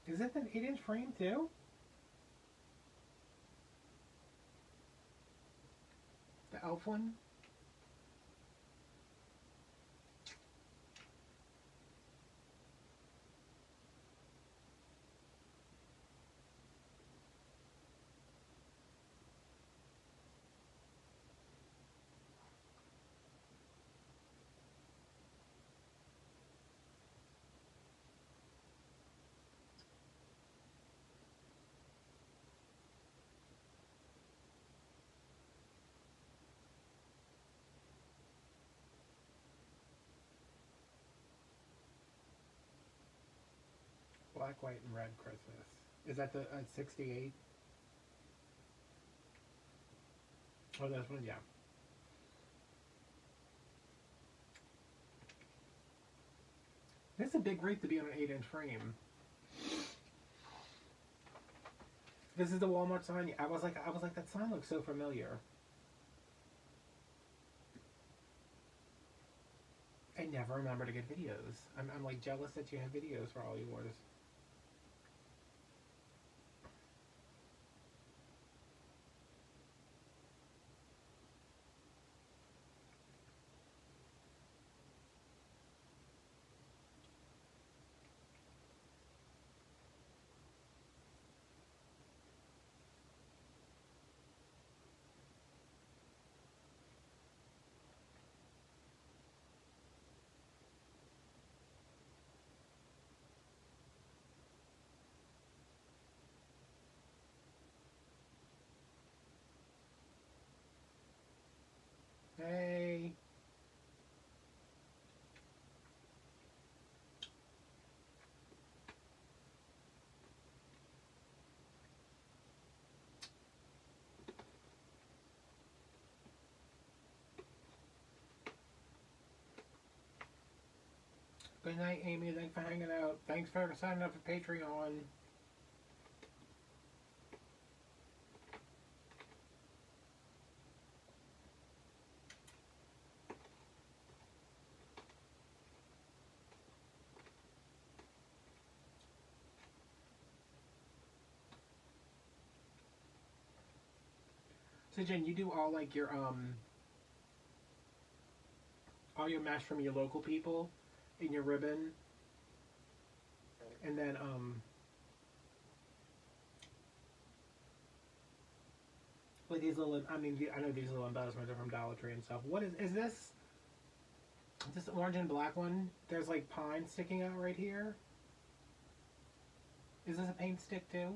Is it an 8-inch frame too? The Elf one? Black, white, and red Christmas. Is that the 68? Oh, this one, yeah. This is a big rate to be on an 8-inch frame. This is the Walmart sign. I was like, that sign looks so familiar. I never remember to get videos. I'm like jealous that you have videos for all yours. Hey. Good night, Amy. Thanks for hanging out. Thanks for signing up for Patreon. So Jen, you do all like your all your mesh from your local people in your ribbon, and then like these little. I mean, I know these little embellishments are from Dollar Tree and stuff. What is this? This orange and black one. There's like pine sticking out right here. Is this a paint stick too?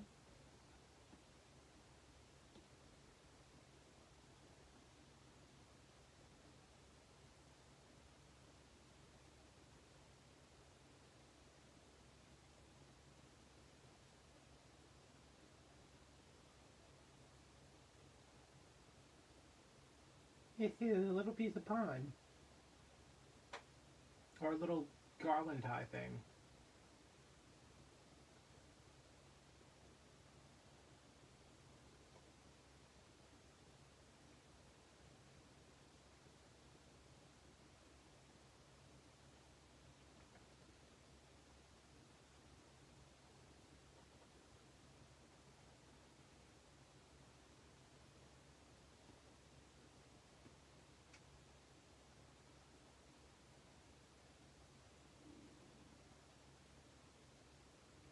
It's a little piece of pine. Or a little garland tie thing.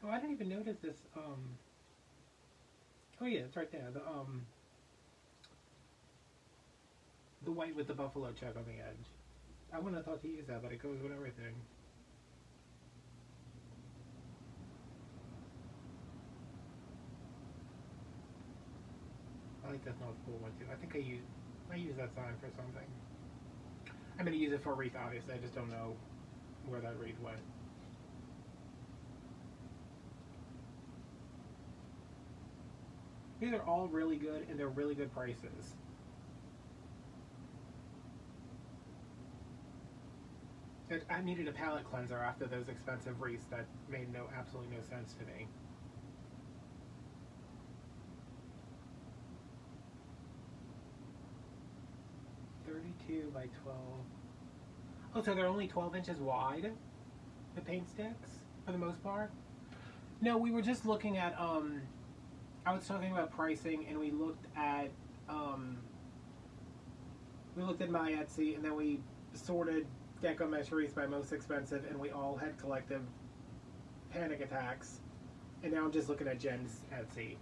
Oh, I didn't even notice this. Oh yeah, it's right there. The white with the buffalo check on the edge. I wouldn't have thought to use that, but it goes with everything. I like that North Pole one too. I think I use that sign for something. I'm gonna use it for a wreath, obviously. I just don't know where that wreath went. These are all really good, and they're really good prices. I needed a palate cleanser after those expensive wreaths that made absolutely no sense to me. .32 by 12. Oh, so they're only 12 inches wide, the paint sticks, for the most part? No, we were just looking at, I was talking about pricing, and we looked at my Etsy, and then we sorted Deco Mesh wreaths by most expensive, and we all had collective panic attacks. And now I'm just looking at Jen's Etsy.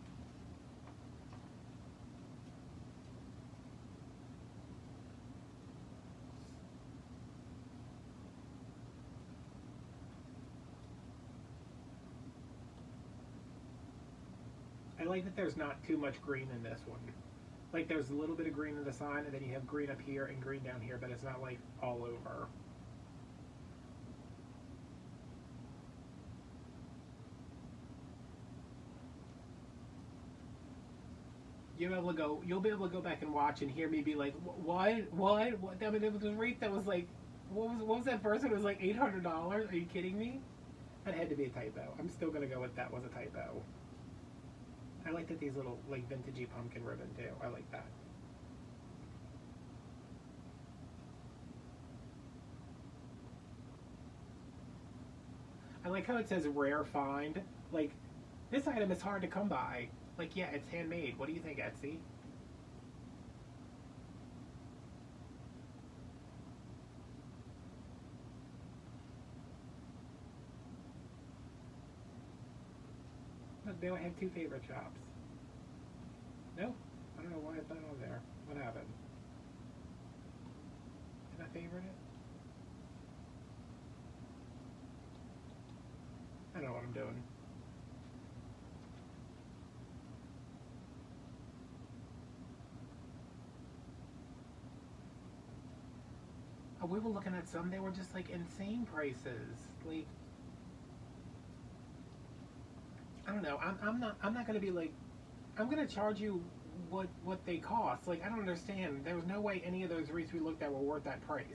I like that there's not too much green in this one. Like, there's a little bit of green in the sign, and then you have green up here and green down here, but it's not like all over. You'll be able to go back and watch and hear me be like, what? I mean, it was a rate that was like, what was that first? It was like $800. Are you kidding me? That had to be a typo. I'm still gonna go with that was a typo. I like that these little like vintagey pumpkin ribbon too. I like that. I like how it says rare find. Like, this item is hard to come by. Like, yeah, it's handmade. What do you think, Etsy? Look, they only have 2 favorite shops. No? I don't know why it's not on there. What happened? Did I favorite it? I don't know what I'm doing. We were looking at some, they were just like insane prices. Like, I don't know. I'm not gonna be like, I'm gonna charge you what they cost. Like, I don't understand. There was no way any of those wreaths we looked at were worth that price.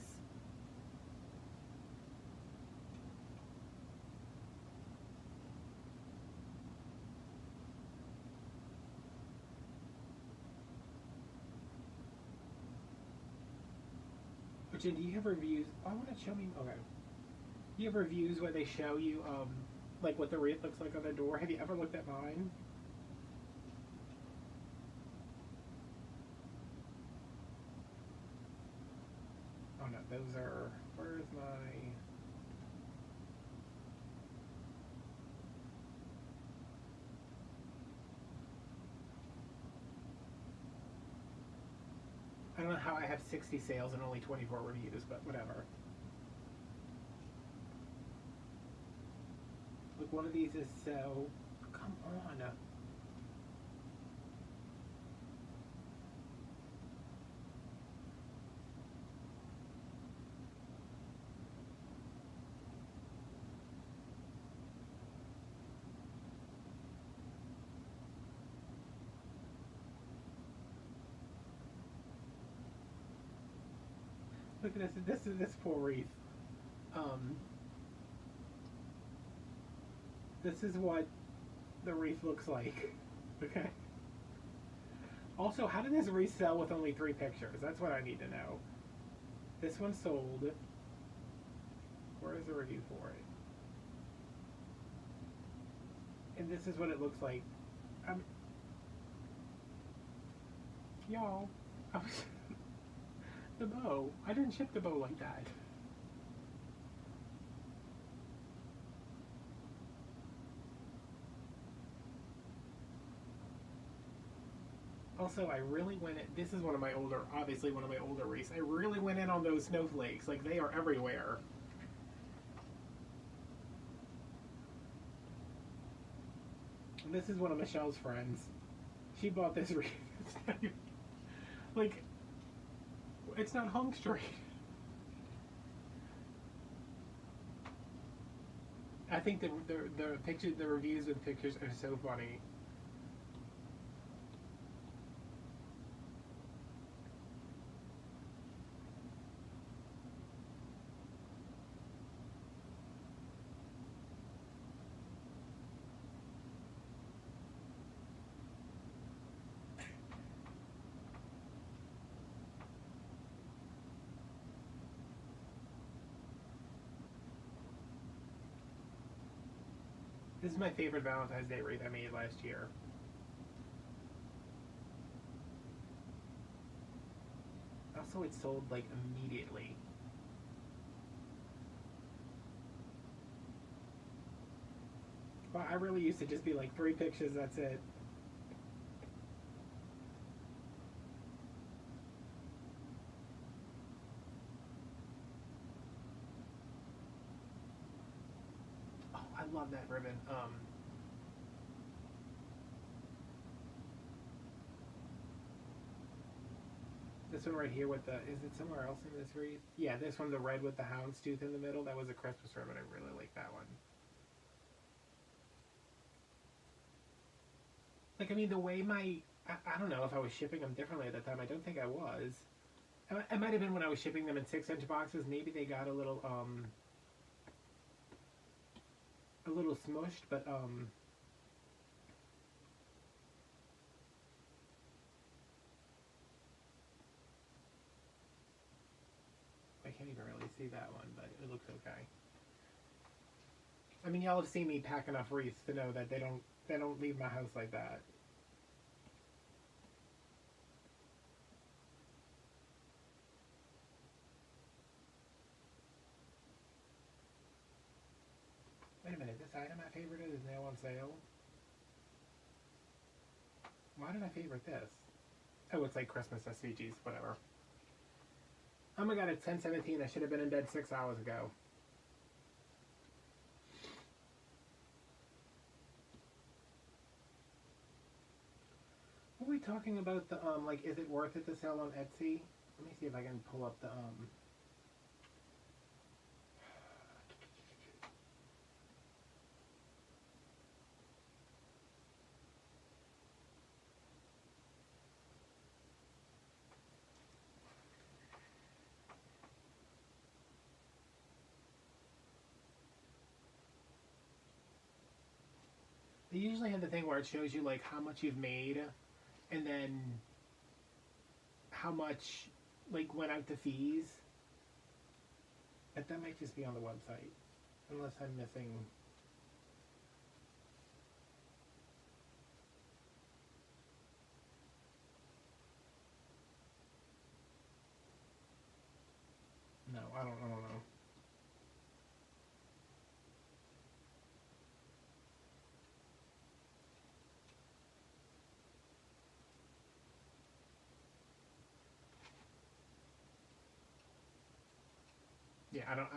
But Jen, do you have reviews? Oh, I want to show me. Okay. Do you have reviews where they show you like what the wreath looks like on the door? Have you ever looked at mine? Oh no, those are. Where's my? I don't know how I have 60 sales and only 24 reviews, but whatever. Look, one of these is so. Come on. Look at this. This poor wreath. This is what the wreath looks like. Okay. Also, how did this wreath sell with only 3 pictures? That's what I need to know. This one sold. Where is the review for it? And this is what it looks like. Y'all, the bow. I didn't ship the bow like that. Also, I really went in, this is one of my older, obviously one of my older wreaths. I really went in on those snowflakes. Like, they are everywhere. And this is one of Michelle's friends. She bought this wreath. Like, it's not hung straight. I think the picture, the reviews with pictures are so funny. This is my favorite Valentine's Day wreath I made last year. Also, it sold like immediately. Well, I really used to just be like 3 pictures, that's it. Oh, I love that ribbon. This one right here with the, is it somewhere else in this wreath? Yeah, this one, the red with the houndstooth in the middle, that was a Christmas ribbon. I really like that one. Like, I mean, the way I don't know if I was shipping them differently at the time. I don't think I was. It might have been when I was shipping them in 6-inch boxes. Maybe they got a little smushed, but I can't even really see that one, but it looks okay. I mean, y'all have seen me pack enough wreaths to know that they don't leave my house like that. Wait a minute, this item I favorited is now on sale? Why did I favorite this? Oh, it's like Christmas SVGs, whatever. Oh my god, it's 10:17. I should have been in bed 6 hours ago. What were we talking about? The like, is it worth it to sell on Etsy? Let me see if I can pull up the They usually have the thing where it shows you like how much you've made, and then how much like went out to fees. But that might just be on the website, unless I'm missing. No, I don't know. Yeah, I don't.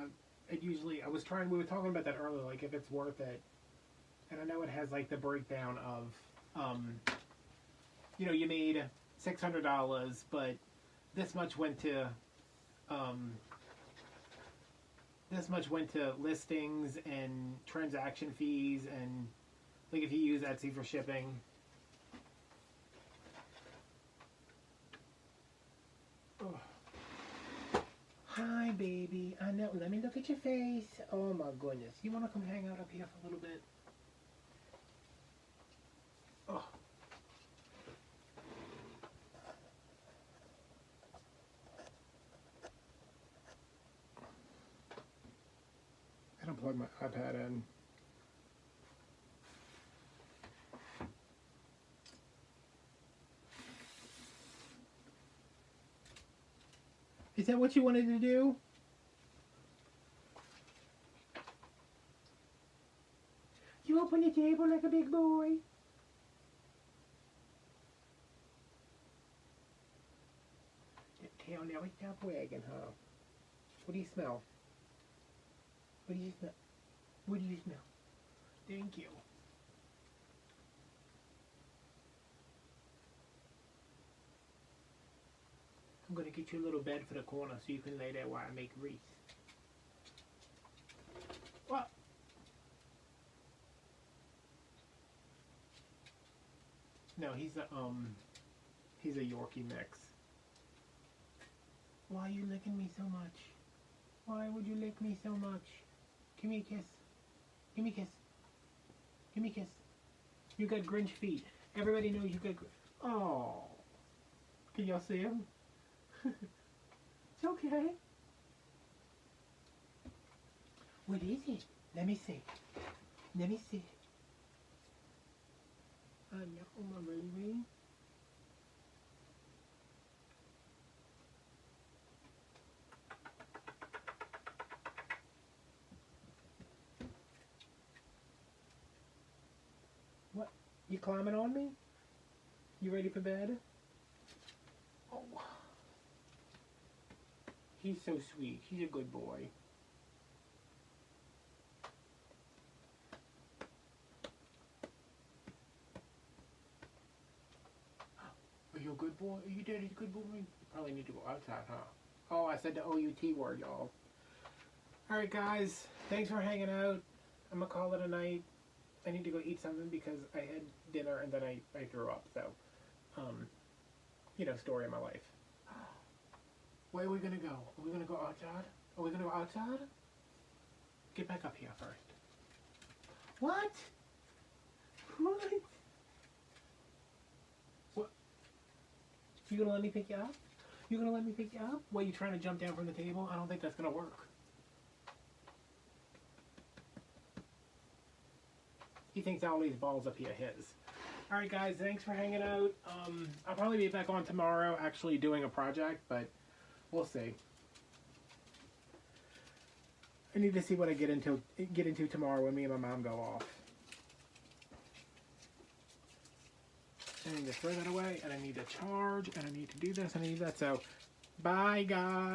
It usually, I was trying. We were talking about that earlier. Like, if it's worth it, and I know it has like the breakdown of, you know, you made $600, but this much went to, this much went to listings and transaction fees, and like if you use Etsy for shipping. Oh. Hi, baby. I know. Let me look at your face. Oh my goodness. You want to come hang out up here for a little bit? Oh. I don't plug my iPad in. Is that what you wanted to do? You up on the table like a big boy? Your tail never stop wagging, huh? What do you smell? What do you smell? What do you smell? Thank you. I'm gonna get you a little bed for the corner so you can lay there while I make wreaths. What? No, he's a Yorkie mix. Why are you licking me so much? Why would you lick me so much? Give me a kiss. Give me a kiss. Give me a kiss. You got Grinch feet. Everybody knows you got Grinch. Oh. Can y'all see him? It's okay. What is it? Let me see. Let me see. Yeah, my baby. What? You climbing on me? You ready for bed? Oh. He's so sweet. He's a good boy. Are you a good boy? Are you daddy's good boy? You probably need to go outside, huh? Oh, I said the O-U-T word, y'all. Alright, guys. Thanks for hanging out. I'm going to call it a night. I need to go eat something because I had dinner and then I threw up. So, you know, story of my life. Where are we going to go? Are we going to go outside? Are we going to go outside? Get back up here first. What? What? What? You gonna let me pick you up? You gonna let me pick you up? What, you trying to jump down from the table? I don't think that's gonna work. He thinks all these balls up here are his. Alright guys, thanks for hanging out. I'll probably be back on tomorrow actually doing a project, but we'll see. I need to see what I get into tomorrow when me and my mom go off. I need to throw that away, and I need to charge, and I need to do this, and I need that. So, bye, guys.